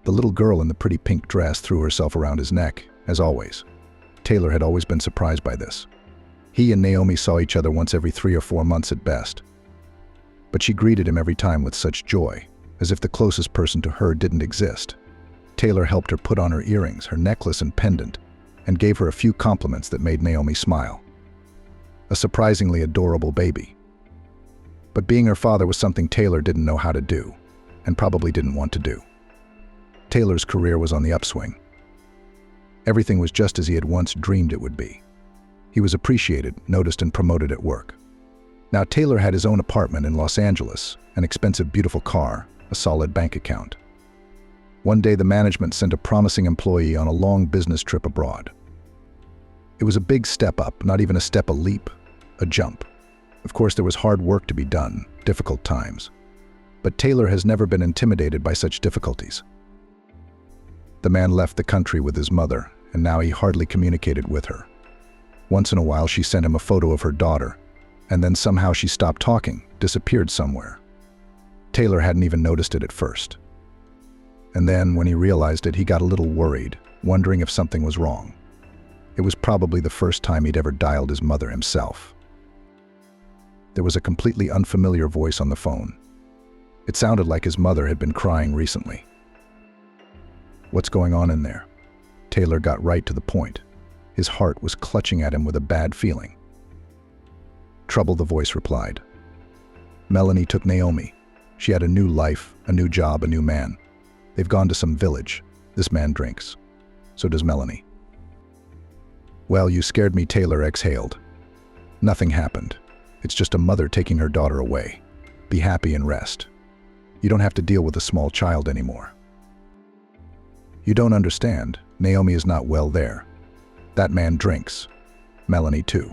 The little girl in the pretty pink dress threw herself around his neck, as always. Taylor had always been surprised by this. He and Naomi saw each other once every 3 or 4 months at best. But she greeted him every time with such joy, as if the closest person to her didn't exist. Taylor helped her put on her earrings, her necklace and pendant, and gave her a few compliments that made Naomi smile. A surprisingly adorable baby. But being her father was something Taylor didn't know how to do, and probably didn't want to do. Taylor's career was on the upswing. Everything was just as he had once dreamed it would be. He was appreciated, noticed, and promoted at work. Now Taylor had his own apartment in Los Angeles, an expensive, beautiful car, a solid bank account. One day, the management sent a promising employee on a long business trip abroad. It was a big step up, not even a step, a leap, a jump. Of course, there was hard work to be done, difficult times. But Taylor has never been intimidated by such difficulties. The man left the country with his mother, and now he hardly communicated with her. Once in a while, she sent him a photo of her daughter, and then somehow she stopped talking, disappeared somewhere. Taylor hadn't even noticed it at first. And then, when he realized it, he got a little worried, wondering if something was wrong. It was probably the first time he'd ever dialed his mother himself. There was a completely unfamiliar voice on the phone. It sounded like his mother had been crying recently. "What's going on in there?" Taylor got right to the point. His heart was clutching at him with a bad feeling. "Trouble," the voice replied. "Melanie took Naomi. She had a new life, a new job, a new man. They've gone to some village. This man drinks. So does Melanie." "Well, you scared me," Taylor exhaled. "Nothing happened. It's just a mother taking her daughter away. Be happy and rest. You don't have to deal with a small child anymore." "You don't understand. Naomi is not well there. That man drinks. Melanie too.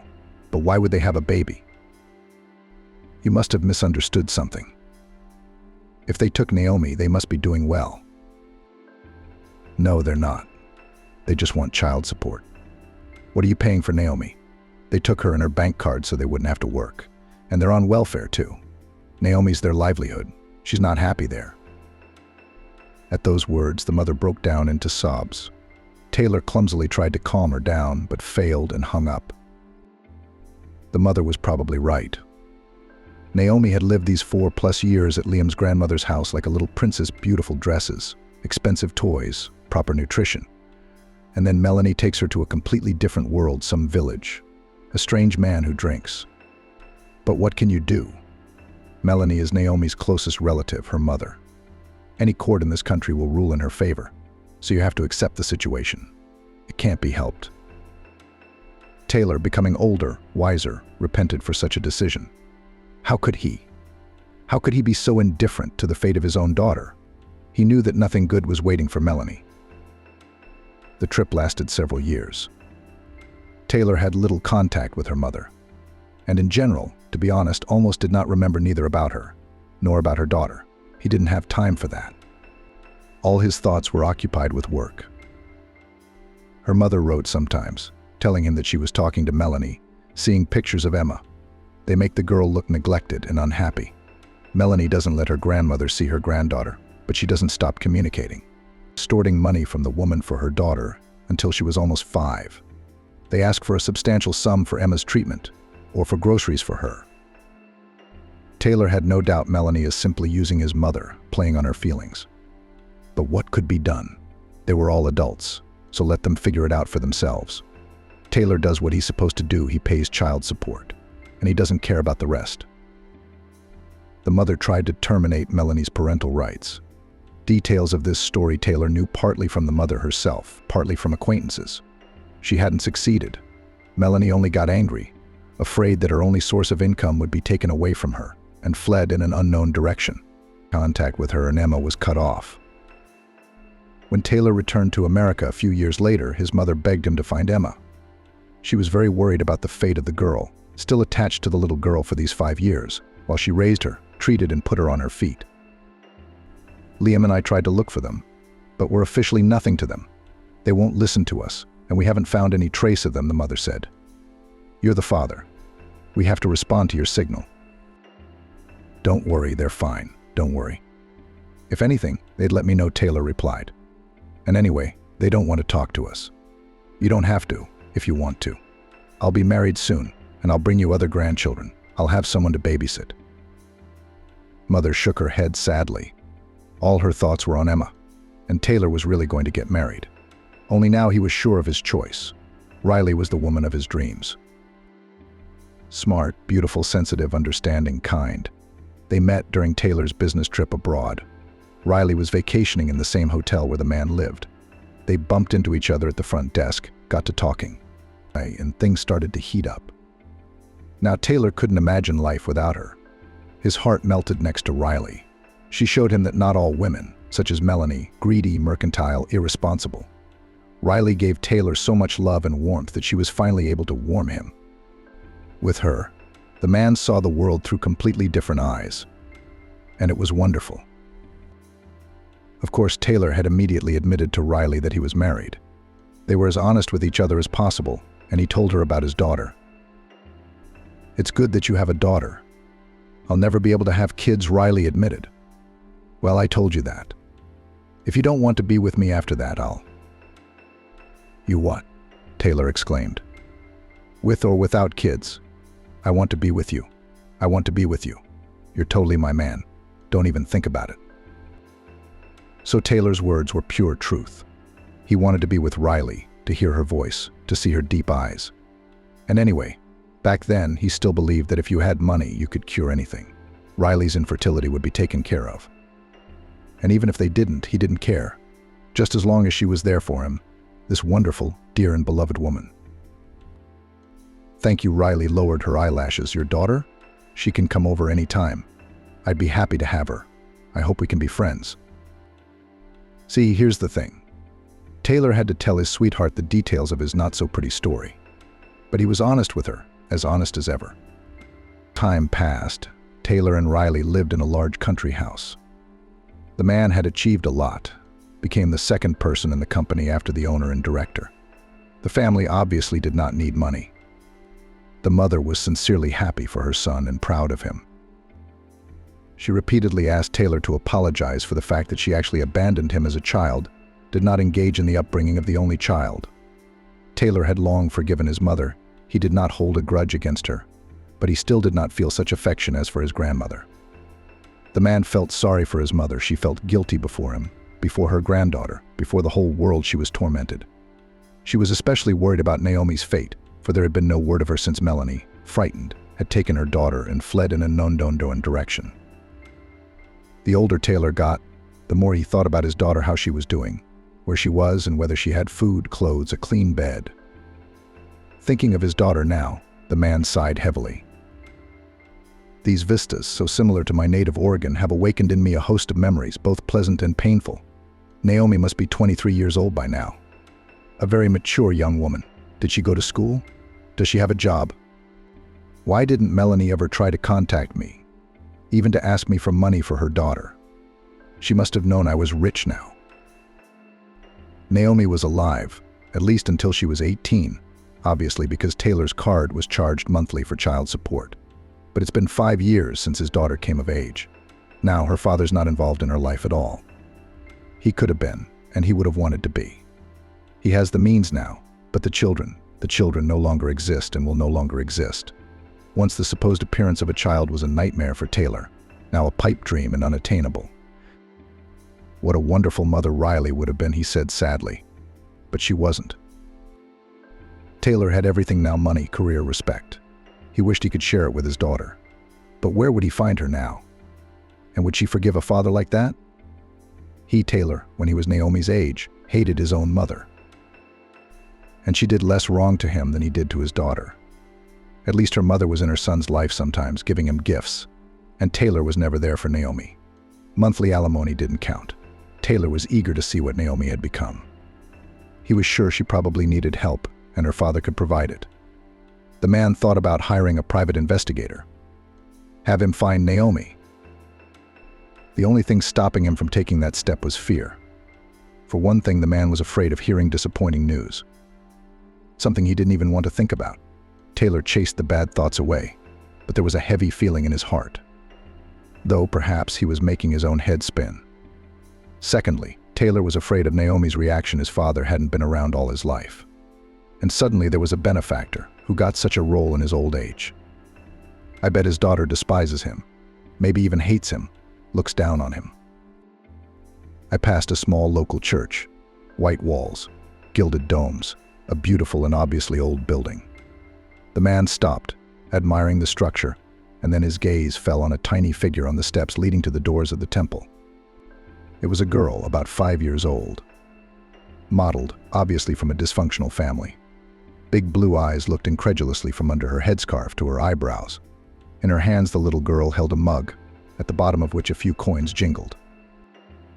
But why would they have a baby?" "You must have misunderstood something. If they took Naomi, they must be doing well." "No, they're not. They just want child support." "What are you paying for Naomi?" "They took her and her bank card so they wouldn't have to work. And they're on welfare too. Naomi's their livelihood. She's not happy there." At those words, the mother broke down into sobs. Taylor clumsily tried to calm her down, but failed and hung up. The mother was probably right. Naomi had lived these 4+ years at Liam's grandmother's house like a little princess, beautiful dresses, expensive toys, proper nutrition. And then Melanie takes her to a completely different world, some village, a strange man who drinks. But what can you do? Melanie is Naomi's closest relative, her mother. Any court in this country will rule in her favor, so you have to accept the situation. It can't be helped. Taylor, becoming older, wiser, repented for such a decision. How could he? How could he be so indifferent to the fate of his own daughter? He knew that nothing good was waiting for Melanie. The trip lasted several years. Taylor had little contact with her mother, and in general, to be honest, almost did not remember neither about her, nor about her daughter. He didn't have time for that. All his thoughts were occupied with work. Her mother wrote sometimes, telling him that she was talking to Melanie, seeing pictures of Emma. They make the girl look neglected and unhappy. Melanie doesn't let her grandmother see her granddaughter, but she doesn't stop communicating, extorting money from the woman for her daughter until she was almost 5. They ask for a substantial sum for Emma's treatment, or for groceries for her. Taylor had no doubt Melanie is simply using his mother, playing on her feelings. But what could be done? They were all adults, so let them figure it out for themselves. Taylor does what he's supposed to do. He pays child support, and he doesn't care about the rest. The mother tried to terminate Melanie's parental rights. Details of this story Taylor knew partly from the mother herself, partly from acquaintances. She hadn't succeeded. Melanie only got angry, afraid that her only source of income would be taken away from her, and fled in an unknown direction. Contact with her and Emma was cut off. When Taylor returned to America a few years later, his mother begged him to find Emma. She was very worried about the fate of the girl, still attached to the little girl for these 5 years, while she raised her, treated and put her on her feet. Liam and I tried to look for them, but we're officially nothing to them. They won't listen to us, and we haven't found any trace of them, the mother said. You're the father. We have to respond to your signal. Don't worry, they're fine. Don't worry. If anything, they'd let me know, Taylor replied. And anyway, they don't want to talk to us. You don't have to, if you want to. I'll be married soon, and I'll bring you other grandchildren. I'll have someone to babysit. Mother shook her head sadly. All her thoughts were on Emma, and Taylor was really going to get married. Only now he was sure of his choice. Riley was the woman of his dreams. Smart, beautiful, sensitive, understanding, kind. They met during Taylor's business trip abroad. Riley was vacationing in the same hotel where the man lived. They bumped into each other at the front desk, got to talking, and things started to heat up. Now Taylor couldn't imagine life without her. His heart melted next to Riley. She showed him that not all women, such as Melanie, greedy, mercantile, irresponsible. Riley gave Taylor so much love and warmth that she was finally able to warm him. With her, the man saw the world through completely different eyes, and it was wonderful. Of course, Taylor had immediately admitted to Riley that he was married. They were as honest with each other as possible, and he told her about his daughter. "It's good that you have a daughter. I'll never be able to have kids," Riley admitted. "Well, I told you that. If you don't want to be with me after that, I'll..." "You what?" Taylor exclaimed. "With or without kids, I want to be with you. I want to be with you. You're totally my man. Don't even think about it." So Taylor's words were pure truth. He wanted to be with Riley, to hear her voice, to see her deep eyes. And anyway, back then, he still believed that if you had money, you could cure anything. Riley's infertility would be taken care of. And even if they didn't, he didn't care. Just as long as she was there for him, this wonderful, dear and beloved woman. "Thank you," Riley lowered her eyelashes. "Your daughter? She can come over any time. I'd be happy to have her. I hope we can be friends." See, here's the thing. Taylor had to tell his sweetheart the details of his not-so-pretty story. But he was honest with her, as honest as ever. Time passed. Taylor and Riley lived in a large country house. The man had achieved a lot, became the second person in the company after the owner and director. The family obviously did not need money. The mother was sincerely happy for her son and proud of him. She repeatedly asked Taylor to apologize for the fact that she actually abandoned him as a child, did not engage in the upbringing of the only child. Taylor had long forgiven his mother. He did not hold a grudge against her, but he still did not feel such affection as for his grandmother. The man felt sorry for his mother. She felt guilty before him, before her granddaughter, before the whole world. She was tormented. She was especially worried about Naomi's fate, for there had been no word of her since Melanie, frightened, had taken her daughter and fled in a unknown direction. The older Taylor got, the more he thought about his daughter, how she was doing, where she was, and whether she had food, clothes, a clean bed. Thinking of his daughter now, the man sighed heavily. "These vistas, so similar to my native Oregon, have awakened in me a host of memories, both pleasant and painful. Naomi must be 23 years old by now. A very mature young woman. Did she go to school? Does she have a job? Why didn't Melanie ever try to contact me, even to ask me for money for her daughter? She must have known I was rich now." Naomi was alive, at least until she was 18, obviously because Taylor's card was charged monthly for child support. But it's been 5 years since his daughter came of age. Now her father's not involved in her life at all. He could have been, and he would have wanted to be. He has the means now, but the children no longer exist and will no longer exist. Once the supposed appearance of a child was a nightmare for Taylor, now a pipe dream and unattainable. What a wonderful mother Riley would have been, he said sadly. But she wasn't. Taylor had everything now: money, career, respect. He wished he could share it with his daughter. But where would he find her now? And would she forgive a father like that? He, Taylor, when he was Naomi's age, hated his own mother. And she did less wrong to him than he did to his daughter. At least her mother was in her son's life sometimes, giving him gifts. And Taylor was never there for Naomi. Monthly alimony didn't count. Taylor was eager to see what Naomi had become. He was sure she probably needed help, and her father could provide it. The man thought about hiring a private investigator. Have him find Naomi. The only thing stopping him from taking that step was fear. For one thing, the man was afraid of hearing disappointing news. Something he didn't even want to think about. Taylor chased the bad thoughts away, but there was a heavy feeling in his heart. Though perhaps he was making his own head spin. Secondly, Taylor was afraid of Naomi's reaction. His father hadn't been around all his life. And suddenly there was a benefactor who got such a role in his old age. I bet his daughter despises him, maybe even hates him, looks down on him. I passed a small local church, white walls, gilded domes, a beautiful and obviously old building. The man stopped, admiring the structure, and then his gaze fell on a tiny figure on the steps leading to the doors of the temple. It was a girl about 5 years old, modeled, obviously from a dysfunctional family. Big blue eyes looked incredulously from under her headscarf to her eyebrows. In her hands, the little girl held a mug, at the bottom of which a few coins jingled.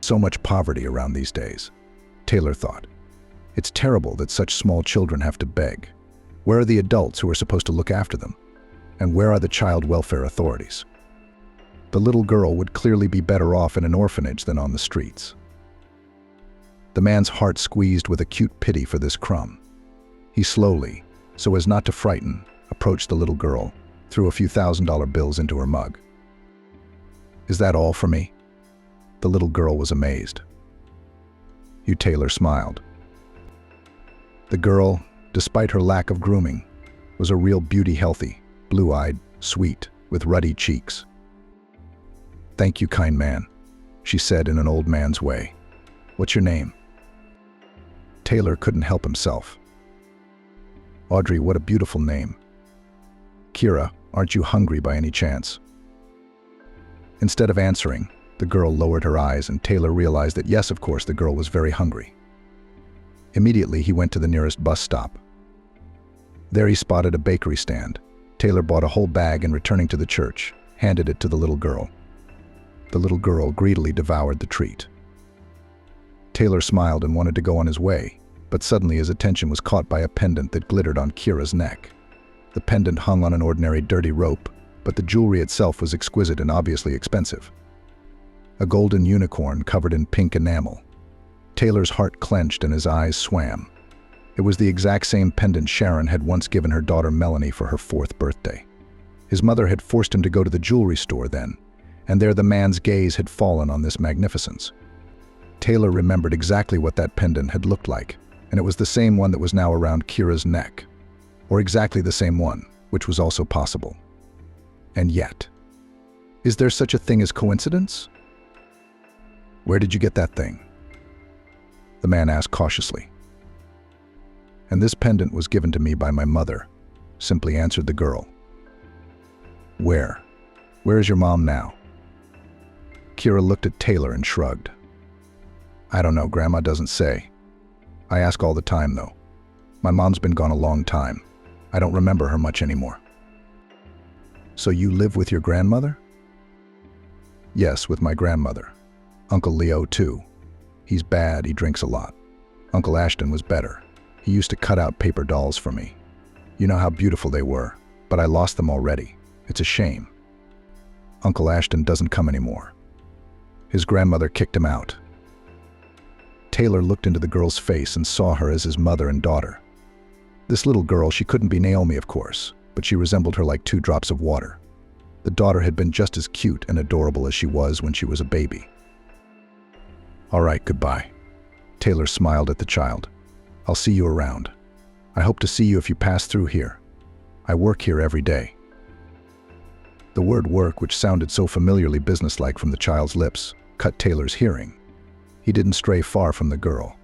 So much poverty around these days, Taylor thought. It's terrible that such small children have to beg. Where are the adults who are supposed to look after them? And where are the child welfare authorities? The little girl would clearly be better off in an orphanage than on the streets. The man's heart squeezed with acute pity for this crumb. He slowly, so as not to frighten, approached the little girl, threw a few $1,000 bills into her mug. "Is that all for me?" The little girl was amazed. Taylor smiled. The girl, despite her lack of grooming, was a real beauty, healthy, blue-eyed, sweet, with ruddy cheeks. "Thank you, kind man," she said in an old man's way. "What's your name?" Taylor couldn't help himself. "Audrey, what a beautiful name." "Kira, aren't you hungry by any chance?" Instead of answering, the girl lowered her eyes, and Taylor realized that yes, of course, the girl was very hungry. Immediately, he went to the nearest bus stop. There he spotted a bakery stand. Taylor bought a whole bag and, returning to the church, handed it to the little girl. The little girl greedily devoured the treat. Taylor smiled and wanted to go on his way, but suddenly his attention was caught by a pendant that glittered on Kira's neck. The pendant hung on an ordinary dirty rope, but the jewelry itself was exquisite and obviously expensive. A golden unicorn covered in pink enamel. Taylor's heart clenched and his eyes swam. It was the exact same pendant Sharon had once given her daughter Melanie for her 4th birthday. His mother had forced him to go to the jewelry store then, and there the man's gaze had fallen on this magnificence. Taylor remembered exactly what that pendant had looked like, and it was the same one that was now around Kira's neck. Or exactly the same one, which was also possible. And yet, is there such a thing as coincidence? "Where did you get that thing?" the man asked cautiously. "And this pendant was given to me by my mother," simply answered the girl. "Where? Where is your mom now?" Kira looked at Taylor and shrugged. "I don't know, Grandma doesn't say. I ask all the time, though. My mom's been gone a long time. I don't remember her much anymore." "So you live with your grandmother?" "Yes, with my grandmother. Uncle Leo, too. He's bad, he drinks a lot. Uncle Ashton was better. He used to cut out paper dolls for me. You know how beautiful they were, but I lost them already. It's a shame. Uncle Ashton doesn't come anymore. His grandmother kicked him out." Taylor looked into the girl's face and saw her as his mother and daughter. This little girl, she couldn't be Naomi, of course, but she resembled her like 2 drops of water. The daughter had been just as cute and adorable as she was when she was a baby. "All right, goodbye." Taylor smiled at the child. "I'll see you around. I hope to see you if you pass through here. I work here every day." The word work, which sounded so familiarly businesslike from the child's lips, cut Taylor's hearing. He didn't stray far from the girl.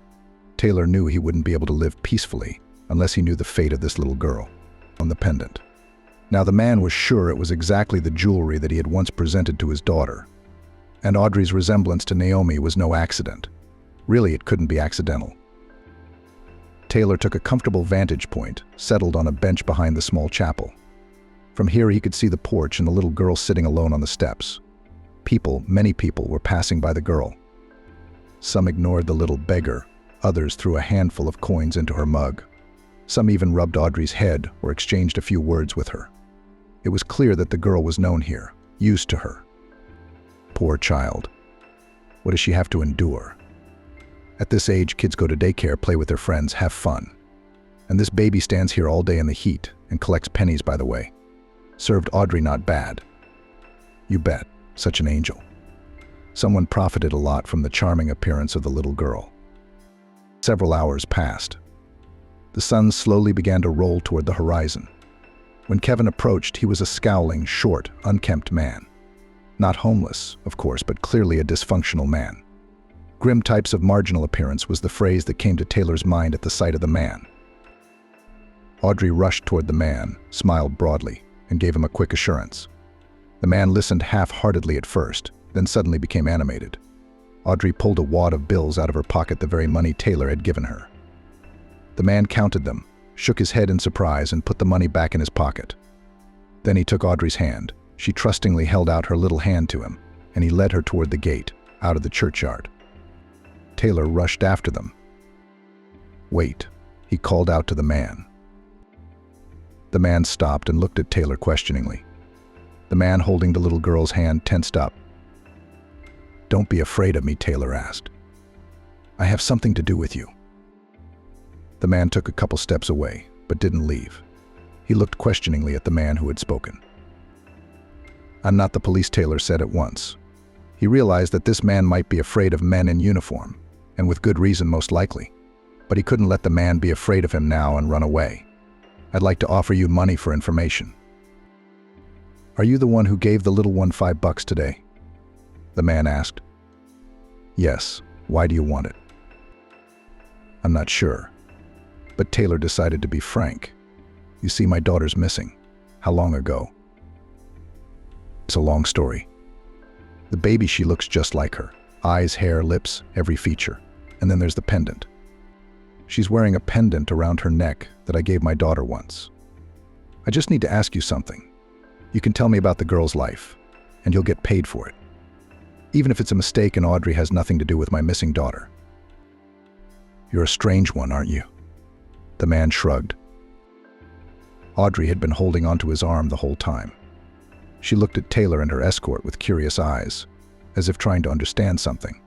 Taylor knew he wouldn't be able to live peacefully unless he knew the fate of this little girl on the pendant. Now the man was sure it was exactly the jewelry that he had once presented to his daughter. And Audrey's resemblance to Naomi was no accident. Really, it couldn't be accidental. Taylor took a comfortable vantage point, settled on a bench behind the small chapel. From here he could see the porch and the little girl sitting alone on the steps. People, many people, were passing by the girl. Some ignored the little beggar, others threw a handful of coins into her mug. Some even rubbed Audrey's head or exchanged a few words with her. It was clear that the girl was known here, used to her. Poor child. What does she have to endure? At this age, kids go to daycare, play with their friends, have fun. And this baby stands here all day in the heat and collects pennies, by the way. Served Audrey not bad. You bet, such an angel. Someone profited a lot from the charming appearance of the little girl. Several hours passed. The sun slowly began to roll toward the horizon. When Kevin approached, he was a scowling, short, unkempt man. Not homeless, of course, but clearly a dysfunctional man. Grim types of marginal appearance was the phrase that came to Taylor's mind at the sight of the man. Audrey rushed toward the man, smiled broadly, and gave him a quick assurance. The man listened half-heartedly at first, then suddenly became animated. Audrey pulled a wad of bills out of her pocket, the very money Taylor had given her. The man counted them, shook his head in surprise, and put the money back in his pocket. Then he took Audrey's hand. She trustingly held out her little hand to him, and he led her toward the gate, out of the churchyard. Taylor rushed after them. "Wait," he called out to the man. The man stopped and looked at Taylor questioningly. The man holding the little girl's hand tensed up. "Don't be afraid of me," Taylor asked. "I have something to do with you." The man took a couple steps away, but didn't leave. He looked questioningly at the man who had spoken. "I'm not the police," Taylor said at once. He realized that this man might be afraid of men in uniform, and with good reason most likely. But he couldn't let the man be afraid of him now and run away. "I'd like to offer you money for information." "Are you the one who gave the little one $5 today?" the man asked. "Yes. Why do you want it?" "I'm not sure." But Taylor decided to be frank. "You see, my daughter's missing." "How long ago?" "It's a long story. The baby, she looks just like her. Eyes, hair, lips, every feature. And then there's the pendant. She's wearing a pendant around her neck that I gave my daughter once. I just need to ask you something. You can tell me about the girl's life, and you'll get paid for it. Even if it's a mistake and Audrey has nothing to do with my missing daughter." "You're a strange one, aren't you?" The man shrugged. Audrey had been holding onto his arm the whole time. She looked at Taylor and her escort with curious eyes, as if trying to understand something.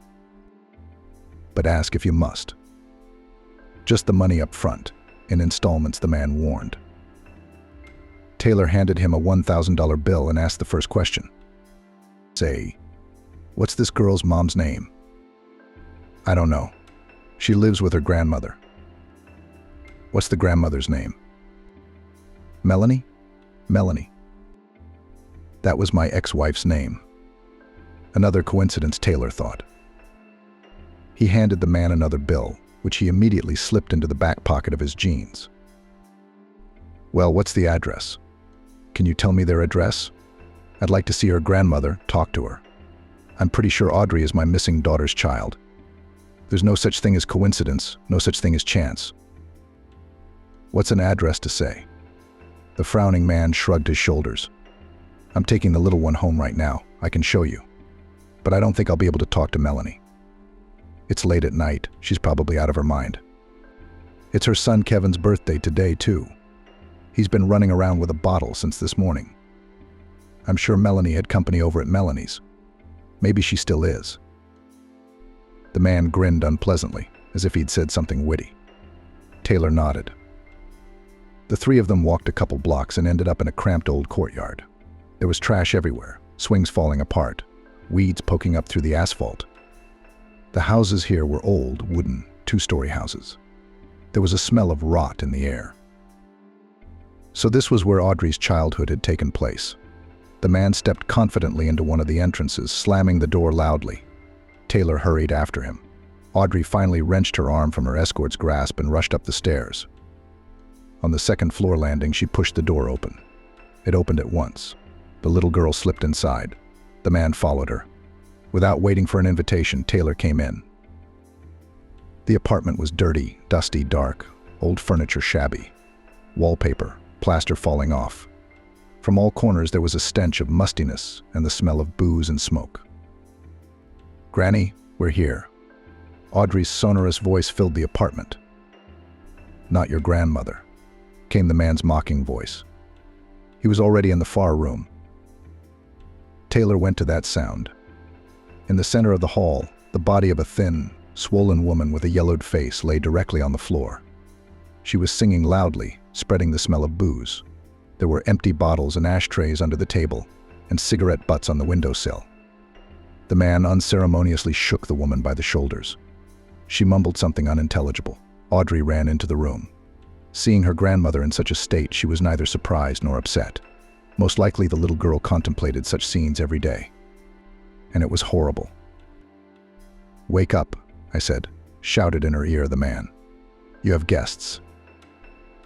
"But ask if you must. Just the money up front, in installments," the man warned. Taylor handed him a $1,000 bill and asked the first question. "Say, what's this girl's mom's name?" "I don't know. She lives with her grandmother." "What's the grandmother's name?" "Melanie?" "Melanie. That was my ex-wife's name." Another coincidence, Taylor thought. He handed the man another bill, which he immediately slipped into the back pocket of his jeans. "Well, what's the address? Can you tell me their address? I'd like to see her grandmother, talk to her. I'm pretty sure Audrey is my missing daughter's child. There's no such thing as coincidence, no such thing as chance." "What's an address to say?" The frowning man shrugged his shoulders. "I'm taking the little one home right now. I can show you. But I don't think I'll be able to talk to Melanie. It's late at night. She's probably out of her mind. It's her son Kevin's birthday today, too. He's been running around with a bottle since this morning. I'm sure Melanie had company over at Melanie's. Maybe she still is." The man grinned unpleasantly, as if he'd said something witty. Taylor nodded. The three of them walked a couple blocks and ended up in a cramped old courtyard. There was trash everywhere, swings falling apart, weeds poking up through the asphalt. The houses here were old, wooden, two-story houses. There was a smell of rot in the air. So this was where Audrey's childhood had taken place. The man stepped confidently into one of the entrances, slamming the door loudly. Taylor hurried after him. Audrey finally wrenched her arm from her escort's grasp and rushed up the stairs. On the second floor landing, she pushed the door open. It opened at once. The little girl slipped inside. The man followed her. Without waiting for an invitation, Taylor came in. The apartment was dirty, dusty, dark, old furniture shabby. Wallpaper, plaster falling off. From all corners there was a stench of mustiness and the smell of booze and smoke. "Granny, we're here." Audrey's sonorous voice filled the apartment. "Not your grandmother," came the man's mocking voice. He was already in the far room. Taylor went to that sound. In the center of the hall, the body of a thin, swollen woman with a yellowed face lay directly on the floor. She was singing loudly, spreading the smell of booze. There were empty bottles and ashtrays under the table, and cigarette butts on the windowsill. The man unceremoniously shook the woman by the shoulders. She mumbled something unintelligible. Audrey ran into the room. Seeing her grandmother in such a state, she was neither surprised nor upset. Most likely the little girl contemplated such scenes every day. And it was horrible. "Wake up," I said, shouted in her ear the man. "You have guests."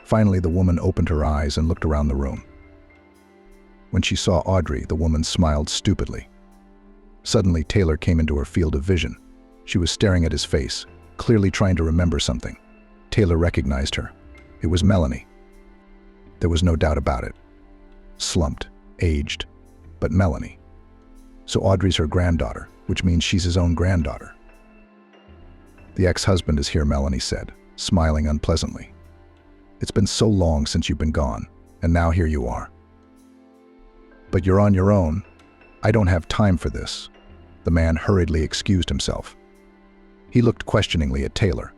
Finally, the woman opened her eyes and looked around the room. When she saw Audrey, the woman smiled stupidly. Suddenly, Taylor came into her field of vision. She was staring at his face, clearly trying to remember something. Taylor recognized her. It was Melanie. There was no doubt about it. Slumped, aged, but Melanie. So Audrey's her granddaughter, which means she's his own granddaughter. The ex-husband is here, Melanie said, smiling unpleasantly. It's been so long since you've been gone, and now here you are. But you're on your own. I don't have time for this. The man hurriedly excused himself. He looked questioningly at Taylor.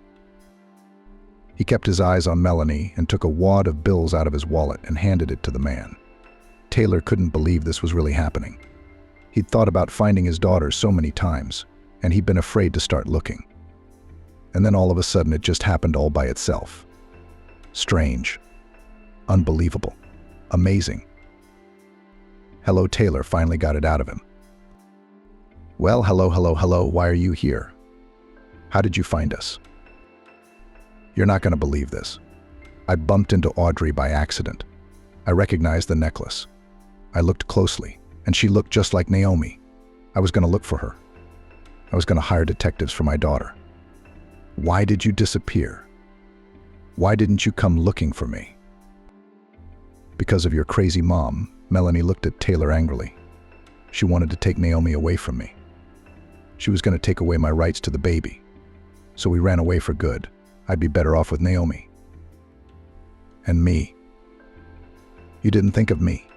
He kept his eyes on Melanie and took a wad of bills out of his wallet and handed it to the man. Taylor couldn't believe this was really happening. He'd thought about finding his daughter so many times, and he'd been afraid to start looking. And then all of a sudden it just happened all by itself. Strange. Unbelievable. Amazing. Hello, Taylor finally got it out of him. Well, hello, why are you here? How did you find us? You're not going to believe this. I bumped into Audrey by accident. I recognized the necklace. I looked closely, and she looked just like Naomi. I was going to look for her. I was going to hire detectives for my daughter. Why did you disappear? Why didn't you come looking for me? Because of your crazy mom, Melanie looked at Taylor angrily. She wanted to take Naomi away from me. She was going to take away my rights to the baby. So we ran away for good. I'd be better off with Naomi. And me. You didn't think of me.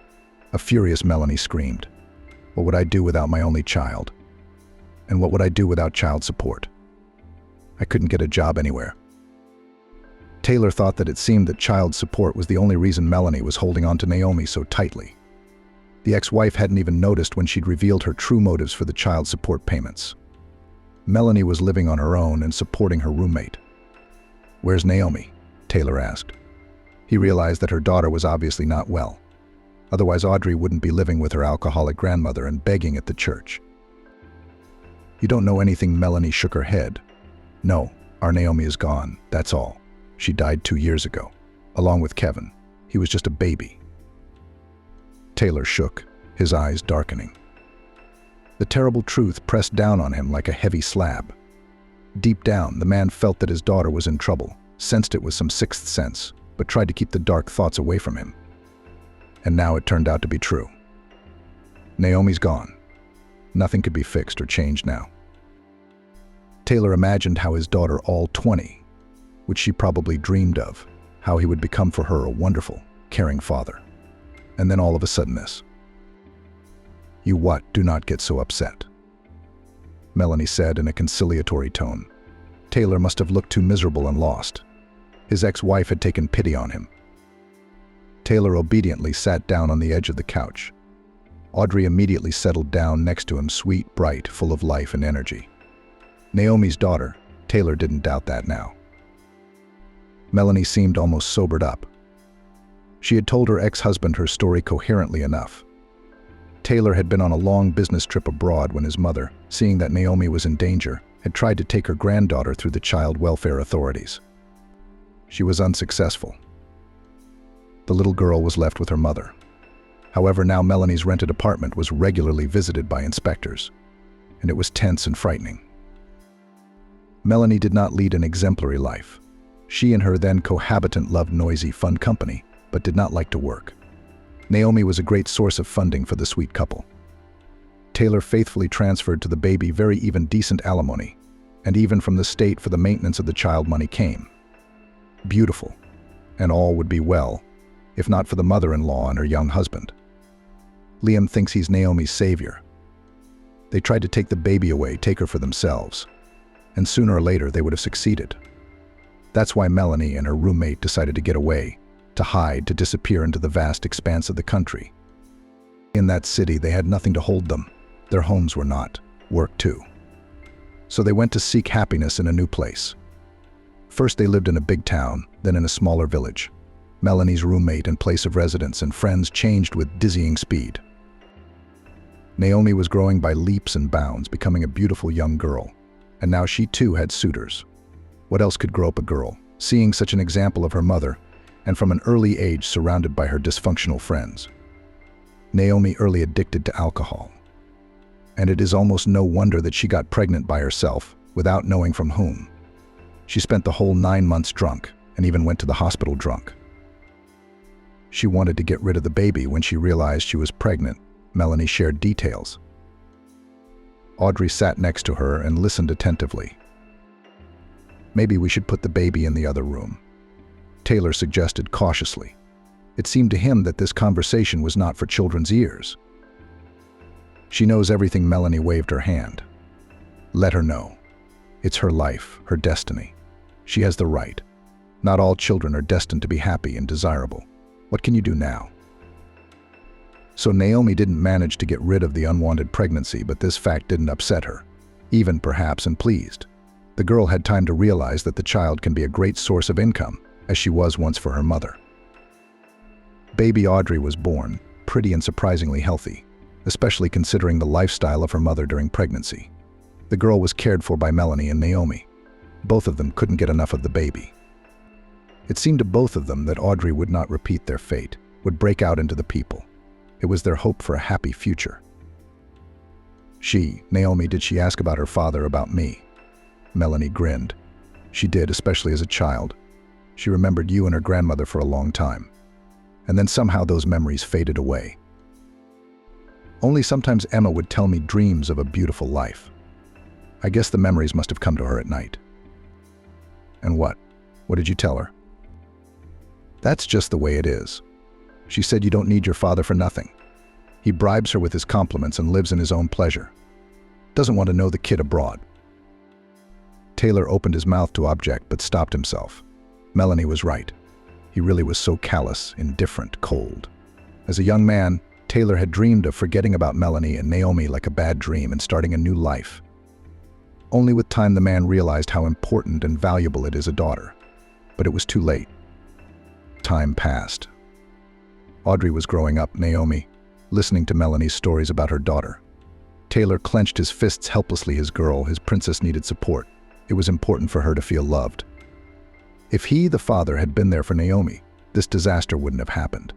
A furious Melanie screamed. What would I do without my only child? And what would I do without child support? I couldn't get a job anywhere. Taylor thought that it seemed that child support was the only reason Melanie was holding on to Naomi so tightly. The ex-wife hadn't even noticed when she'd revealed her true motives for the child support payments. Melanie was living on her own and supporting her roommate. Where's Naomi? Taylor asked. He realized that her daughter was obviously not well. Otherwise, Audrey wouldn't be living with her alcoholic grandmother and begging at the church. You don't know anything. Melanie shook her head. No, our Naomi is gone, that's all. She died 2 years ago, along with Kevin. He was just a baby. Taylor shook, his eyes darkening. The terrible truth pressed down on him like a heavy slab. Deep down, the man felt that his daughter was in trouble, sensed it with some sixth sense, but tried to keep the dark thoughts away from him. And now it turned out to be true. Naomi's gone. Nothing could be fixed or changed now. Taylor imagined how his daughter, all 20, which she probably dreamed of, how he would become for her a wonderful, caring father. And then all of a sudden this. You what? Do not get so upset, Melanie said in a conciliatory tone. Taylor must have looked too miserable and lost. His ex-wife had taken pity on him. Taylor obediently sat down on the edge of the couch. Audrey immediately settled down next to him, sweet, bright, full of life and energy. Naomi's daughter, Taylor didn't doubt that now. Melanie seemed almost sobered up. She had told her ex-husband her story coherently enough. Taylor had been on a long business trip abroad when his mother, seeing that Naomi was in danger, had tried to take her granddaughter through the child welfare authorities. She was unsuccessful. The little girl was left with her mother. However, now Melanie's rented apartment was regularly visited by inspectors, and it was tense and frightening. Melanie did not lead an exemplary life. She and her then cohabitant loved noisy, fun company, but did not like to work. Naomi was a great source of funding for the sweet couple. Taylor faithfully transferred to the baby very even decent alimony, and even from the state for the maintenance of the child money came. Beautiful, and all would be well, if not for the mother-in-law and her young husband. Liam thinks he's Naomi's savior. They tried to take the baby away, take her for themselves, and sooner or later they would have succeeded. That's why Melanie and her roommate decided to get away, to hide, to disappear into the vast expanse of the country. In that city, they had nothing to hold them. Their homes were not, work too. So they went to seek happiness in a new place. First they lived in a big town, then in a smaller village. Melanie's roommate and place of residence and friends changed with dizzying speed. Naomi was growing by leaps and bounds, becoming a beautiful young girl, and now she too had suitors. What else could grow up a girl, seeing such an example of her mother, and from an early age surrounded by her dysfunctional friends? Naomi early addicted to alcohol. And it is almost no wonder that she got pregnant by herself, without knowing from whom. She spent the whole 9 months drunk, and even went to the hospital drunk. She wanted to get rid of the baby. When she realized she was pregnant, Melanie shared details. Audrey sat next to her and listened attentively. Maybe we should put the baby in the other room, Taylor suggested cautiously. It seemed to him that this conversation was not for children's ears. She knows everything. Melanie waved her hand. Let her know. It's her life, her destiny. She has the right. Not all children are destined to be happy and desirable. What can you do now? So Naomi didn't manage to get rid of the unwanted pregnancy, but this fact didn't upset her, even perhaps and pleased. The girl had time to realize that the child can be a great source of income, as she was once for her mother. Baby Audrey was born, pretty and surprisingly healthy, especially considering the lifestyle of her mother during pregnancy. The girl was cared for by Melanie and Naomi. Both of them couldn't get enough of the baby. It seemed to both of them that Audrey would not repeat their fate, would break out into the people. It was their hope for a happy future. Naomi, did she ask about her father, about me? Melanie grinned. She did, especially as a child. She remembered you and her grandmother for a long time. And then somehow those memories faded away. Only sometimes Emma would tell me dreams of a beautiful life. I guess the memories must have come to her at night. And what? What did you tell her? That's just the way it is. She said you don't need your father for nothing. He bribes her with his compliments and lives in his own pleasure. Doesn't want to know the kid abroad. Taylor opened his mouth to object but stopped himself. Melanie was right. He really was so callous, indifferent, cold. As a young man, Taylor had dreamed of forgetting about Melanie and Naomi like a bad dream and starting a new life. Only with time the man realized how important and valuable it is a daughter. But it was too late. Time passed. Audrey was growing up, Naomi, listening to Melanie's stories about her daughter. Taylor clenched his fists helplessly. His girl, his princess, needed support. It was important for her to feel loved. If he, the father, had been there for Naomi, this disaster wouldn't have happened.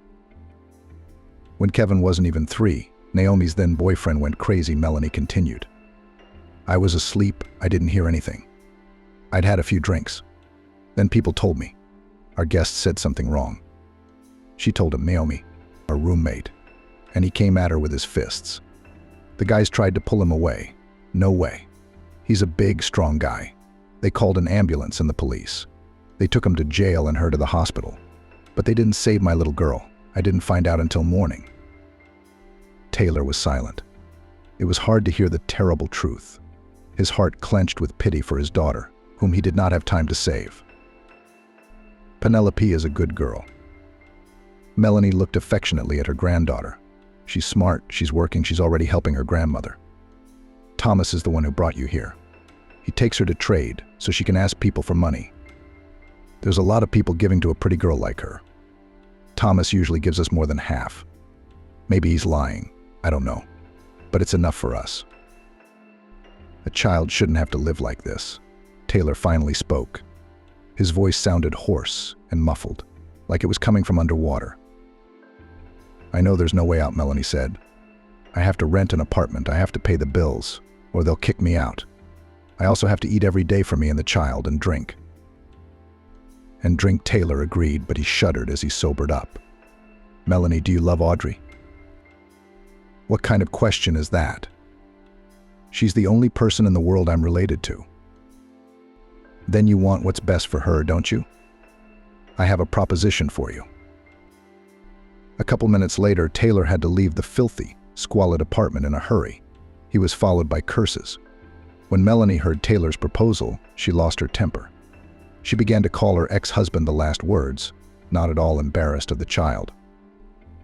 When Kevin wasn't even 3, Naomi's then boyfriend went crazy. Melanie continued. I was asleep. I didn't hear anything. I'd had a few drinks. Then people told me. Our guest said something wrong. She told him, Naomi, our roommate, and he came at her with his fists. The guys tried to pull him away. No way. He's a big, strong guy. They called an ambulance and the police. They took him to jail and her to the hospital. But they didn't save my little girl. I didn't find out until morning. Taylor was silent. It was hard to hear the terrible truth. His heart clenched with pity for his daughter, whom he did not have time to save. Penelope is a good girl. Melanie looked affectionately at her granddaughter. She's smart, she's working, she's already helping her grandmother. Thomas is the one who brought you here. He takes her to trade, so she can ask people for money. There's a lot of people giving to a pretty girl like her. Thomas usually gives us more than half. Maybe he's lying, I don't know. But it's enough for us. A child shouldn't have to live like this. Taylor finally spoke. His voice sounded hoarse and muffled, like it was coming from underwater. I know there's no way out, Melanie said. I have to rent an apartment, I have to pay the bills, or they'll kick me out. I also have to eat every day for me and the child and drink. And drink, Taylor agreed, but he shuddered as he sobered up. Melanie, do you love Audrey? What kind of question is that? She's the only person in the world I'm related to. Then you want what's best for her, don't you? I have a proposition for you. A couple minutes later, Taylor had to leave the filthy, squalid apartment in a hurry. He was followed by curses. When Melanie heard Taylor's proposal, she lost her temper. She began to call her ex-husband the last words, not at all embarrassed of the child.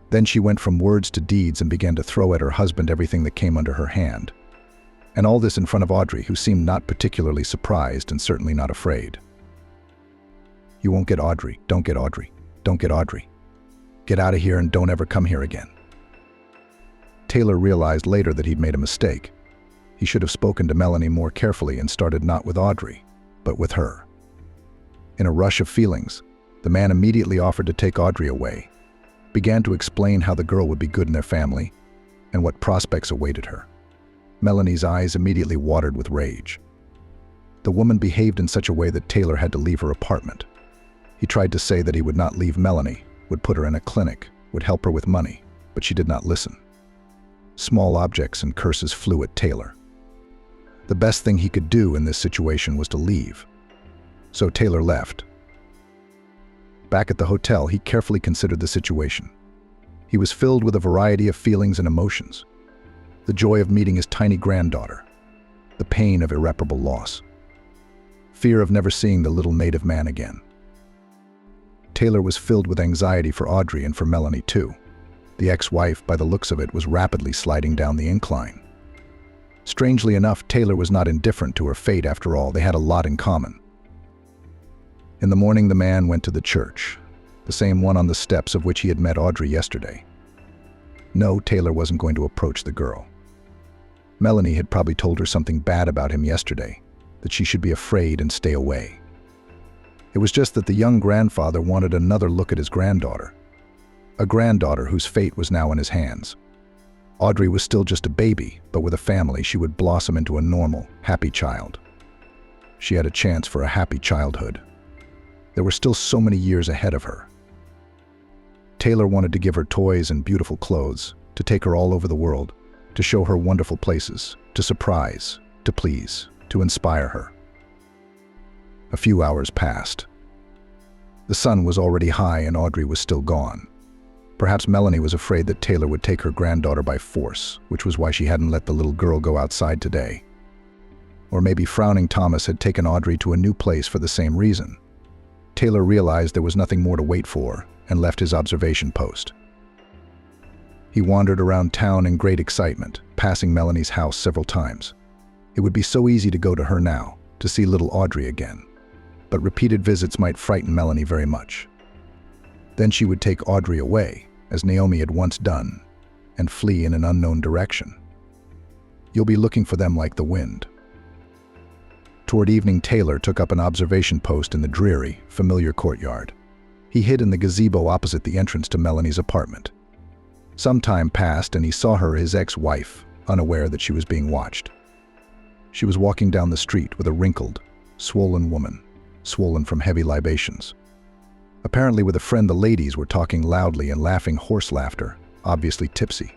Then she went from words to deeds and began to throw at her husband everything that came under her hand. And all this in front of Audrey, who seemed not particularly surprised and certainly not afraid. You won't get Audrey. Don't get Audrey. Don't get Audrey. Get out of here and don't ever come here again. Taylor realized later that he'd made a mistake. He should have spoken to Melanie more carefully and started not with Audrey, but with her. In a rush of feelings, the man immediately offered to take Audrey away, began to explain how the girl would be good in their family and what prospects awaited her. Melanie's eyes immediately watered with rage. The woman behaved in such a way that Taylor had to leave her apartment. He tried to say that he would not leave Melanie, would put her in a clinic, would help her with money, but she did not listen. Small objects and curses flew at Taylor. The best thing he could do in this situation was to leave. So Taylor left. Back at the hotel, he carefully considered the situation. He was filled with a variety of feelings and emotions. The joy of meeting his tiny granddaughter. The pain of irreparable loss. Fear of never seeing the little native man again. Taylor was filled with anxiety for Audrey and for Melanie too. The ex-wife, by the looks of it, was rapidly sliding down the incline. Strangely enough, Taylor was not indifferent to her fate. After all, they had a lot in common. In the morning, the man went to the church, the same one on the steps of which he had met Audrey yesterday. No, Taylor wasn't going to approach the girl. Melanie had probably told her something bad about him yesterday, that she should be afraid and stay away. It was just that the young grandfather wanted another look at his granddaughter. A granddaughter whose fate was now in his hands. Audrey was still just a baby, but with a family she would blossom into a normal, happy child. She had a chance for a happy childhood. There were still so many years ahead of her. Taylor wanted to give her toys and beautiful clothes, to take her all over the world, to show her wonderful places, to surprise, to please, to inspire her. A few hours passed. The sun was already high and Audrey was still gone. Perhaps Melanie was afraid that Taylor would take her granddaughter by force, which was why she hadn't let the little girl go outside today. Or maybe frowning Thomas had taken Audrey to a new place for the same reason. Taylor realized there was nothing more to wait for and left his observation post. He wandered around town in great excitement, passing Melanie's house several times. It would be so easy to go to her now, to see little Audrey again. But repeated visits might frighten Melanie very much. Then she would take Audrey away, as Naomi had once done, and flee in an unknown direction. You'll be looking for them like the wind. Toward evening, Taylor took up an observation post in the dreary, familiar courtyard. He hid in the gazebo opposite the entrance to Melanie's apartment. Some time passed and he saw her, his ex-wife, unaware that she was being watched. She was walking down the street with a wrinkled, swollen woman, swollen from heavy libations. Apparently with a friend, the ladies were talking loudly and laughing horse laughter, obviously tipsy.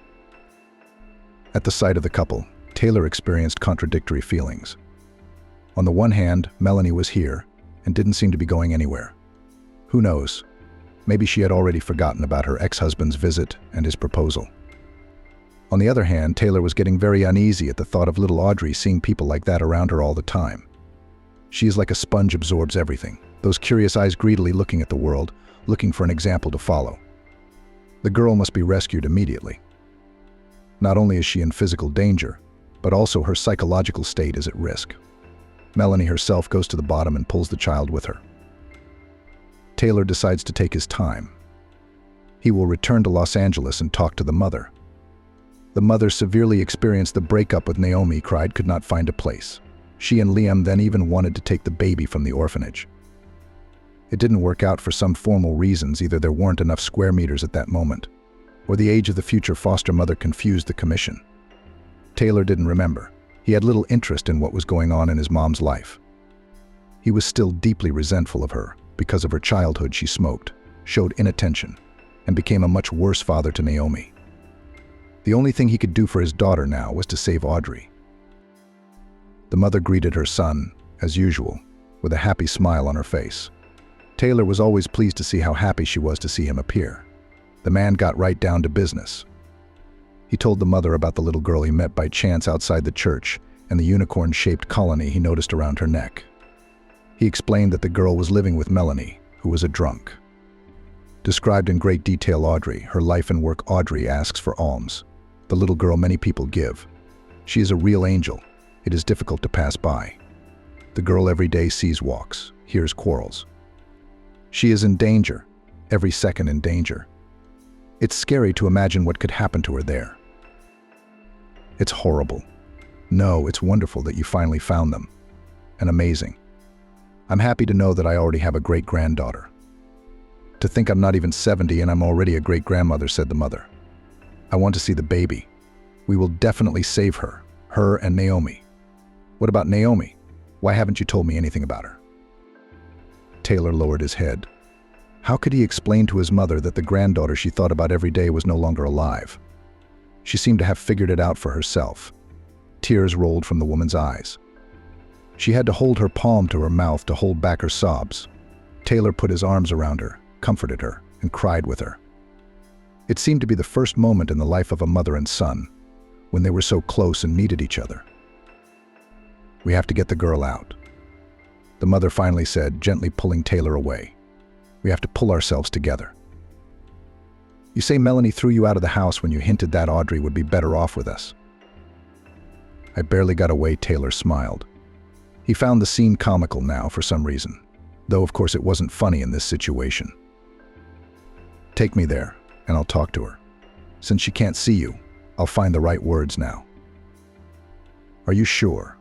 At the sight of the couple, Taylor experienced contradictory feelings. On the one hand, Melanie was here and didn't seem to be going anywhere. Who knows? Maybe she had already forgotten about her ex-husband's visit and his proposal. On the other hand, Taylor was getting very uneasy at the thought of little Audrey seeing people like that around her all the time. She is like a sponge, absorbs everything, those curious eyes greedily looking at the world, looking for an example to follow. The girl must be rescued immediately. Not only is she in physical danger, but also her psychological state is at risk. Melanie herself goes to the bottom and pulls the child with her. Taylor decides to take his time. He will return to Los Angeles and talk to the mother. The mother severely experienced the breakup with Naomi, cried, could not find a place. She and Liam then even wanted to take the baby from the orphanage. It didn't work out for some formal reasons. Either there weren't enough square meters at that moment, or the age of the future foster mother confused the commission. Taylor didn't remember. He had little interest in what was going on in his mom's life. He was still deeply resentful of her. Because of her childhood, she smoked, showed inattention, and became a much worse father to Naomi. The only thing he could do for his daughter now was to save Audrey. The mother greeted her son, as usual, with a happy smile on her face. Taylor was always pleased to see how happy she was to see him appear. The man got right down to business. He told the mother about the little girl he met by chance outside the church and the unicorn-shaped colony he noticed around her neck. He explained that the girl was living with Melanie, who was a drunk. Described in great detail Audrey, her life and work. Audrey asks for alms, the little girl many people give. She is a real angel. It is difficult to pass by. The girl every day sees walks, hears quarrels. She is in danger, every second in danger. It's scary to imagine what could happen to her there. It's horrible. No, it's wonderful that you finally found them. And amazing. I'm happy to know that I already have a great-granddaughter. To think I'm not even 70 and I'm already a great-grandmother, said the mother. I want to see the baby. We will definitely save her and Naomi. What about Naomi? Why haven't you told me anything about her? Taylor lowered his head. How could he explain to his mother that the granddaughter she thought about every day was no longer alive? She seemed to have figured it out for herself. Tears rolled from the woman's eyes. She had to hold her palm to her mouth to hold back her sobs. Taylor put his arms around her, comforted her, and cried with her. It seemed to be the first moment in the life of a mother and son, when they were so close and needed each other. "We have to get the girl out," the mother finally said, gently pulling Taylor away. "We have to pull ourselves together. You say Melanie threw you out of the house when you hinted that Audrey would be better off with us." "I barely got away," Taylor smiled. He found the scene comical now for some reason, though of course it wasn't funny in this situation. "Take me there, and I'll talk to her. Since she can't see you, I'll find the right words now." "Are you sure?"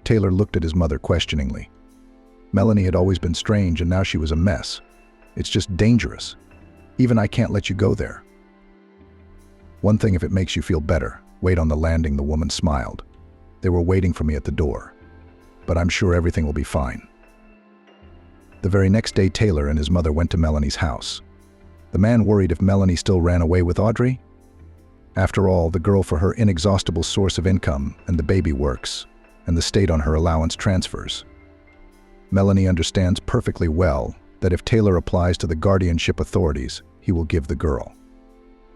Taylor looked at his mother questioningly. Melanie had always been strange, and now she was a mess. "It's just dangerous. Even I can't let you go there." "One thing, if it makes you feel better, wait on the landing," the woman smiled. "They were waiting for me at the door. But I'm sure everything will be fine." The very next day, Taylor and his mother went to Melanie's house. The man worried if Melanie still ran away with Audrey. After all, the girl for her inexhaustible source of income, and the baby works, and the state on her allowance transfers. Melanie understands perfectly well that if Taylor applies to the guardianship authorities, he will give the girl.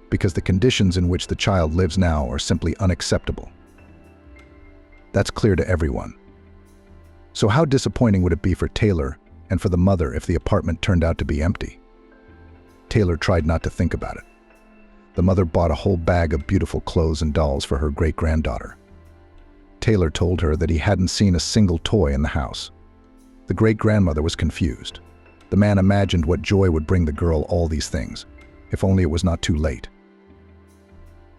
Because the conditions in which the child lives now are simply unacceptable. That's clear to everyone. So how disappointing would it be for Taylor and for the mother if the apartment turned out to be empty? Taylor tried not to think about it. The mother bought a whole bag of beautiful clothes and dolls for her great-granddaughter. Taylor told her that he hadn't seen a single toy in the house. The great-grandmother was confused. The man imagined what joy would bring the girl all these things, if only it was not too late.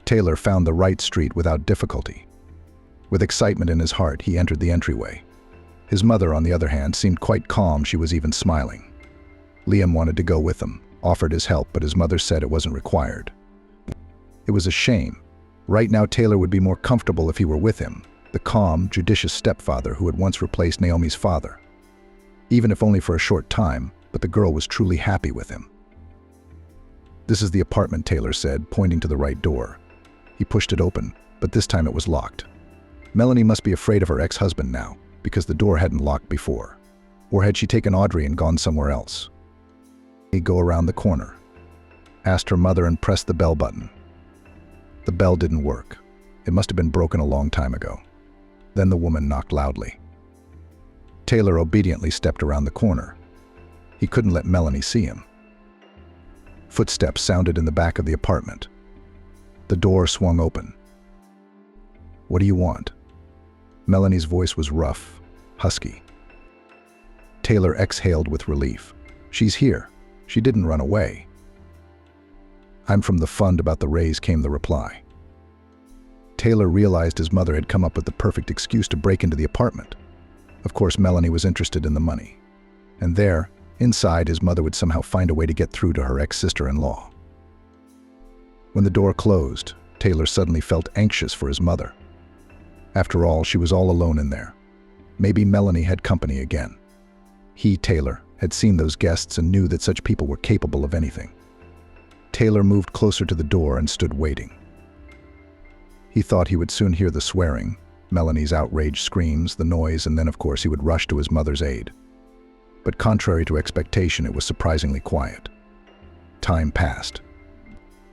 Taylor found the right street without difficulty. With excitement in his heart, he entered the entryway. His mother, on the other hand, seemed quite calm. She was even smiling. Liam wanted to go with them, offered his help, but his mother said it wasn't required. It was a shame. Right now, Taylor would be more comfortable if he were with him, the calm, judicious stepfather who had once replaced Naomi's father. Even if only for a short time, but the girl was truly happy with him. "This is the apartment," Taylor said, pointing to the right door. He pushed it open, but this time it was locked. Melanie must be afraid of her ex-husband now, because the door hadn't locked before. Or had she taken Audrey and gone somewhere else? He'd go around the corner, asked her mother, and pressed the bell button. The bell didn't work. It must have been broken a long time ago. Then the woman knocked loudly. Taylor obediently stepped around the corner. He couldn't let Melanie see him. Footsteps sounded in the back of the apartment. The door swung open. "What do you want?" Melanie's voice was rough, husky. Taylor exhaled with relief. "She's here. She didn't run away." "I'm from the fund about the raise," came the reply. Taylor realized his mother had come up with the perfect excuse to break into the apartment. Of course, Melanie was interested in the money. And there, inside, his mother would somehow find a way to get through to her ex-sister-in-law. When the door closed, Taylor suddenly felt anxious for his mother. After all, she was all alone in there. Maybe Melanie had company again. He, Taylor, had seen those guests and knew that such people were capable of anything. Taylor moved closer to the door and stood waiting. He thought he would soon hear the swearing, Melanie's outraged screams, the noise, and then of course he would rush to his mother's aid. But contrary to expectation, it was surprisingly quiet. Time passed.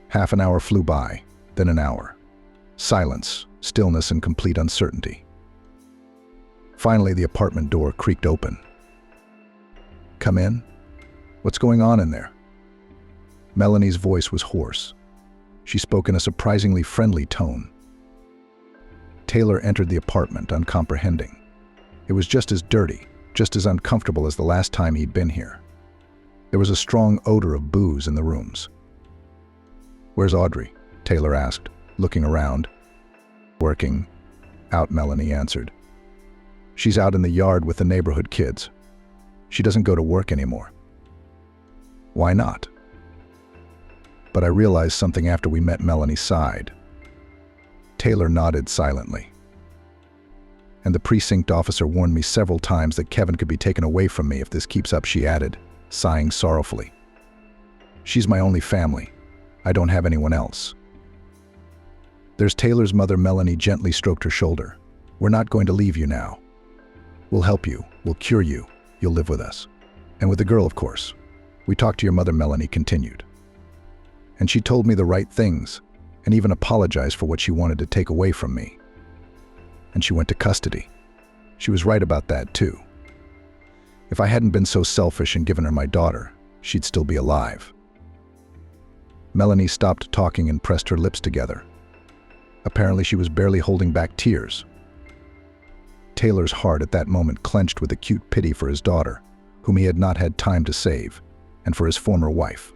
Half an hour flew by, then an hour. Silence, stillness, and complete uncertainty. Finally, the apartment door creaked open. "Come in? What's going on in there?" Melanie's voice was hoarse. She spoke in a surprisingly friendly tone. Taylor entered the apartment, uncomprehending. It was just as dirty, just as uncomfortable as the last time he'd been here. There was a strong odor of booze in the rooms. "Where's Audrey?" Taylor asked, looking around. "Working." "Out," Melanie answered. "She's out in the yard with the neighborhood kids. She doesn't go to work anymore." "Why not?" But I realized something after we met Melanie's side. Taylor nodded silently. "And the precinct officer warned me several times that Kevin could be taken away from me if this keeps up," she added, sighing sorrowfully. "She's my only family. I don't have anyone else." There's Taylor's mother. Melanie gently stroked her shoulder. "We're not going to leave you now." We'll help you. We'll cure you. You'll live with us. And with the girl, of course. We talked to your mother," Melanie continued. "And she told me the right things, and even apologized for what she wanted to take away from me. And she went to custody. She was right about that, too. If I hadn't been so selfish and given her my daughter, she'd still be alive." Melanie stopped talking and pressed her lips together. Apparently, she was barely holding back tears. Taylor's heart at that moment clenched with acute pity for his daughter, whom he had not had time to save, and for his former wife.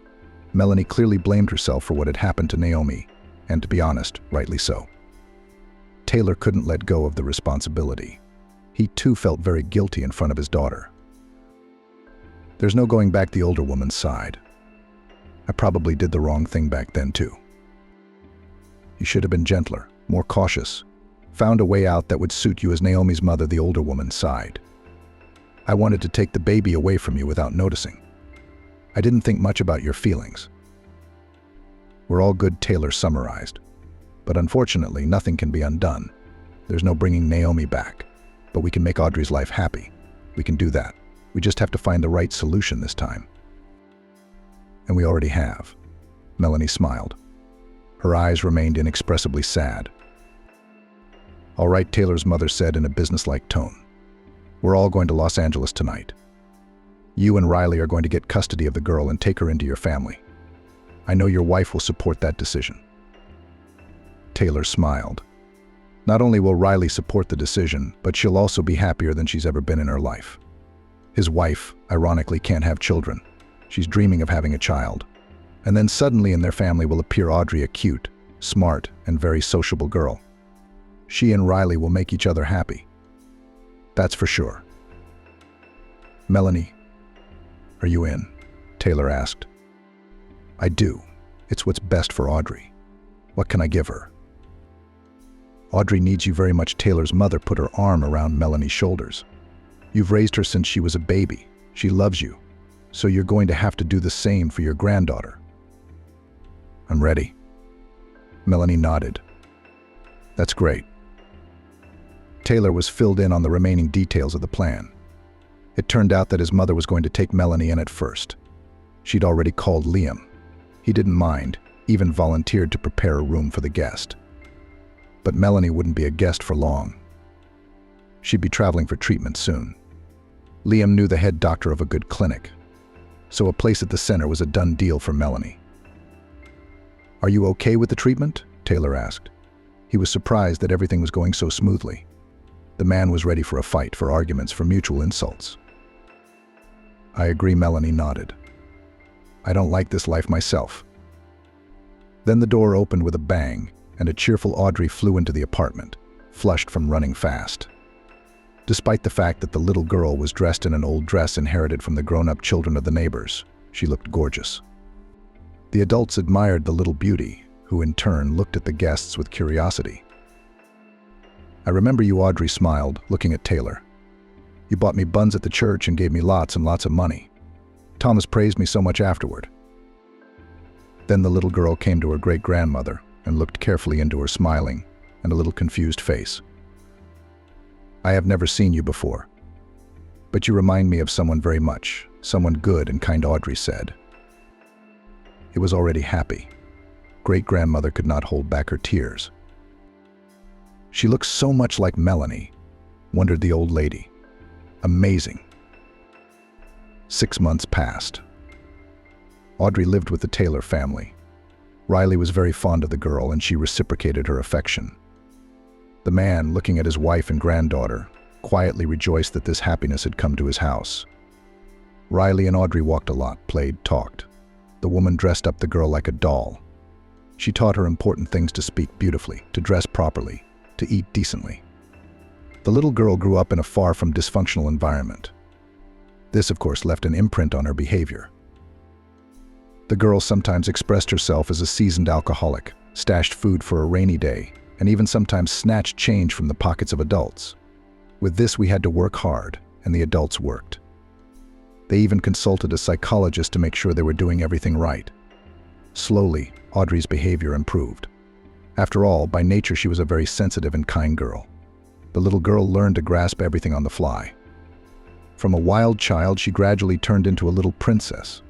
Melanie clearly blamed herself for what had happened to Naomi, and to be honest, rightly so. Taylor couldn't let go of the responsibility. He too felt very guilty in front of his daughter. "There's no going back," the older woman sighed. "I probably did the wrong thing back then too. You should have been gentler, more cautious, found a way out that would suit you as Naomi's mother," the older woman sighed. "I wanted to take the baby away from you without noticing. I didn't think much about your feelings." "We're all good," Taylor summarized. "But unfortunately, nothing can be undone. There's no bringing Naomi back. But we can make Audrey's life happy. We can do that. We just have to find the right solution this time." "And we already have." Melanie smiled. Her eyes remained inexpressibly sad. "All right," Taylor's mother said in a businesslike tone. "We're all going to Los Angeles tonight. You and Riley are going to get custody of the girl and take her into your family. I know your wife will support that decision." Taylor smiled. Not only will Riley support the decision, but she'll also be happier than she's ever been in her life. His wife, ironically, can't have children. She's dreaming of having a child. And then suddenly in their family will appear Audrey, a cute, smart, and very sociable girl. She and Riley will make each other happy. That's for sure. "Melanie, are you in?" Taylor asked. "I do. It's what's best for Audrey. What can I give her?" "Audrey needs you very much," Taylor's mother put her arm around Melanie's shoulders. "You've raised her since she was a baby. She loves you. So you're going to have to do the same for your granddaughter." "I'm ready." Melanie nodded. "That's great." Taylor was filled in on the remaining details of the plan. It turned out that his mother was going to take Melanie in at first. She'd already called Liam. He didn't mind, even volunteered to prepare a room for the guest. But Melanie wouldn't be a guest for long. She'd be traveling for treatment soon. Liam knew the head doctor of a good clinic, so a place at the center was a done deal for Melanie. "Are you okay with the treatment?" Taylor asked. He was surprised that everything was going so smoothly. The man was ready for a fight, for arguments, for mutual insults. "I agree," Melanie nodded. "I don't like this life myself." Then the door opened with a bang, and a cheerful Audrey flew into the apartment, flushed from running fast. Despite the fact that the little girl was dressed in an old dress inherited from the grown-up children of the neighbors, she looked gorgeous. The adults admired the little beauty, who in turn looked at the guests with curiosity. "I remember you," Audrey smiled, looking at Taylor. "You bought me buns at the church and gave me lots and lots of money. Thomas praised me so much afterward." Then the little girl came to her great-grandmother and looked carefully into her smiling and a little confused face. "I have never seen you before, but you remind me of someone very much, someone good and kind," Audrey said. It was already happy. Great-grandmother could not hold back her tears. "She looks so much like Melanie," wondered the old lady. "Amazing." 6 months passed. Audrey lived with the Taylor family. Riley was very fond of the girl, and she reciprocated her affection. The man, looking at his wife and granddaughter, quietly rejoiced that this happiness had come to his house. Riley and Audrey walked a lot, played, talked. The woman dressed up the girl like a doll. She taught her important things: to speak beautifully, to dress properly, to eat decently. The little girl grew up in a far from dysfunctional environment. This, of course, left an imprint on her behavior. The girl sometimes expressed herself as a seasoned alcoholic, stashed food for a rainy day, and even sometimes snatched change from the pockets of adults. With this, we had to work hard, and the adults worked. They even consulted a psychologist to make sure they were doing everything right. Slowly, Audrey's behavior improved. After all, by nature she was a very sensitive and kind girl. The little girl learned to grasp everything on the fly, From a wild child, she gradually turned into a little princess.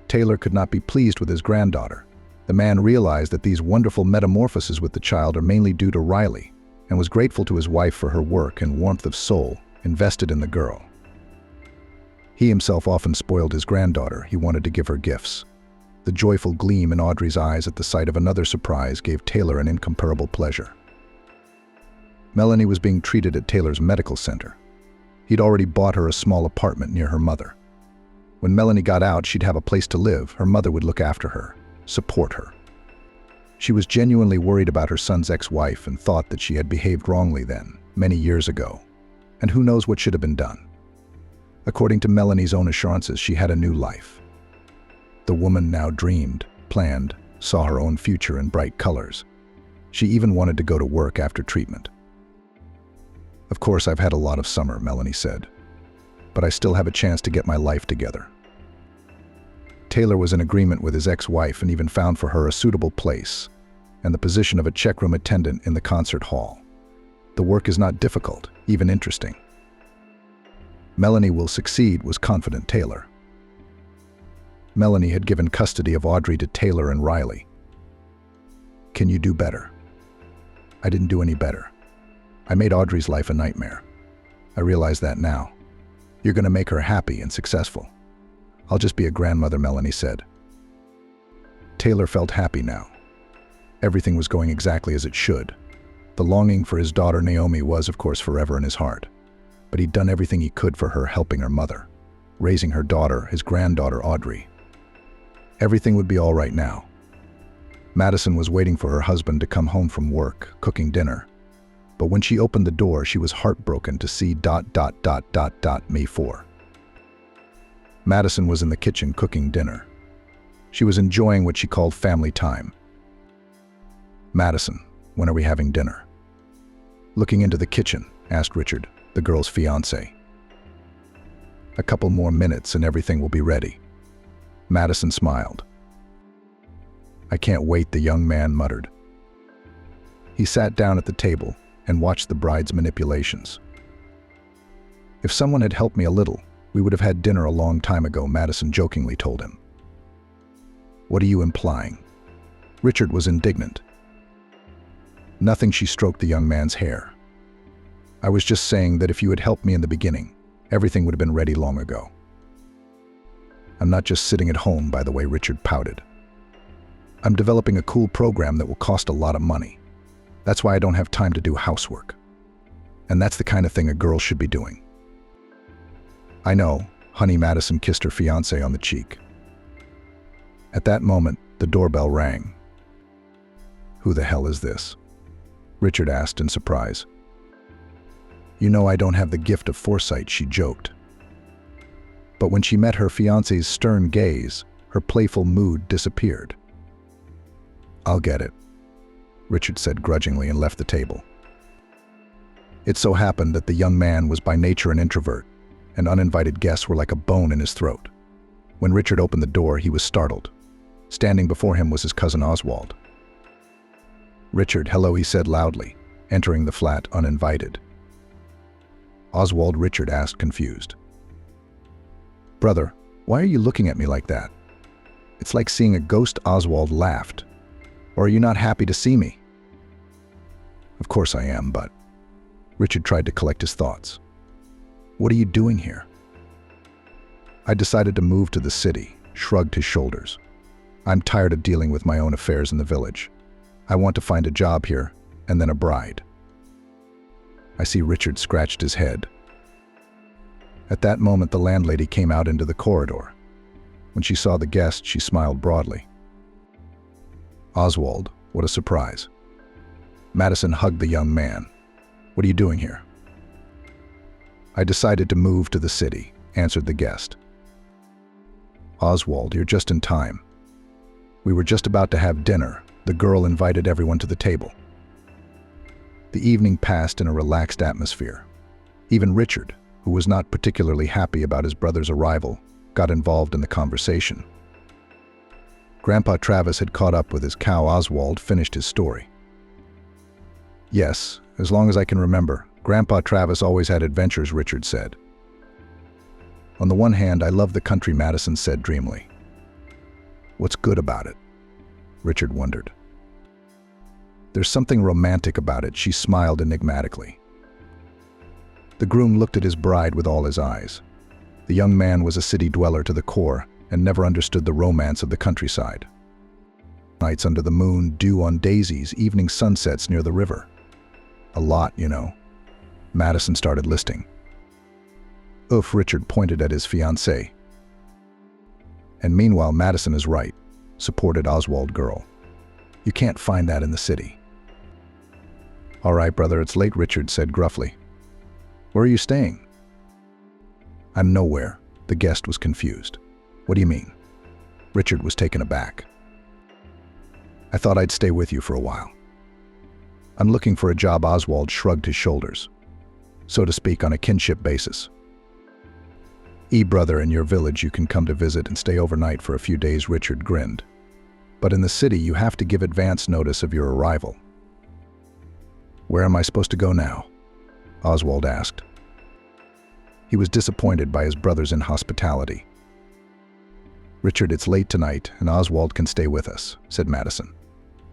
Taylor could not be pleased with his granddaughter. The man realized that these wonderful metamorphoses with the child are mainly due to Riley, and was grateful to his wife for her work and warmth of soul invested in the girl. He himself often spoiled his granddaughter. He wanted to give her gifts. The joyful gleam in Audrey's eyes at the sight of another surprise gave Taylor an incomparable pleasure. Melanie was being treated at Taylor's medical center. He'd already bought her a small apartment near her mother. When Melanie got out, she'd have a place to live. Her mother would look after her, support her. She was genuinely worried about her son's ex-wife and thought that she had behaved wrongly then, many years ago. And who knows what should have been done. According to Melanie's own assurances, she had a new life. The woman now dreamed, planned, saw her own future in bright colors. She even wanted to go to work after treatment. "Of course, I've had a lot of summer," Melanie said, "but I still have a chance to get my life together." Taylor was in agreement with his ex-wife and even found for her a suitable place and the position of a checkroom attendant in the concert hall. The work is not difficult, even interesting. Melanie will succeed, was confident Taylor. Melanie had given custody of Audrey to Taylor and Riley. "Can you do better?" "I didn't do any better. I made Audrey's life a nightmare. I realize that now. You're going to make her happy and successful. I'll just be a grandmother," Melanie said. Taylor felt happy now. Everything was going exactly as it should. The longing for his daughter Naomi was, of course, forever in his heart. But he'd done everything he could for her, helping her mother, raising her daughter, his granddaughter Audrey. Everything would be all right now. Madison was waiting for her husband to come home from work, cooking dinner. But when she opened the door, she was heartbroken to see ... May 4. Madison was in the kitchen cooking dinner. She was enjoying what she called family time. "Madison, when are we having dinner?" Looking into the kitchen, asked Richard, the girl's fiancé. "A couple more minutes and everything will be ready." Madison smiled. "I can't wait," the young man muttered. He sat down at the table and watched the bride's manipulations. "If someone had helped me a little, we would have had dinner a long time ago," Madison jokingly told him. "What are you implying?" Richard was indignant. "Nothing," she stroked the young man's hair. "I was just saying that if you had helped me in the beginning, everything would have been ready long ago." "I'm not just sitting at home, by the way," Richard pouted. "I'm developing a cool program that will cost a lot of money. That's why I don't have time to do housework. And that's the kind of thing a girl should be doing." "I know," honey. Madison kissed her fiancé on the cheek. At that moment, the doorbell rang. "Who the hell is this?" Richard asked in surprise. "You know I don't have the gift of foresight," she joked. But when she met her fiancé's stern gaze, her playful mood disappeared. "I'll get it," Richard said grudgingly and left the table. It so happened that the young man was by nature an introvert, and uninvited guests were like a bone in his throat. When Richard opened the door, he was startled. Standing before him was his cousin Oswald. "Richard, hello," he said loudly, entering the flat uninvited. "Oswald?" Richard asked, confused. "Brother, why are you looking at me like that? It's like seeing a ghost." Oswald laughed. "Or are you not happy to see me?" "Of course I am, but..." Richard tried to collect his thoughts. "What are you doing here?" "I decided to move to the city," shrugged his shoulders. "I'm tired of dealing with my own affairs in the village. I want to find a job here, and then a bride." "I see." Richard scratched his head. At that moment, the landlady came out into the corridor. When she saw the guest, she smiled broadly. "Oswald, what a surprise." Madison hugged the young man. "What are you doing here?" "I decided to move to the city," answered the guest. "Oswald, you're just in time. We were just about to have dinner." The girl invited everyone to the table. The evening passed in a relaxed atmosphere. Even Richard, who was not particularly happy about his brother's arrival, got involved in the conversation. Grandpa Travis had caught up with his cow. Oswald finished his story. "Yes, as long as I can remember, Grandpa Travis always had adventures," Richard said. On the one hand, I love the country, Madison said dreamily. What's good about it? Richard wondered. There's something romantic about it, she smiled enigmatically. The groom looked at his bride with all his eyes. The young man was a city dweller to the core and never understood the romance of the countryside. Nights under the moon, dew on daisies, evening sunsets near the river. A lot, you know. Madison started listing. Oof, Richard pointed at his fiancée. And meanwhile, Madison is right, supported Oswald girl. You can't find that in the city. All right, brother, it's late, Richard said gruffly. Where are you staying? I'm nowhere. The guest was confused. What do you mean? Richard was taken aback. I thought I'd stay with you for a while. I'm looking for a job. Oswald shrugged his shoulders, so to speak, on a kinship basis. Brother, in your village you can come to visit and stay overnight for a few days, Richard grinned. But in the city you have to give advance notice of your arrival. Where am I supposed to go now? Oswald asked. He was disappointed by his brother's inhospitality. Richard, it's late tonight and Oswald can stay with us, said Madison.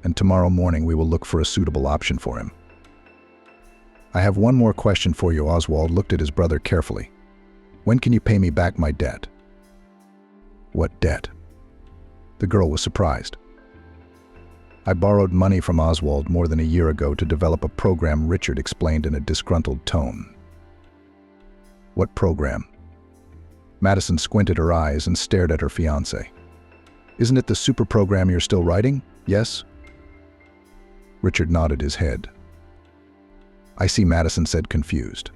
And tomorrow morning we will look for a suitable option for him. I have one more question for you. Oswald looked at his brother carefully. When can you pay me back my debt? What debt? The girl was surprised. I borrowed money from Oswald more than a year ago to develop a program, Richard explained in a disgruntled tone. What program? Madison squinted her eyes and stared at her fiancé. Isn't it the super program you're still writing? Yes? Richard nodded his head. I see, Madison said, confused.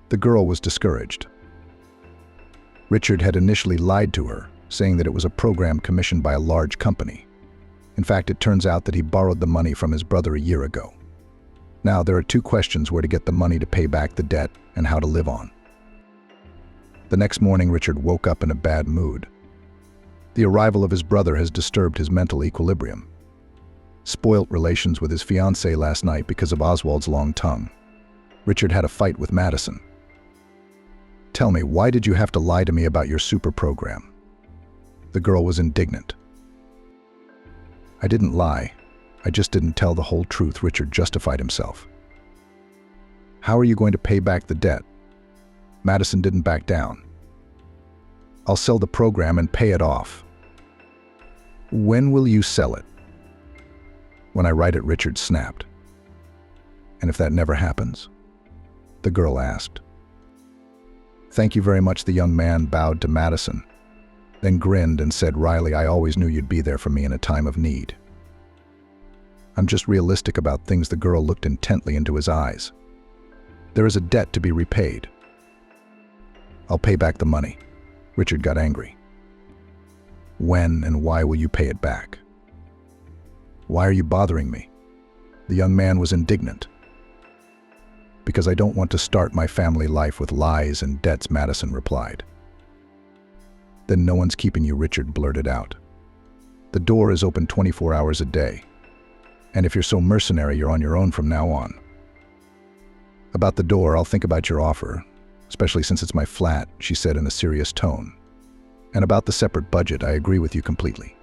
The girl was discouraged. Richard had initially lied to her, saying that it was a program commissioned by a large company. In fact, it turns out that he borrowed the money from his brother a year ago. Now, there are two questions: where to get the money to pay back the debt and how to live on. The next morning, Richard woke up in a bad mood. The arrival of his brother has disturbed his mental equilibrium. Spoilt relations with his fiancée last night because of Oswald's long tongue. Richard had a fight with Madison. Tell me, why did you have to lie to me about your super program? The girl was indignant. I didn't lie. I just didn't tell the whole truth, Richard justified himself. How are you going to pay back the debt? Madison didn't back down. I'll sell the program and pay it off. When will you sell it? When I write it, Richard snapped. And if that never happens? The girl asked. Thank you very much. The young man bowed to Madison, then grinned and said wryly, I always knew you'd be there for me in a time of need. I'm just realistic about things. The girl looked intently into his eyes. There is a debt to be repaid. I'll pay back the money. Richard got angry. When and why will you pay it back? Why are you bothering me? The young man was indignant. Because I don't want to start my family life with lies and debts, Madison replied. Then no one's keeping you, Richard blurted out. The door is open 24 hours a day. And if you're so mercenary, you're on your own from now on. About the door, I'll think about your offer, especially since it's my flat, she said in a serious tone. And about the separate budget, I agree with you completely.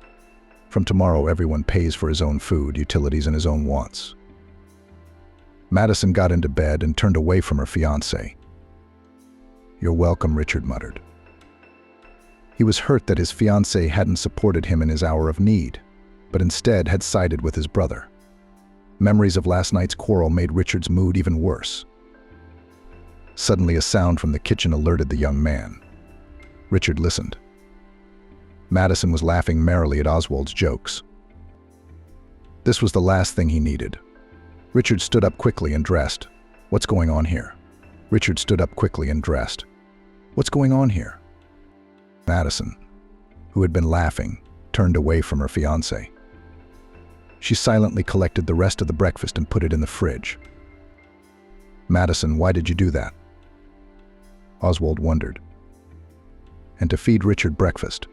From tomorrow, everyone pays for his own food, utilities, and his own wants. Madison got into bed and turned away from her fiancé. You're welcome, Richard muttered. He was hurt that his fiancé hadn't supported him in his hour of need, but instead had sided with his brother. Memories of last night's quarrel made Richard's mood even worse. Suddenly, a sound from the kitchen alerted the young man. Richard listened. Madison was laughing merrily at Oswald's jokes. This was the last thing he needed. Richard stood up quickly and dressed. What's going on here? Richard stood up quickly and dressed. What's going on here? Madison, who had been laughing, turned away from her fiancé. She silently collected the rest of the breakfast and put it in the fridge. Madison, why did you do that? Oswald wondered. And to feed Richard breakfast.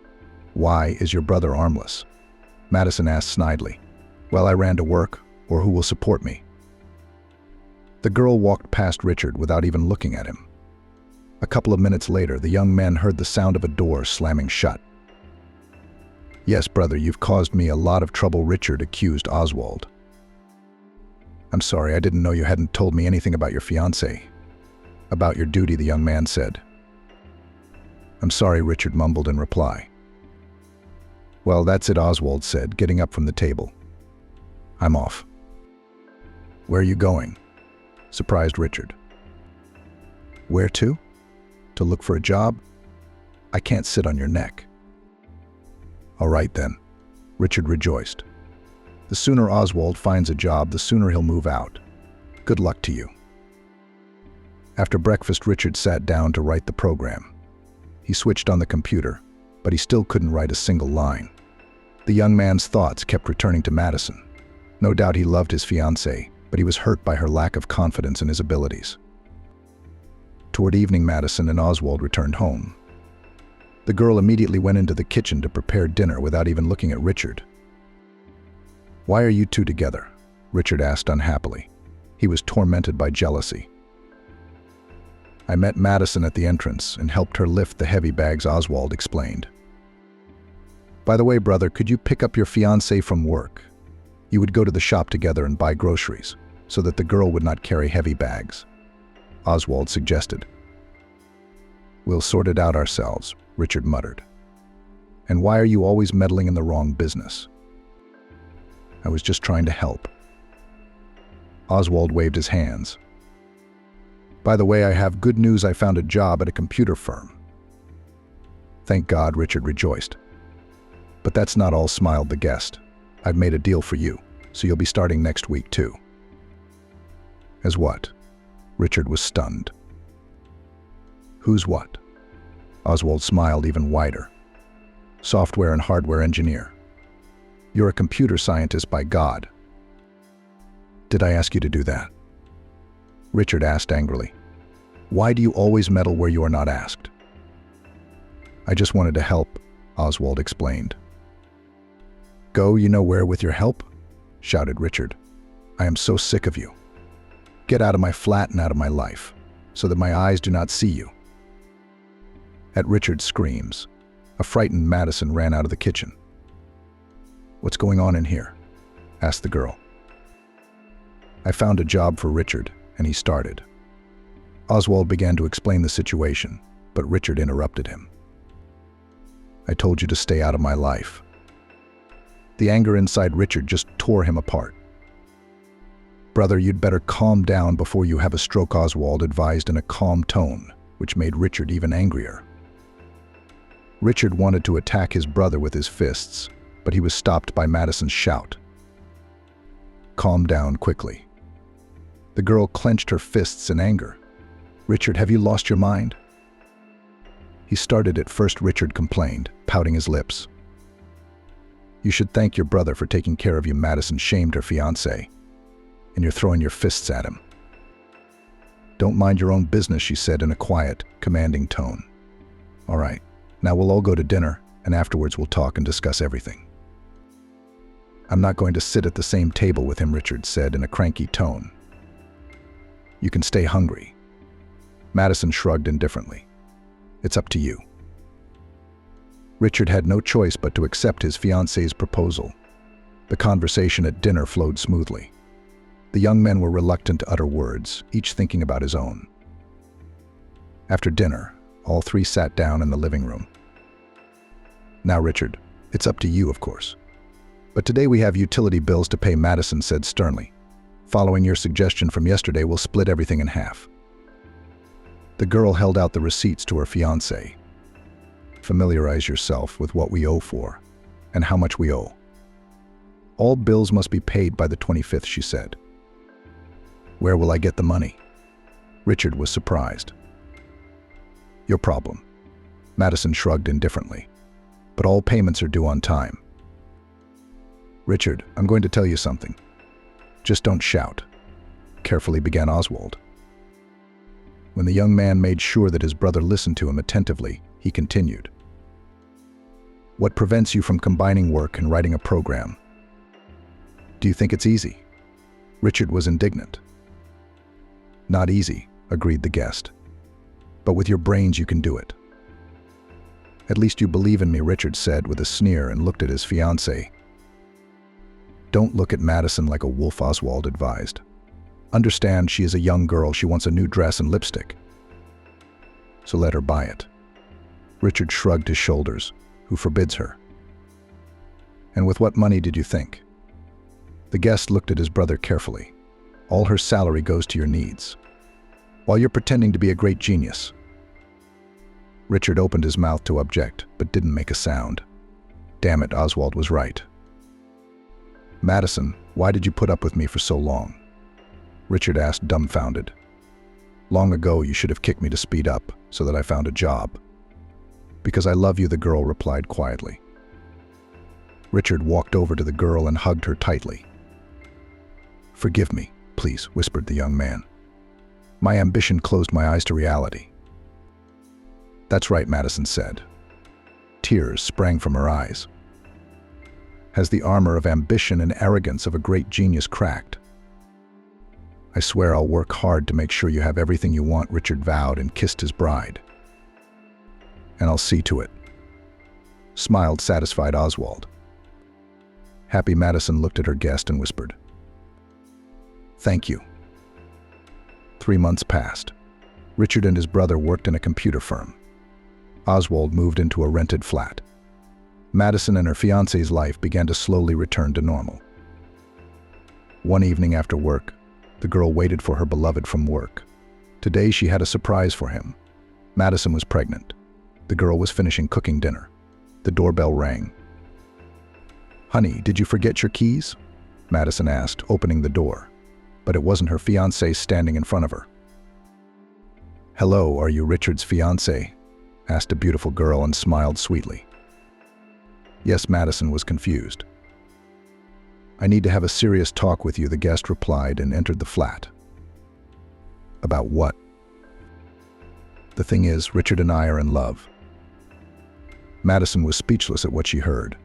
Why is your brother armless? Madison asked snidely. Well, I ran to work, or who will support me? The girl walked past Richard without even looking at him. A couple of minutes later, the young men heard the sound of a door slamming shut. "Yes, brother, you've caused me a lot of trouble," Richard accused Oswald. "I'm sorry, I didn't know you hadn't told me anything about your fiancé." "About your duty," the young man said. "I'm sorry," Richard mumbled in reply. "Well, that's it," Oswald said, getting up from the table. "I'm off." "Where are you going?" surprised Richard. "Where to? To look for a job? I can't sit on your neck." "All right then," Richard rejoiced. "The sooner Oswald finds a job, the sooner he'll move out. Good luck to you." After breakfast, Richard sat down to write the program. He switched on the computer, but he still couldn't write a single line. The young man's thoughts kept returning to Madison. No doubt he loved his fiancée, but he was hurt by her lack of confidence in his abilities. Toward evening, Madison and Oswald returned home. The girl immediately went into the kitchen to prepare dinner without even looking at Richard. "Why are you two together?" Richard asked unhappily. He was tormented by jealousy. "I met Madison at the entrance and helped her lift the heavy bags," Oswald explained. "By the way, brother, could you pick up your fiancée from work? You would go to the shop together and buy groceries, so that the girl would not carry heavy bags," Oswald suggested. "We'll sort it out ourselves," Richard muttered. "And why are you always meddling in the wrong business?" "I was just trying to help." Oswald waved his hands. "By the way, I have good news. I found a job at a computer firm." "Thank God," Richard rejoiced. "But that's not all," smiled the guest. "I've made a deal for you, so you'll be starting next week too." "As what?" Richard was stunned. "Who's what?" Oswald smiled even wider. "Software and hardware engineer. You're a computer scientist, by God." "Did I ask you to do that?" Richard asked angrily. "Why do you always meddle where you are not asked?" "I just wanted to help," Oswald explained. "Go you know where with your help?" shouted Richard. "I am so sick of you. Get out of my flat and out of my life, so that my eyes do not see you." At Richard's screams, a frightened Madison ran out of the kitchen. "What's going on in here?" asked the girl. "I found a job for Richard, and he started." Oswald began to explain the situation, but Richard interrupted him. "I told you to stay out of my life." The anger inside Richard just tore him apart. "Brother, you'd better calm down before you have a stroke," Oswald advised in a calm tone, which made Richard even angrier. Richard wanted to attack his brother with his fists, but he was stopped by Madison's shout. "Calm down quickly." The girl clenched her fists in anger. "Richard, have you lost your mind?" He started at first, Richard complained, pouting his lips. "You should thank your brother for taking care of you." Madison shamed her fiancé. "And you're throwing your fists at him." "Don't mind your own business," she said in a quiet, commanding tone. "All right, now we'll all go to dinner, and afterwards we'll talk and discuss everything." "I'm not going to sit at the same table with him," Richard said in a cranky tone. "You can stay hungry." Madison shrugged indifferently. "It's up to you." Richard had no choice but to accept his fiancée's proposal. The conversation at dinner flowed smoothly. The young men were reluctant to utter words, each thinking about his own. After dinner, all three sat down in the living room. "Now, Richard, it's up to you, of course. But today we have utility bills to pay," Madison said sternly. "Following your suggestion from yesterday, we'll split everything in half." The girl held out the receipts to her fiancé. "Familiarize yourself with what we owe for, and how much we owe. All bills must be paid by the 25th, she said. "Where will I get the money?" Richard was surprised. "Your problem." Madison shrugged indifferently. "But all payments are due on time." "Richard, I'm going to tell you something. Just don't shout," carefully began Oswald. When the young man made sure that his brother listened to him attentively, he continued. "What prevents you from combining work and writing a program? Do you think it's easy?" Richard was indignant. "Not easy," agreed the guest. But with your brains, you can do it. At least you believe in me, Richard said with a sneer and looked at his fiancée. Don't look at Madison like a wolf, Oswald advised. Understand she is a young girl, she wants a new dress and lipstick. So let her buy it. Richard shrugged his shoulders. Who forbids her? And with what money did you think? The guest looked at his brother carefully. All her salary goes to your needs. While you're pretending to be a great genius. Richard opened his mouth to object, but didn't make a sound. Damn it, Oswald was right. Madison, why did you put up with me for so long? Richard asked, dumbfounded. Long ago, you should have kicked me to speed up, so that I found a job. Because I love you, the girl replied quietly. Richard walked over to the girl and hugged her tightly. Forgive me, please, whispered the young man. My ambition closed my eyes to reality. That's right, Madison said. Tears sprang from her eyes. Has the armor of ambition and arrogance of a great genius cracked? I swear I'll work hard to make sure you have everything you want, Richard vowed and kissed his bride. And I'll see to it, smiled satisfied Oswald. Happy Madison looked at her guest and whispered, Thank you. 3 months passed. Richard and his brother worked in a computer firm. Oswald moved into a rented flat. Madison and her fiancé's life began to slowly return to normal. One evening after work, the girl waited for her beloved from work. Today she had a surprise for him. Madison was pregnant. The girl was finishing cooking dinner. The doorbell rang. Honey, did you forget your keys? Madison asked, opening the door. But it wasn't her fiancé standing in front of her. Hello, are you Richard's fiancé? Asked a beautiful girl and smiled sweetly. Yes, Madison was confused. I need to have a serious talk with you, the guest replied and entered the flat. About what? The thing is, Richard and I are in love. Madison was speechless at what she heard.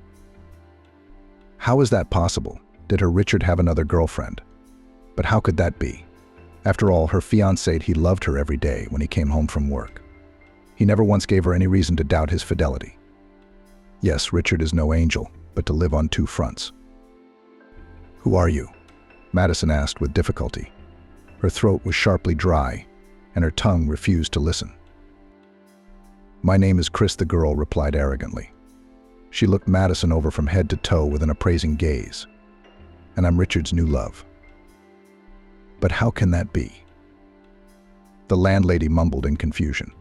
How is that possible? Did her Richard have another girlfriend? But how could that be? After all, her fiancé, he loved her every day when he came home from work. He never once gave her any reason to doubt his fidelity. Yes, Richard is no angel, but to live on 2 fronts. Who are you? Madison asked with difficulty. Her throat was sharply dry, and her tongue refused to listen. My name is Chris, the girl replied arrogantly. She looked Madison over from head to toe with an appraising gaze. And I'm Richard's new love. But how can that be? The landlady mumbled in confusion.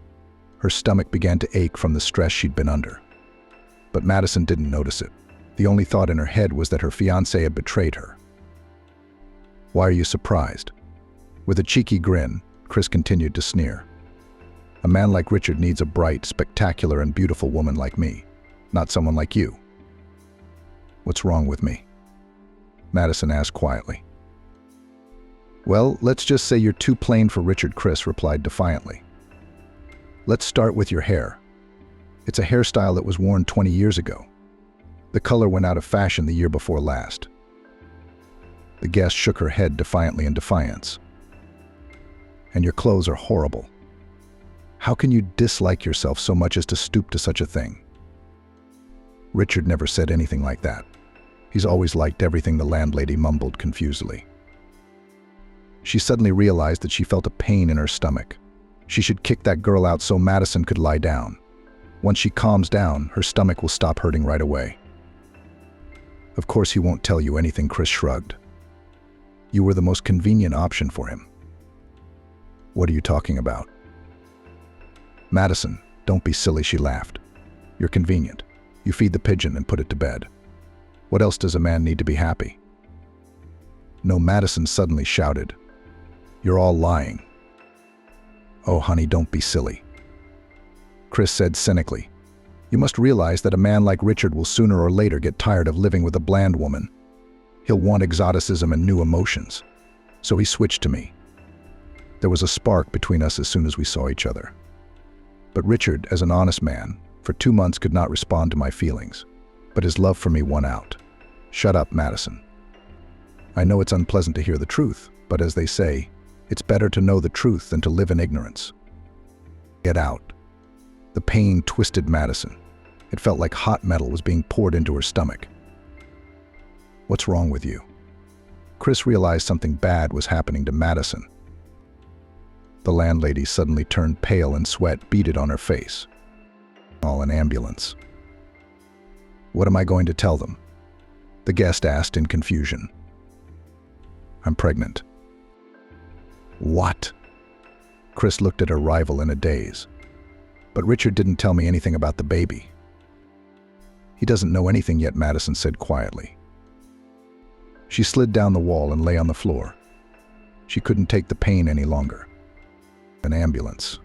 Her stomach began to ache from the stress she'd been under. But Madison didn't notice it. The only thought in her head was that her fiancé had betrayed her. Why are you surprised? With a cheeky grin, Chris continued to sneer. A man like Richard needs a bright, spectacular, and beautiful woman like me, not someone like you. What's wrong with me? Madison asked quietly. Well, let's just say you're too plain for Richard, Chris replied defiantly. Let's start with your hair. It's a hairstyle that was worn 20 years ago. The color went out of fashion the year before last. The guest shook her head defiantly in defiance. And your clothes are horrible. How can you dislike yourself so much as to stoop to such a thing? Richard never said anything like that. He's always liked everything, the landlady mumbled confusedly. She suddenly realized that she felt a pain in her stomach. She should kick that girl out so Madison could lie down. Once she calms down, her stomach will stop hurting right away. Of course he won't tell you anything, Chris shrugged. You were the most convenient option for him. What are you talking about? Madison, don't be silly, she laughed. You're convenient. You feed the pigeon and put it to bed. What else does a man need to be happy? No, Madison suddenly shouted. You're all lying. Oh, honey, don't be silly. Chris said cynically. You must realize that a man like Richard will sooner or later get tired of living with a bland woman. He'll want exoticism and new emotions. So he switched to me. There was a spark between us as soon as we saw each other. But Richard, as an honest man, for 2 months could not respond to my feelings. But his love for me won out. Shut up, Madison. I know it's unpleasant to hear the truth, but as they say, it's better to know the truth than to live in ignorance. Get out. The pain twisted Madison. It felt like hot metal was being poured into her stomach. What's wrong with you? Chris realized something bad was happening to Madison. The landlady suddenly turned pale and sweat beaded on her face. Call an ambulance. What am I going to tell them? The guest asked in confusion. I'm pregnant. What? Chris looked at her rival in a daze. But Richard didn't tell me anything about the baby. He doesn't know anything yet, Madison said quietly. She slid down the wall and lay on the floor. She couldn't take the pain any longer. An ambulance.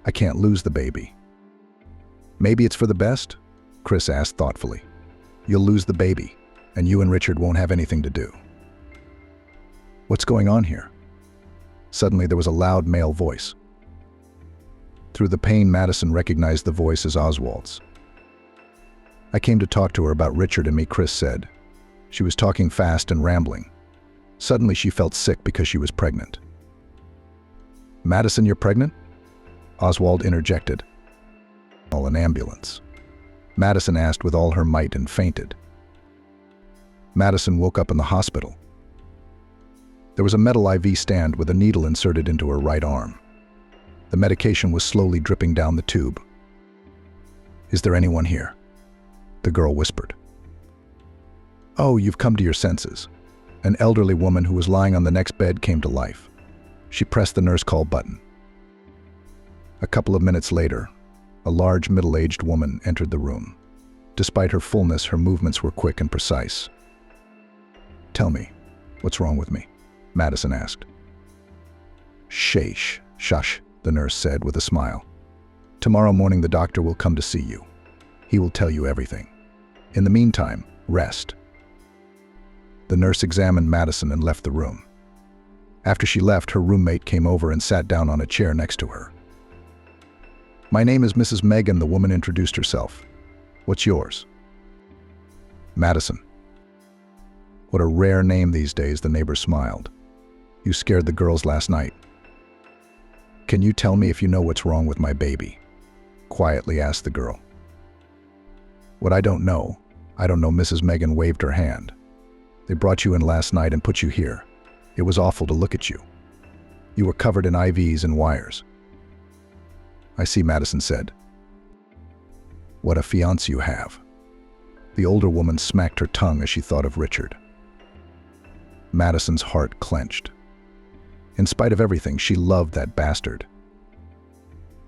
I can't lose the baby. Maybe it's for the best? Chris asked thoughtfully. You'll lose the baby, and you and Richard won't have anything to do. What's going on here? Suddenly there was a loud male voice. Through the pain, Madison recognized the voice as Oswald's. I came to talk to her about Richard and me, Chris said. She was talking fast and rambling. Suddenly she felt sick because she was pregnant. Madison, you're pregnant? Oswald interjected. Call an ambulance. Madison asked with all her might and fainted. Madison woke up in the hospital. There was a metal IV stand with a needle inserted into her right arm. The medication was slowly dripping down the tube. Is there anyone here? The girl whispered. Oh, you've come to your senses. An elderly woman who was lying on the next bed came to life. She pressed the nurse call button. A couple of minutes later, a large middle-aged woman entered the room. Despite her fullness, her movements were quick and precise. Tell me, what's wrong with me? Madison asked. Shush, the nurse said with a smile. Tomorrow morning the doctor will come to see you. He will tell you everything. In the meantime, rest. The nurse examined Madison and left the room. After she left, her roommate came over and sat down on a chair next to her. My name is Mrs. Megan, the woman introduced herself. What's yours? Madison. What a rare name these days, the neighbor smiled. You scared the girls last night. Can you tell me if you know what's wrong with my baby? Quietly asked the girl. What I don't know, Mrs. Megan waved her hand. They brought you in last night and put you here. It was awful to look at you. You were covered in IVs and wires. I see, Madison said. What a fiancé you have. The older woman smacked her tongue as she thought of Richard. Madison's heart clenched. In spite of everything, she loved that bastard.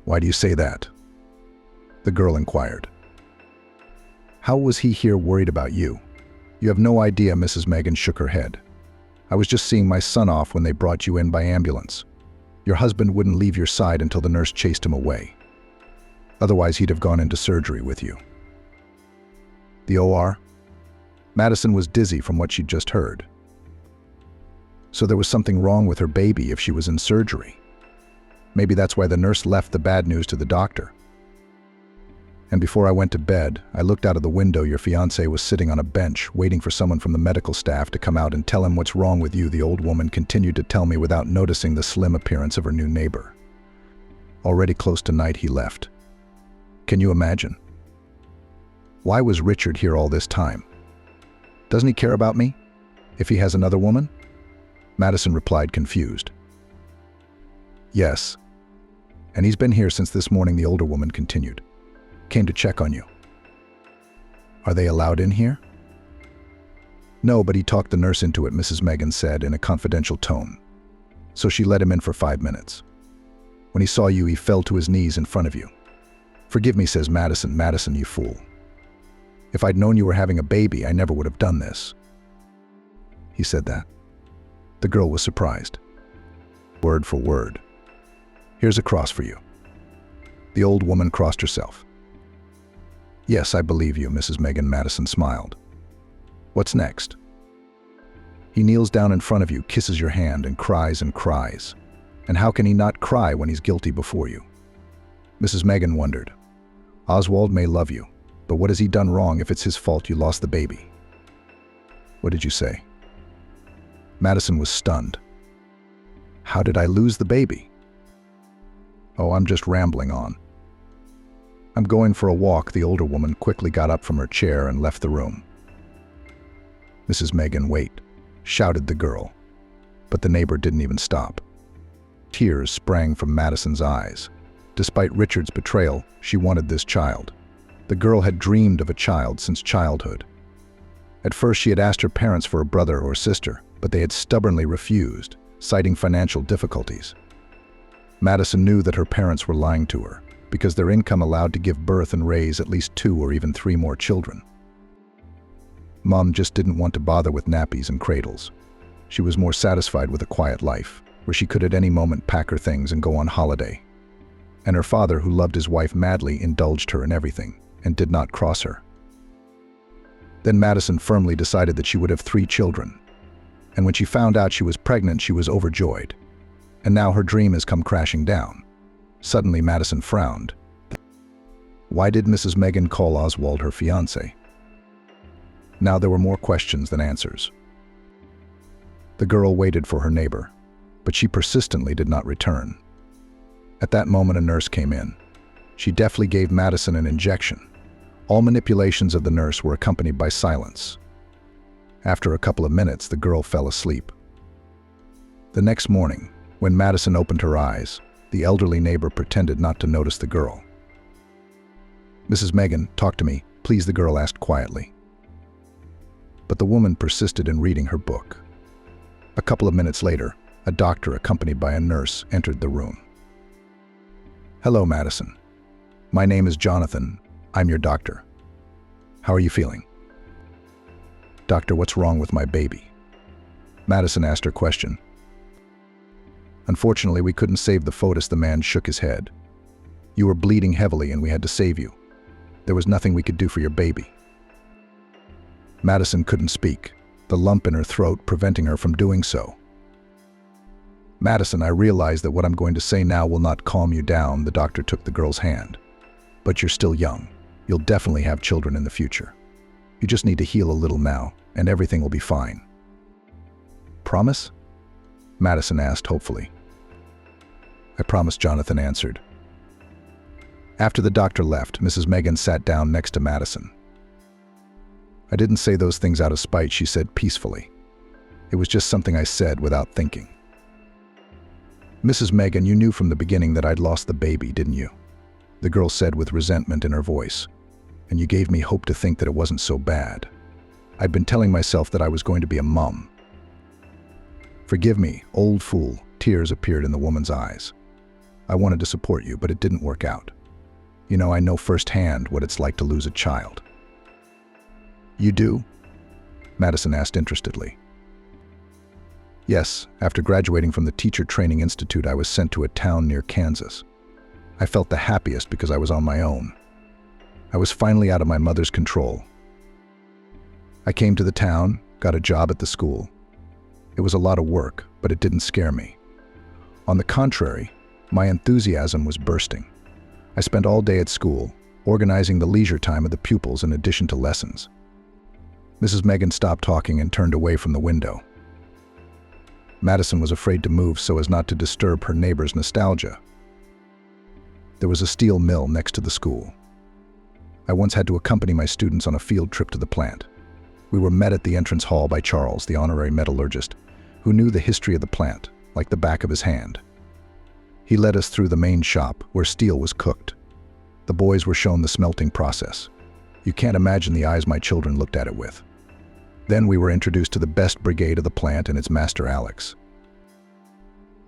Why do you say that? The girl inquired. How was he here worried about you? You have no idea, Mrs. Megan shook her head. I was just seeing my son off when they brought you in by ambulance. Your husband wouldn't leave your side until the nurse chased him away. Otherwise, he'd have gone into surgery with you. The OR? Madison was dizzy from what she'd just heard. So there was something wrong with her baby if she was in surgery. Maybe that's why the nurse left the bad news to the doctor. And before I went to bed, I looked out of the window. Your fiancé was sitting on a bench, waiting for someone from the medical staff to come out and tell him what's wrong with you, the old woman continued to tell me without noticing the slim appearance of her new neighbor. Already close to night, he left. Can you imagine? Why was Richard here all this time? Doesn't he care about me? If he has another woman? Madison replied, confused. Yes. And he's been here since this morning, the older woman continued. Came to check on you. Are they allowed in here? No, but he talked the nurse into it, Mrs. Megan said in a confidential tone. So she let him in for 5 minutes. When he saw you, he fell to his knees in front of you. Forgive me, says Madison. Madison, you fool. If I'd known you were having a baby, I never would have done this. He said that. The girl was surprised. Word for word. Here's a cross for you. The old woman crossed herself. Yes, I believe you, Mrs. Megan. Madison smiled. What's next? He kneels down in front of you, kisses your hand, and cries and cries. And how can he not cry when he's guilty before you? Mrs. Megan wondered. Oswald may love you, but what has he done wrong if it's his fault you lost the baby? What did you say? Madison was stunned. How did I lose the baby? Oh, I'm just rambling on. I'm going for a walk. The older woman quickly got up from her chair and left the room. Mrs. Megan, wait, shouted the girl. But the neighbor didn't even stop. Tears sprang from Madison's eyes. Despite Richard's betrayal, she wanted this child. The girl had dreamed of a child since childhood. At first, she had asked her parents for a brother or sister, but they had stubbornly refused, citing financial difficulties. Madison knew that her parents were lying to her, because their income allowed to give birth and raise at least 2 or even 3 more children. Mom just didn't want to bother with nappies and cradles. She was more satisfied with a quiet life, where she could at any moment pack her things and go on holiday. And her father, who loved his wife madly, indulged her in everything and did not cross her. Then Madison firmly decided that she would have 3 children. And when she found out she was pregnant, she was overjoyed. And now her dream has come crashing down. Suddenly, Madison frowned. Why did Mrs. Megan call Oswald her fiancé? Now there were more questions than answers. The girl waited for her neighbor, but she persistently did not return. At that moment, a nurse came in. She deftly gave Madison an injection. All manipulations of the nurse were accompanied by silence. After a couple of minutes, the girl fell asleep. The next morning, when Madison opened her eyes, the elderly neighbor pretended not to notice the girl. "Mrs. Megan, talk to me, please," the girl asked quietly. But the woman persisted in reading her book. A couple of minutes later, a doctor accompanied by a nurse entered the room. "Hello, Madison. My name is Jonathan. I'm your doctor. How are you feeling?" "Doctor, what's wrong with my baby?" Madison asked her question. "Unfortunately, we couldn't save the fetus." The man shook his head. "You were bleeding heavily and we had to save you. There was nothing we could do for your baby." Madison couldn't speak, the lump in her throat preventing her from doing so. "Madison, I realize that what I'm going to say now will not calm you down." The doctor took the girl's hand. "But you're still young. You'll definitely have children in the future. You just need to heal a little now, and everything will be fine." "Promise?" Madison asked hopefully. "I promise," Jonathan answered. After the doctor left, Mrs. Megan sat down next to Madison. "I didn't say those things out of spite," she said peacefully. "It was just something I said without thinking." "Mrs. Megan, you knew from the beginning that I'd lost the baby, didn't you?" the girl said with resentment in her voice. "And you gave me hope to think that it wasn't so bad. I'd been telling myself that I was going to be a mum." "Forgive me, old fool." Tears appeared in the woman's eyes. "I wanted to support you, but it didn't work out. You know, I know firsthand what it's like to lose a child." "You do?" Madison asked interestedly. "Yes, after graduating from the Teacher Training Institute, I was sent to a town near Kansas. I felt the happiest because I was on my own. I was finally out of my mother's control. I came to the town, got a job at the school. It was a lot of work, but it didn't scare me. On the contrary, my enthusiasm was bursting. I spent all day at school, organizing the leisure time of the pupils in addition to lessons." Mrs. Megan stopped talking and turned away from the window. Madison was afraid to move so as not to disturb her neighbor's nostalgia. There was a steel mill next to the school. I once had to accompany my students on a field trip to the plant. We were met at the entrance hall by Charles, the honorary metallurgist, who knew the history of the plant like the back of his hand. He led us through the main shop where steel was cooked. The boys were shown the smelting process. You can't imagine the eyes my children looked at it with. Then we were introduced to the best brigade of the plant and its master, Alex.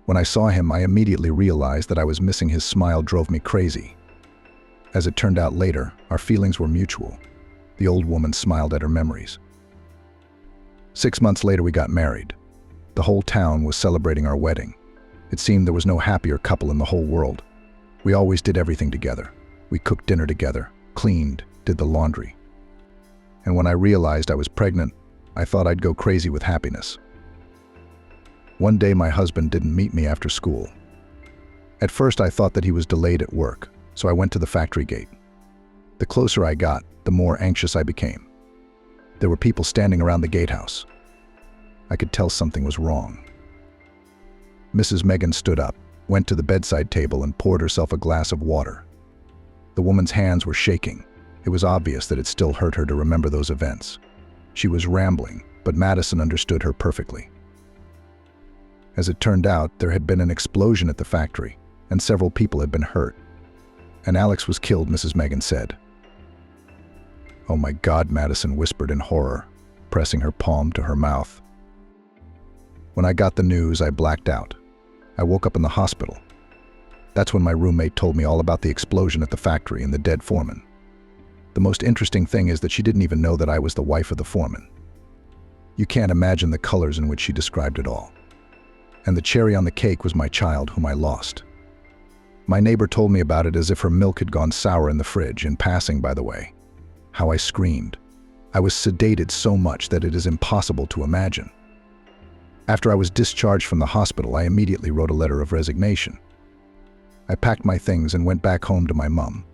When I saw him, I immediately realized that I was missing. His smile drove me crazy. As it turned out later, our feelings were mutual. The old woman smiled at her memories. 6 months later, we got married. The whole town was celebrating our wedding. It seemed there was no happier couple in the whole world. We always did everything together. We cooked dinner together, cleaned, did the laundry. And when I realized I was pregnant, I thought I'd go crazy with happiness. One day, my husband didn't meet me after school. At first, I thought that he was delayed at work, so I went to the factory gate. The closer I got, the more anxious I became. There were people standing around the gatehouse. I could tell something was wrong. Mrs. Megan stood up. went to the bedside table and poured herself a glass of water. The woman's hands were shaking. It was obvious that it still hurt her to remember those events. She was rambling, but Madison understood her perfectly. As it turned out, there had been an explosion at the factory, and several people had been hurt. And Alex was killed, Mrs. Megan said. "Oh my God," Madison whispered in horror, pressing her palm to her mouth. When I got the news, I blacked out. I woke up in the hospital. That's when my roommate told me all about the explosion at the factory and the dead foreman. The most interesting thing is that she didn't even know that I was the wife of the foreman. You can't imagine the colors in which she described it all. And the cherry on the cake was my child, whom I lost. My neighbor told me about it as if her milk had gone sour in the fridge, in passing, by the way. How I screamed. I was sedated so much that it is impossible to imagine. After I was discharged from the hospital, I immediately wrote a letter of resignation. I packed my things and went back home to my mom.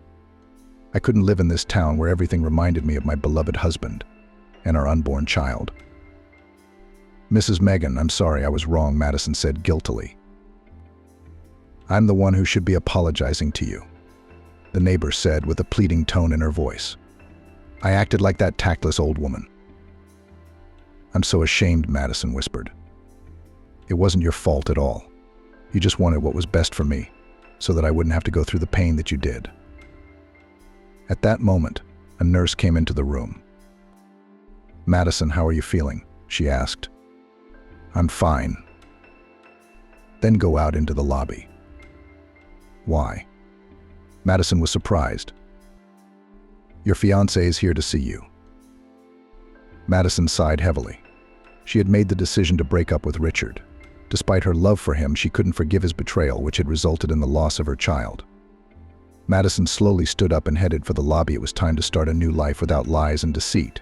I couldn't live in this town where everything reminded me of my beloved husband and our unborn child. "Mrs. Megan, I'm sorry, I was wrong," Madison said guiltily. "I'm the one who should be apologizing to you," the neighbor said with a pleading tone in her voice. "I acted like that tactless old woman." "I'm so ashamed," Madison whispered. "It wasn't your fault at all. You just wanted what was best for me, so that I wouldn't have to go through the pain that you did." At that moment, a nurse came into the room. "Madison, how are you feeling?" she asked. "I'm fine." "Then go out into the lobby." "Why?" Madison was surprised. "Your fiancé is here to see you." Madison sighed heavily. She had made the decision to break up with Richard. Despite her love for him, she couldn't forgive his betrayal, which had resulted in the loss of her child. Madison slowly stood up and headed for the lobby. It was time to start a new life without lies and deceit.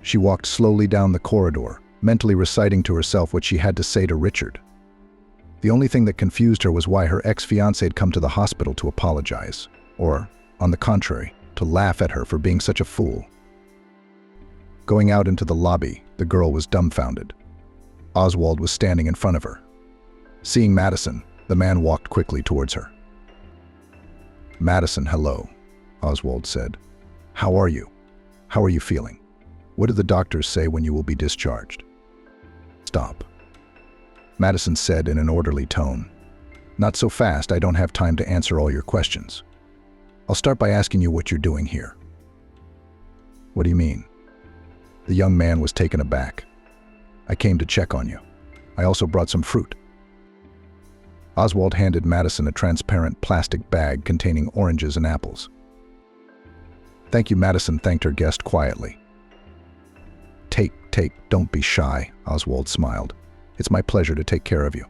She walked slowly down the corridor, mentally reciting to herself what she had to say to Richard. The only thing that confused her was why her ex-fiancé had come to the hospital to apologize, or, on the contrary, to laugh at her for being such a fool. Going out into the lobby, the girl was dumbfounded. Oswald was standing in front of her. Seeing Madison, the man walked quickly towards her. "Madison, hello," Oswald said. "How are you? How are you feeling? What did the doctors say when you will be discharged?" "Stop," Madison said in an orderly tone. "Not so fast, I don't have time to answer all your questions. I'll start by asking you what you're doing here." "What do you mean?" The young man was taken aback. "I came to check on you. I also brought some fruit." Oswald handed Madison a transparent plastic bag containing oranges and apples. "Thank you," Madison thanked her guest quietly. Take, don't be shy," Oswald smiled. "It's my pleasure to take care of you.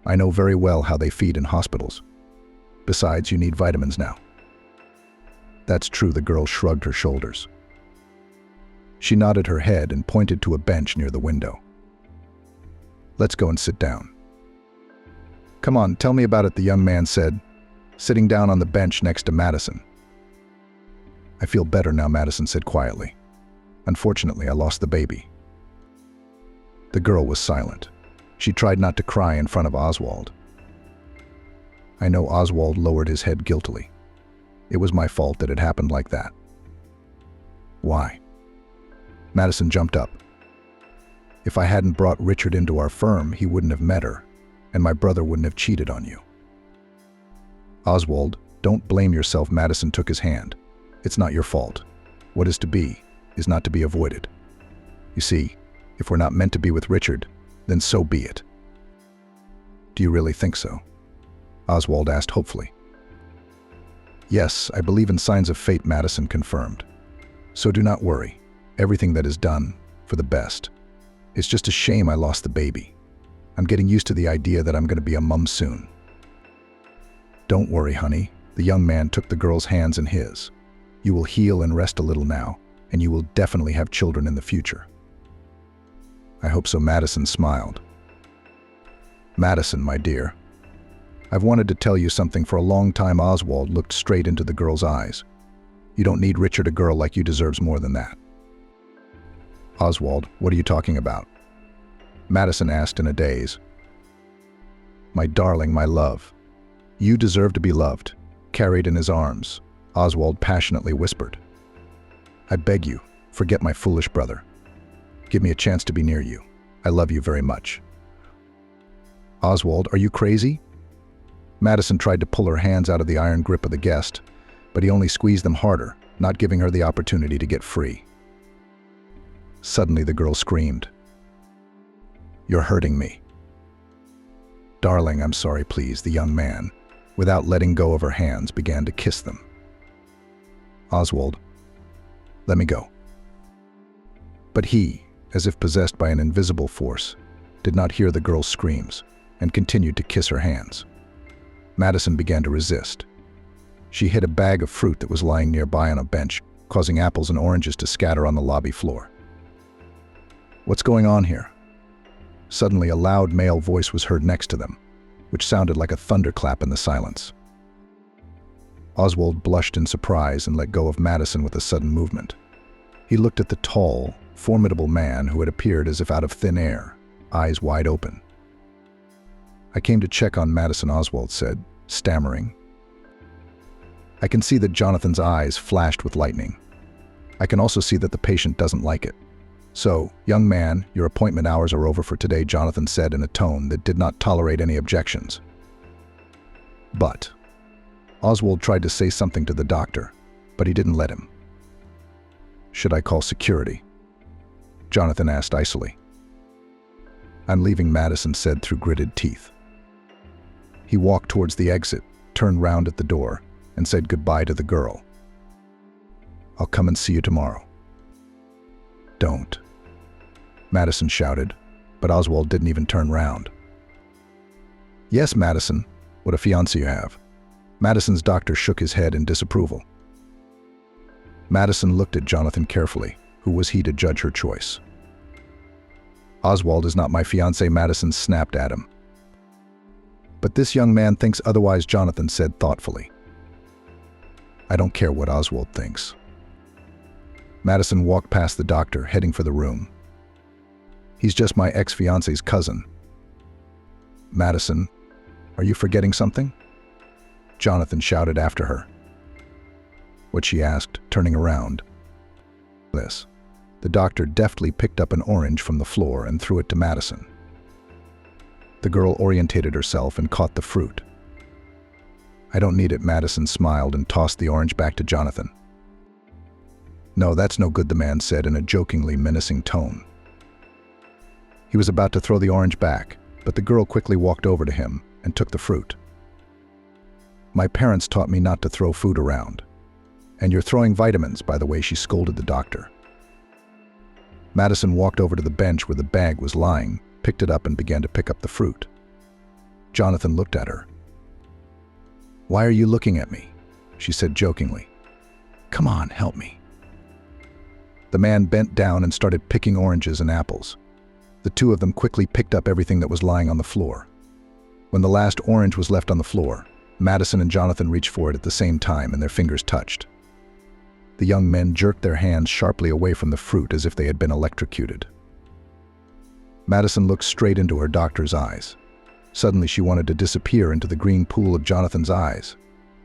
I know very well how they feed in hospitals. Besides, you need vitamins now." "That's true," the girl shrugged her shoulders. She nodded her head and pointed to a bench near the window. "Let's go and sit down." "Come on, tell me about it," the young man said, sitting down on the bench next to Madison. "I feel better now," Madison said quietly. "Unfortunately, I lost the baby." The girl was silent. She tried not to cry in front of Oswald. "I know," Oswald lowered his head guiltily. "It was my fault that it happened like that." "Why?" Madison jumped up. "If I hadn't brought Richard into our firm, he wouldn't have met her, and my brother wouldn't have cheated on you." "Oswald, don't blame yourself," Madison took his hand. "It's not your fault. What is to be is not to be avoided. You see, if we're not meant to be with Richard, then so be it." "Do you really think so?" Oswald asked hopefully. "Yes, I believe in signs of fate," Madison confirmed. "So do not worry. Everything that is done, for the best. It's just a shame I lost the baby. I'm getting used to the idea that I'm going to be a mum soon." "Don't worry, honey." The young man took the girl's hands in his. "You will heal and rest a little now, and you will definitely have children in the future." "I hope so," Madison smiled. "Madison, my dear, I've wanted to tell you something for a long time." Oswald looked straight into the girl's eyes. "You don't need Richard. A girl like you deserves more than that." "Oswald, what are you talking about?" Madison asked in a daze. My darling, my love. You deserve to be loved. Carried in his arms, Oswald passionately whispered. I beg you, forget my foolish brother. Give me a chance to be near you. I love you very much. Oswald, are you crazy? Madison tried to pull her hands out of the iron grip of the guest, but he only squeezed them harder, not giving her the opportunity to get free. Suddenly the girl screamed. You're hurting me. Darling, I'm sorry, please, the young man, without letting go of her hands, began to kiss them. Oswald, let me go. But he, as if possessed by an invisible force, did not hear the girl's screams and continued to kiss her hands. Madison began to resist. She hit a bag of fruit that was lying nearby on a bench, causing apples and oranges to scatter on the lobby floor. What's going on here? Suddenly, a loud male voice was heard next to them, which sounded like a thunderclap in the silence. Oswald blushed in surprise and let go of Madison with a sudden movement. He looked at the tall, formidable man who had appeared as if out of thin air, eyes wide open. I came to check on Madison, Oswald said, stammering. I can see that Jonathan's eyes flashed with lightning. I can also see that the patient doesn't like it. So, young man, your appointment hours are over for today, Jonathan said in a tone that did not tolerate any objections. But Oswald tried to say something to the doctor, but he didn't let him. Should I call security? Jonathan asked icily. I'm leaving, Madison said through gritted teeth. He walked towards the exit, turned round at the door, and said goodbye to the girl. I'll come and see you tomorrow. Don't. Madison shouted, but Oswald didn't even turn round. Yes, Madison, what a fiancé you have. Madison's doctor shook his head in disapproval. Madison looked at Jonathan carefully. Who was he to judge her choice? Oswald is not my fiancé, Madison snapped at him. But this young man thinks otherwise, Jonathan said thoughtfully. I don't care what Oswald thinks. Madison walked past the doctor, heading for the room. He's just my ex-fiancé's cousin. Madison, are you forgetting something? Jonathan shouted after her. What, she asked, turning around. This. The doctor deftly picked up an orange from the floor and threw it to Madison. The girl orientated herself and caught the fruit. I don't need it, Madison smiled and tossed the orange back to Jonathan. No, that's no good, the man said in a jokingly menacing tone. He was about to throw the orange back, but the girl quickly walked over to him and took the fruit. My parents taught me not to throw food around. And you're throwing vitamins, by the way, she scolded the doctor. Madison walked over to the bench where the bag was lying, picked it up and began to pick up the fruit. Jonathan looked at her. Why are you looking at me? She said jokingly. Come on, help me. The man bent down and started picking oranges and apples. The two of them quickly picked up everything that was lying on the floor. When the last orange was left on the floor, Madison and Jonathan reached for it at the same time and their fingers touched. The young men jerked their hands sharply away from the fruit as if they had been electrocuted. Madison looked straight into her doctor's eyes. Suddenly she wanted to disappear into the green pool of Jonathan's eyes,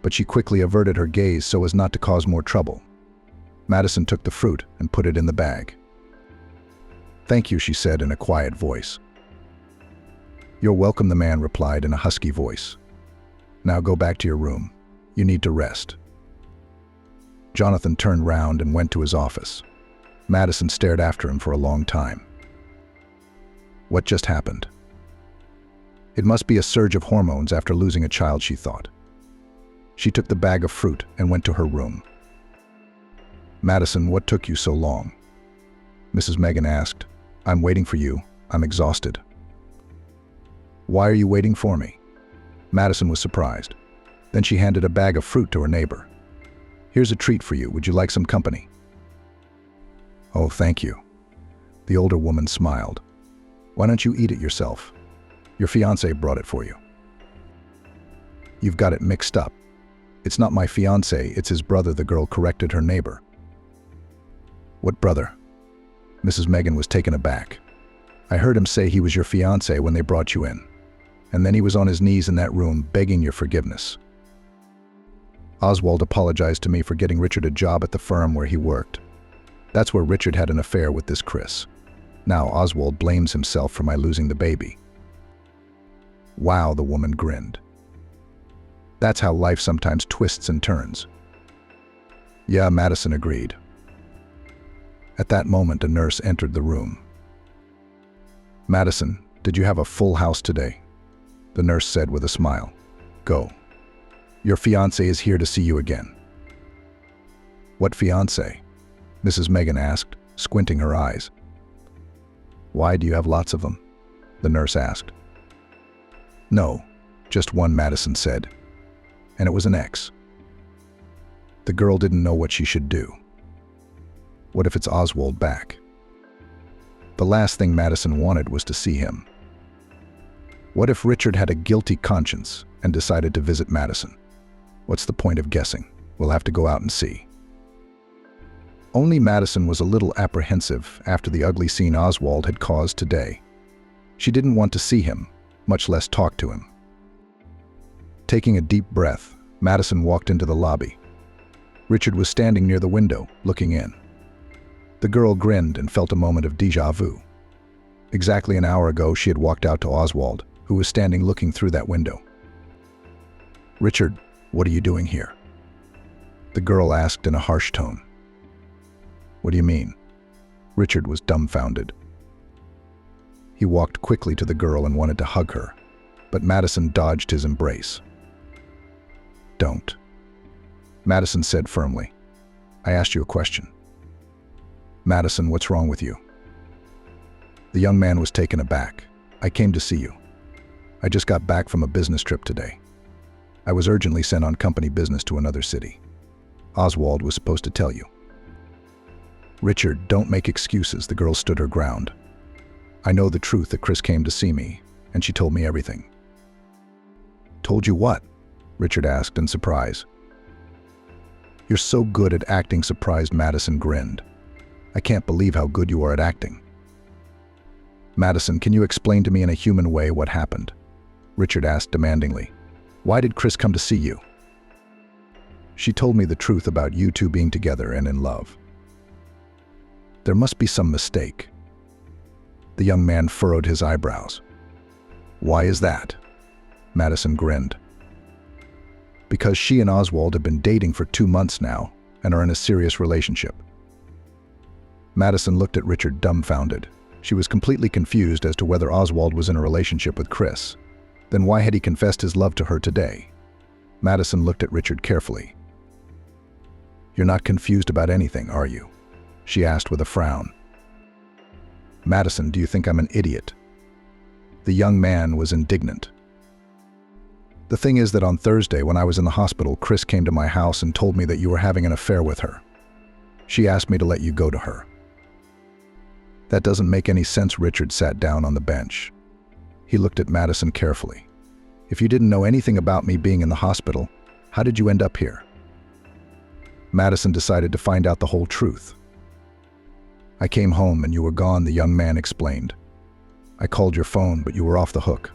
but she quickly averted her gaze so as not to cause more trouble. Madison took the fruit and put it in the bag. Thank you, she said in a quiet voice. You're welcome, the man replied in a husky voice. Now go back to your room. You need to rest. Jonathan turned round and went to his office. Madison stared after him for a long time. What just happened? It must be a surge of hormones after losing a child, she thought. She took the bag of fruit and went to her room. Madison, what took you so long? Mrs. Megan asked. I'm waiting for you. I'm exhausted. Why are you waiting for me? Madison was surprised. Then she handed a bag of fruit to her neighbor. Here's a treat for you. Would you like some company? Oh, thank you. The older woman smiled. Why don't you eat it yourself? Your fiancé brought it for you. You've got it mixed up. It's not my fiancé, it's his brother, the girl corrected her neighbor. What brother? Mrs. Megan was taken aback. I heard him say he was your fiancé when they brought you in. and then he was on his knees in that room begging your forgiveness. Oswald apologized to me for getting Richard a job at the firm where he worked. That's where Richard had an affair with this Chris. Now Oswald blames himself for my losing the baby. Wow, the woman grinned. That's how life sometimes twists and turns. Yeah, Madison agreed. At that moment, a nurse entered the room. Madison, did you have a full house today? The nurse said with a smile. Go. Your fiancé is here to see you again. What fiancé? Mrs. Megan asked, squinting her eyes. Why do you have lots of them? The nurse asked. No, just one, Madison said. And it was an ex. The girl didn't know what she should do. What if it's Oswald back? The last thing Madison wanted was to see him. What if Richard had a guilty conscience and decided to visit Madison? What's the point of guessing? We'll have to go out and see. Only Madison was a little apprehensive after the ugly scene Oswald had caused today. She didn't want to see him, much less talk to him. Taking a deep breath, Madison walked into the lobby. Richard was standing near the window, looking in. The girl grinned and felt a moment of déjà vu. Exactly an hour ago, she had walked out to Oswald, who was standing looking through that window. Richard, what are you doing here? The girl asked in a harsh tone. What do you mean? Richard was dumbfounded. He walked quickly to the girl and wanted to hug her, but Madison dodged his embrace. Don't. Madison said firmly. I asked you a question. Madison, what's wrong with you? The young man was taken aback. I came to see you. I just got back from a business trip today. I was urgently sent on company business to another city. Oswald was supposed to tell you. Richard, don't make excuses, the girl stood her ground. I know the truth that Chris came to see me, and she told me everything. Told you what? Richard asked in surprise. You're so good at acting, surprised. Madison grinned. I can't believe how good you are at acting. Madison, can you explain to me in a human way what happened? Richard asked demandingly. Why did Chris come to see you? She told me the truth about you two being together and in love. There must be some mistake. The young man furrowed his eyebrows. Why is that? Madison grinned. Because she and Oswald have been dating for 2 months now and are in a serious relationship. Madison looked at Richard dumbfounded. She was completely confused as to whether Oswald was in a relationship with Chris. Then why had he confessed his love to her today? Madison looked at Richard carefully. You're not confused about anything, are you? She asked with a frown. Madison, do you think I'm an idiot? The young man was indignant. The thing is that on Thursday, when I was in the hospital, Chris came to my house and told me that you were having an affair with her. She asked me to let you go to her. That doesn't make any sense. Richard sat down on the bench. He looked at Madison carefully. If you didn't know anything about me being in the hospital, how did you end up here? Madison decided to find out the whole truth. I came home and you were gone, the young man explained. I called your phone, but you were off the hook.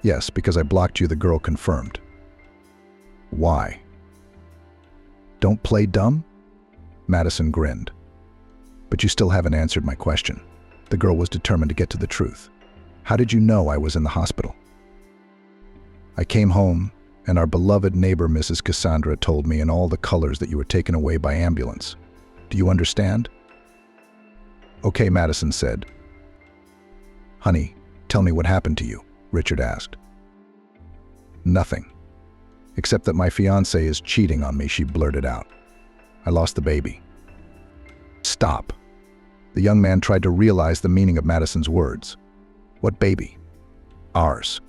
Yes, because I blocked you, the girl confirmed. Why? Don't play dumb? Madison grinned. But you still haven't answered my question. The girl was determined to get to the truth. How did you know I was in the hospital? I came home, and our beloved neighbor, Mrs. Cassandra, told me in all the colors that you were taken away by ambulance. Do you understand? Okay, Madison said. Honey, tell me what happened to you, Richard asked. Nothing. Except that my fiancé is cheating on me, she blurted out. I lost the baby. Stop. The young man tried to realize the meaning of Madison's words. What baby? Ours.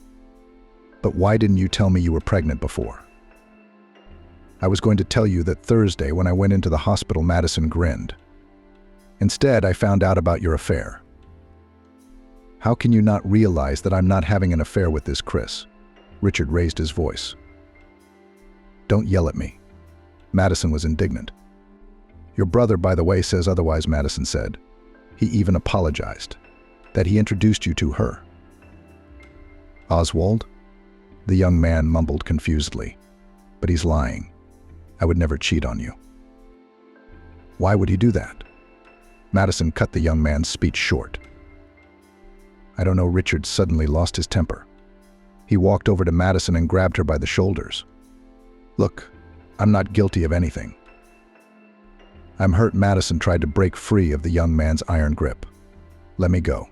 But why didn't you tell me you were pregnant before? I was going to tell you that Thursday when I went into the hospital, Madison grinned. Instead, I found out about your affair. How can you not realize that I'm not having an affair with this Chris? Richard raised his voice. Don't yell at me. Madison was indignant. Your brother, by the way, says otherwise, Madison said. He even apologized. That he introduced you to her. Oswald? The young man mumbled confusedly. But he's lying. I would never cheat on you. Why would he do that? Madison cut the young man's speech short. I don't know. Richard suddenly lost his temper. He walked over to Madison and grabbed her by the shoulders. Look, I'm not guilty of anything. I'm hurt. Madison tried to break free of the young man's iron grip. Let me go.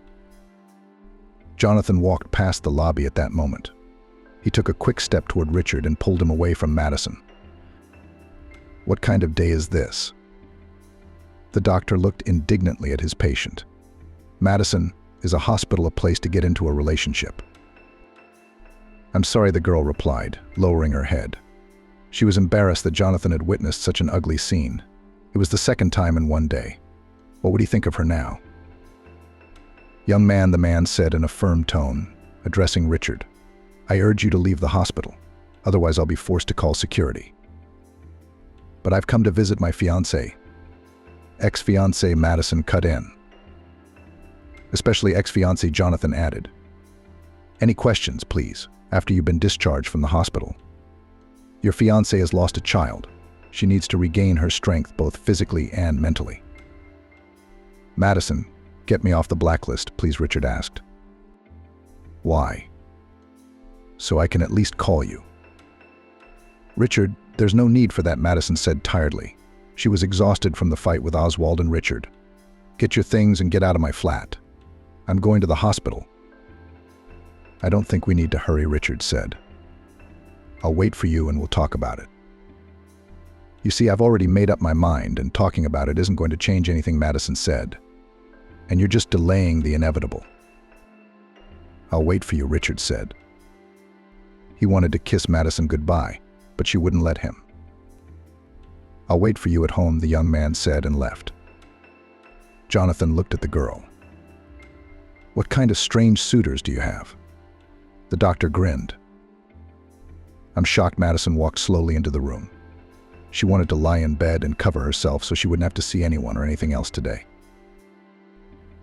Jonathan walked past the lobby at that moment. He took a quick step toward Richard and pulled him away from Madison. What kind of day is this? The doctor looked indignantly at his patient. Madison, is a hospital a place to get into a relationship? I'm sorry, the girl replied, lowering her head. She was embarrassed that Jonathan had witnessed such an ugly scene. It was the second time in one day. What would he think of her now? Young man, the man said in a firm tone, addressing Richard. I urge you to leave the hospital. Otherwise, I'll be forced to call security. But I've come to visit my fiancée. Ex-fiancée, Madison cut in. Especially ex-fiancé, Jonathan added. Any questions, please, after you've been discharged from the hospital. Your fiancée has lost a child. She needs to regain her strength both physically and mentally. Madison, get me off the blacklist, please, Richard asked. Why? So I can at least call you. Richard, there's no need for that, Madison said tiredly. She was exhausted from the fight with Oswald and Richard. Get your things and get out of my flat. I'm going to the hospital. I don't think we need to hurry, Richard said. I'll wait for you and we'll talk about it. You see, I've already made up my mind, and talking about it isn't going to change anything, Madison said. And you're just delaying the inevitable. I'll wait for you, Richard said. He wanted to kiss Madison goodbye, but she wouldn't let him. I'll wait for you at home, the young man said, and left. Jonathan looked at the girl. What kind of strange suitors do you have? The doctor grinned. I'm shocked. Madison walked slowly into the room. She wanted to lie in bed and cover herself so she wouldn't have to see anyone or anything else today.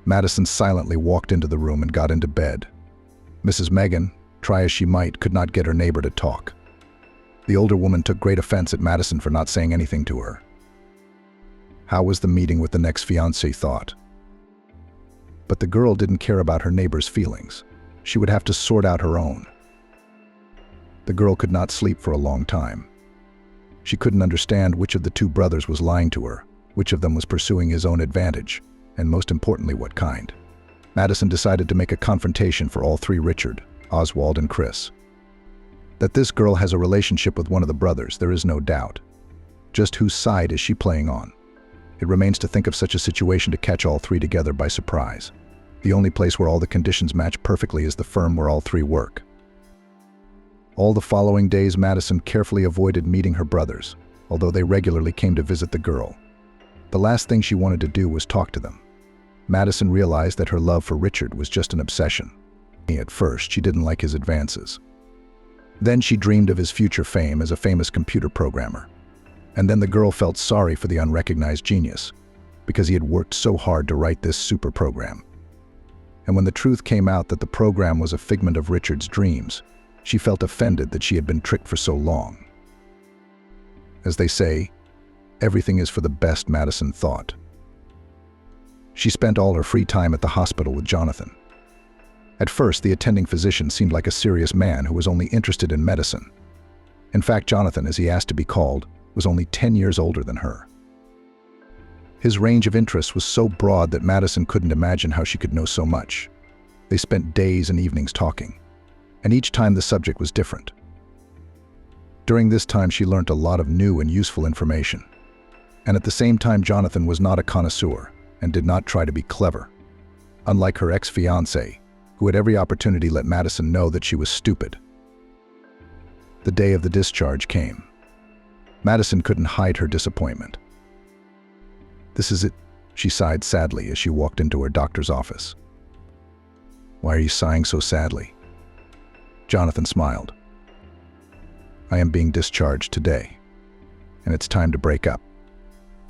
Madison silently walked into the room and got into bed. Mrs. Megan, try as she might, could not get her neighbor to talk. The older woman took great offense at Madison for not saying anything to her. How was the meeting with the next fiancé, thought. But the girl didn't care about her neighbor's feelings. She would have to sort out her own. The girl could not sleep for a long time. She couldn't understand which of the two brothers was lying to her, which of them was pursuing his own advantage, and most importantly, what kind. Madison decided to make a confrontation for all three: Richard, Oswald, and Chris. That this girl has a relationship with one of the brothers, there is no doubt. Just whose side is she playing on? It remains to think of such a situation to catch all three together by surprise. The only place where all the conditions match perfectly is the firm where all three work. All the following days, Madison carefully avoided meeting her brothers, although they regularly came to visit the girl. The last thing she wanted to do was talk to them. Madison realized that her love for Richard was just an obsession. At first, she didn't like his advances. Then she dreamed of his future fame as a famous computer programmer. And then the girl felt sorry for the unrecognized genius, because he had worked so hard to write this super program. And when the truth came out that the program was a figment of Richard's dreams, she felt offended that she had been tricked for so long. As they say, everything is for the best, Madison thought. She spent all her free time at the hospital with Jonathan. At first, the attending physician seemed like a serious man who was only interested in medicine. In fact, Jonathan, as he asked to be called, was only 10 years older than her. His range of interests was so broad that Madison couldn't imagine how she could know so much. They spent days and evenings talking, and each time the subject was different. During this time, she learned a lot of new and useful information. And at the same time, Jonathan was not a connoisseur and did not try to be clever. Unlike her ex-fiancé, who at every opportunity let Madison know that she was stupid. The day of the discharge came. Madison couldn't hide her disappointment. This is it, she sighed sadly as she walked into her doctor's office. Why are you sighing so sadly? Jonathan smiled. I am being discharged today, and it's time to break up.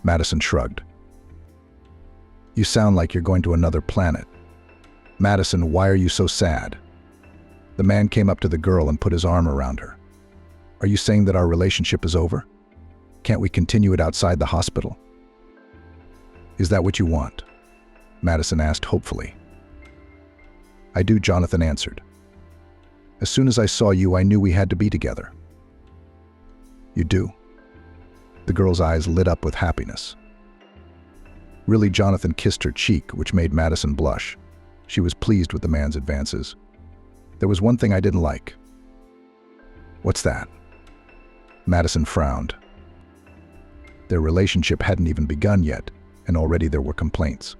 Madison shrugged. You sound like you're going to another planet. Madison, why are you so sad? The man came up to the girl and put his arm around her. Are you saying that our relationship is over? Can't we continue it outside the hospital? Is that what you want? Madison asked hopefully. I do, Jonathan answered. As soon as I saw you, I knew we had to be together. You do? The girl's eyes lit up with happiness. Really, Jonathan kissed her cheek, which made Madison blush. She was pleased with the man's advances. There was one thing I didn't like. What's that? Madison frowned. Their relationship hadn't even begun yet, and already there were complaints.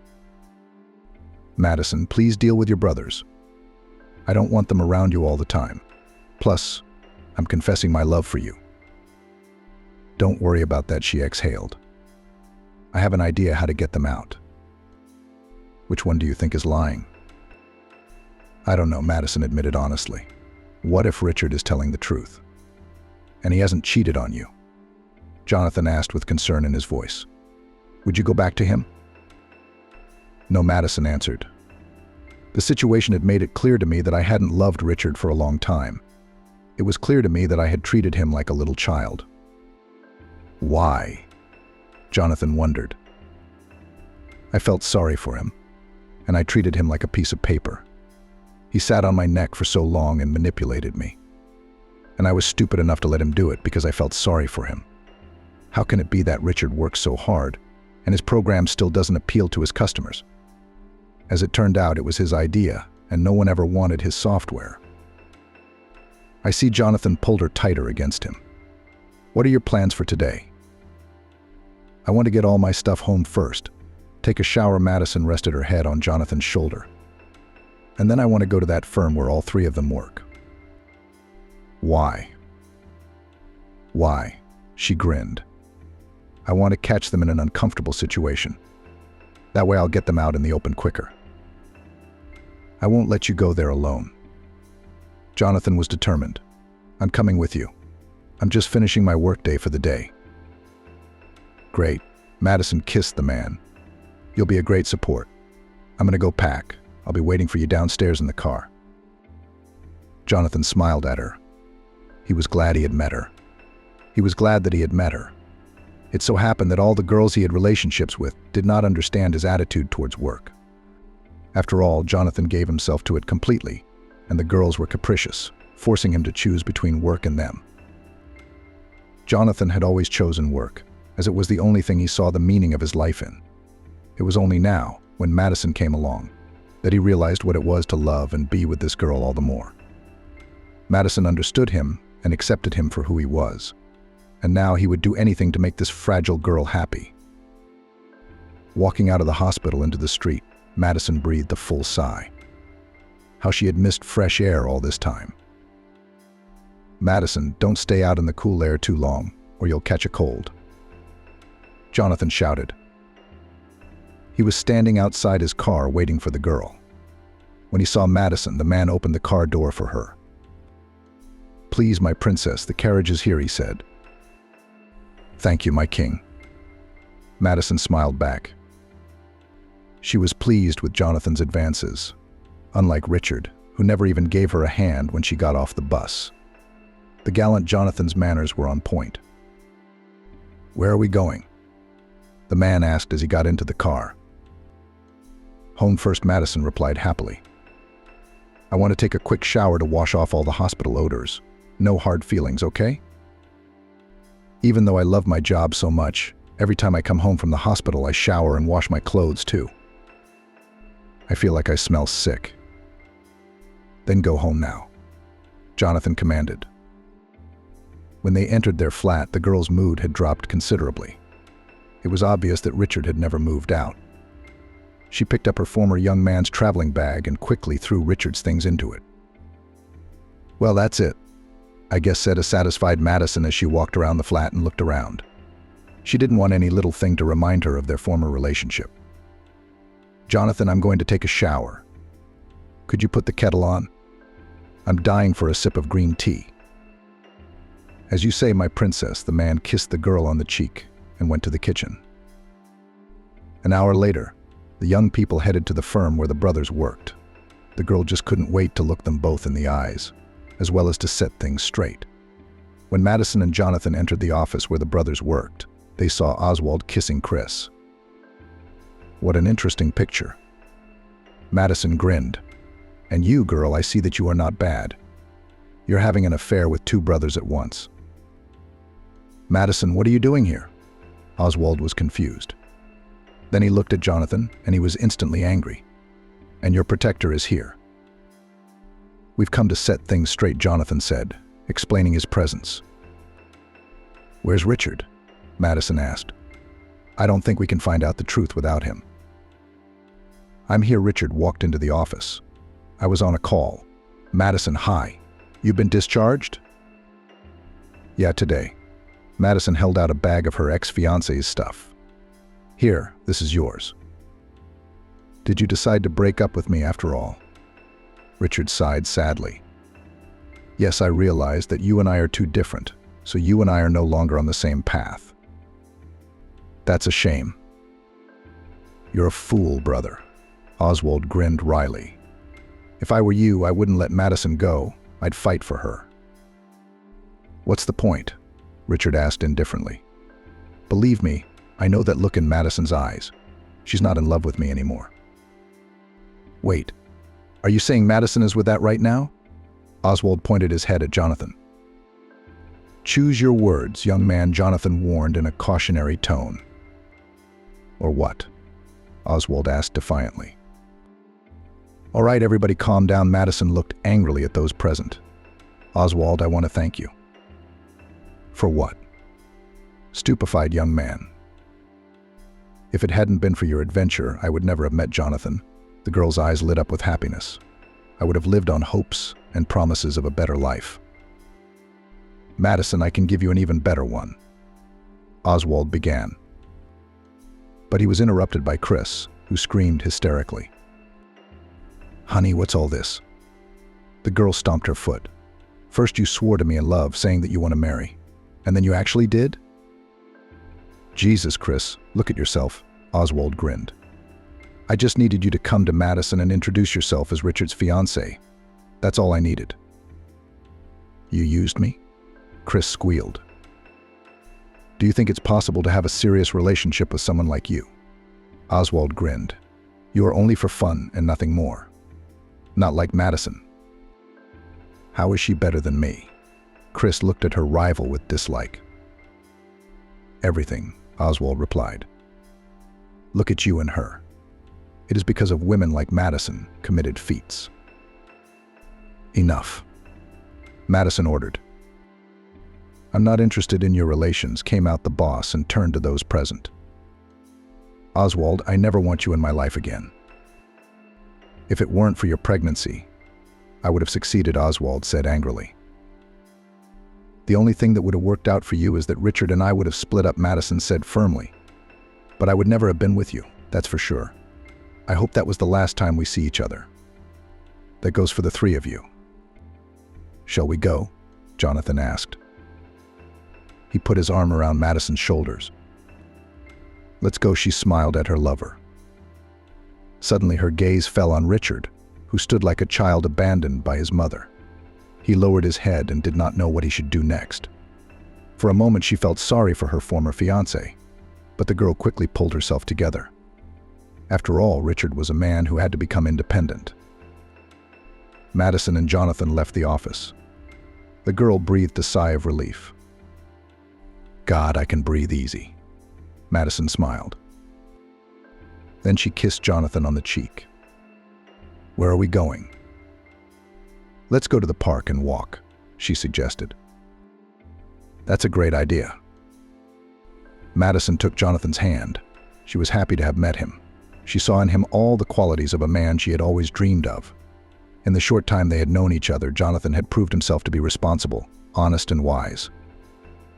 Madison, please deal with your brothers. I don't want them around you all the time. Plus, I'm confessing my love for you. Don't worry about that, she exhaled. I have an idea how to get them out. Which one do you think is lying? I don't know, Madison admitted honestly. What if Richard is telling the truth? And he hasn't cheated on you? Jonathan asked with concern in his voice. Would you go back to him? No, Madison answered. The situation had made it clear to me that I hadn't loved Richard for a long time. It was clear to me that I had treated him like a little child. Why? Jonathan wondered. I felt sorry for him, and I treated him like a piece of paper. He sat on my neck for so long and manipulated me. And I was stupid enough to let him do it because I felt sorry for him. How can it be that Richard works so hard, and his program still doesn't appeal to his customers? As it turned out, it was his idea, and no one ever wanted his software. I see Jonathan pulled her tighter against him. What are your plans for today? I want to get all my stuff home first. Take a shower. Madison rested her head on Jonathan's shoulder. And then I want to go to that firm where all three of them work. Why? Why? She grinned. I want to catch them in an uncomfortable situation. That way I'll get them out in the open quicker. I won't let you go there alone. Jonathan was determined. I'm coming with you. I'm just finishing my workday for the day. Great. Madison kissed the man. You'll be a great support. I'm going to go pack. I'll be waiting for you downstairs in the car. Jonathan smiled at her. He was glad he had met her. He was glad that he had met her. It so happened that all the girls he had relationships with did not understand his attitude towards work. After all, Jonathan gave himself to it completely, and the girls were capricious, forcing him to choose between work and them. Jonathan had always chosen work, as it was the only thing he saw the meaning of his life in. It was only now, when Madison came along, that he realized what it was to love and be with this girl all the more. Madison understood him and accepted him for who he was, and now he would do anything to make this fragile girl happy. Walking out of the hospital into the street, Madison breathed a full sigh. How she had missed fresh air all this time. Madison, don't stay out in the cool air too long, or you'll catch a cold. Jonathan shouted. He was standing outside his car waiting for the girl. When he saw Madison, the man opened the car door for her. Please, my princess, the carriage is here, he said. Thank you, my king. Madison smiled back. She was pleased with Jonathan's advances, unlike Richard, who never even gave her a hand when she got off the bus. The gallant Jonathan's manners were on point. Where are we going? The man asked as he got into the car. Home first, Madison replied happily. I want to take a quick shower to wash off all the hospital odors. No hard feelings, okay? Even though I love my job so much, every time I come home from the hospital, I shower and wash my clothes too. I feel like I smell sick. Then go home now, Jonathan commanded. When they entered their flat, the girl's mood had dropped considerably. It was obvious that Richard had never moved out. She picked up her former young man's traveling bag and quickly threw Richard's things into it. Well, that's it, I guess, said a satisfied Madison as she walked around the flat and looked around. She didn't want any little thing to remind her of their former relationship. Jonathan, I'm going to take a shower. Could you put the kettle on? I'm dying for a sip of green tea. As you say, my princess, the man kissed the girl on the cheek and went to the kitchen. An hour later, the young people headed to the firm where the brothers worked. The girl just couldn't wait to look them both in the eyes, as well as to set things straight. When Madison and Jonathan entered the office where the brothers worked, they saw Oswald kissing Chris. What an interesting picture. Madison grinned. And you, girl, I see that you are not bad. You're having an affair with two brothers at once. Madison, what are you doing here? Oswald was confused. Then he looked at Jonathan, and he was instantly angry. And your protector is here. We've come to set things straight, Jonathan said, explaining his presence. Where's Richard? Madison asked. I don't think we can find out the truth without him. I'm here. Richard walked into the office. I was on a call. Madison, hi. You've been discharged? Yeah, today. Madison held out a bag of her ex-fiance's stuff. Here, this is yours. Did you decide to break up with me after all? Richard sighed sadly. Yes, I realized that you and I are too different, so you and I are no longer on the same path. That's a shame. You're a fool, brother. Oswald grinned wryly. If I were you, I wouldn't let Madison go. I'd fight for her. What's the point? Richard asked indifferently. Believe me, I know that look in Madison's eyes. She's not in love with me anymore. Wait, are you saying Madison is with that right now? Oswald pointed his head at Jonathan. Choose your words, young man, Jonathan warned in a cautionary tone. Or what? Oswald asked defiantly. All right, everybody calm down. Madison looked angrily at those present. Oswald, I want to thank you. For what? Stupefied young man. If it hadn't been for your adventure, I would never have met Jonathan. The girl's eyes lit up with happiness. I would have lived on hopes and promises of a better life. Madison, I can give you an even better one. Oswald began. But he was interrupted by Chris, who screamed hysterically. Honey, what's all this? The girl stomped her foot. First you swore to me in love, saying that you want to marry. And then you actually did? Jesus, Chris, look at yourself. Oswald grinned. I just needed you to come to Madison and introduce yourself as Richard's fiancée. That's all I needed. You used me? Chris squealed. Do you think it's possible to have a serious relationship with someone like you? Oswald grinned. You are only for fun and nothing more. Not like Madison. How is she better than me? Chris looked at her rival with dislike. Everything, Oswald replied. Look at you and her. It is because of women like Madison committed feats. Enough. Madison ordered. I'm not interested in your relations, came out the boss and turned to those present. Oswald, I never want you in my life again. If it weren't for your pregnancy, I would have succeeded, Oswald said angrily. The only thing that would have worked out for you is that Richard and I would have split up, Madison said firmly. But I would never have been with you, that's for sure. I hope that was the last time we see each other. That goes for the three of you. Shall we go? Jonathan asked. He put his arm around Madison's shoulders. Let's go, she smiled at her lover. Suddenly her gaze fell on Richard, who stood like a child abandoned by his mother. He lowered his head and did not know what he should do next. For a moment she felt sorry for her former fiancé, but the girl quickly pulled herself together. After all, Richard was a man who had to become independent. Madison and Jonathan left the office. The girl breathed a sigh of relief. God, I can breathe easy. Madison smiled. Then she kissed Jonathan on the cheek. Where are we going? Let's go to the park and walk, she suggested. That's a great idea. Madison took Jonathan's hand. She was happy to have met him. She saw in him all the qualities of a man she had always dreamed of. In the short time they had known each other, Jonathan had proved himself to be responsible, honest, and wise.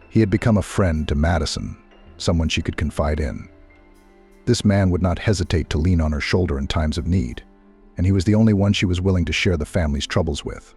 He had become a friend to Madison, someone she could confide in. This man would not hesitate to lean on her shoulder in times of need, and he was the only one she was willing to share the family's troubles with.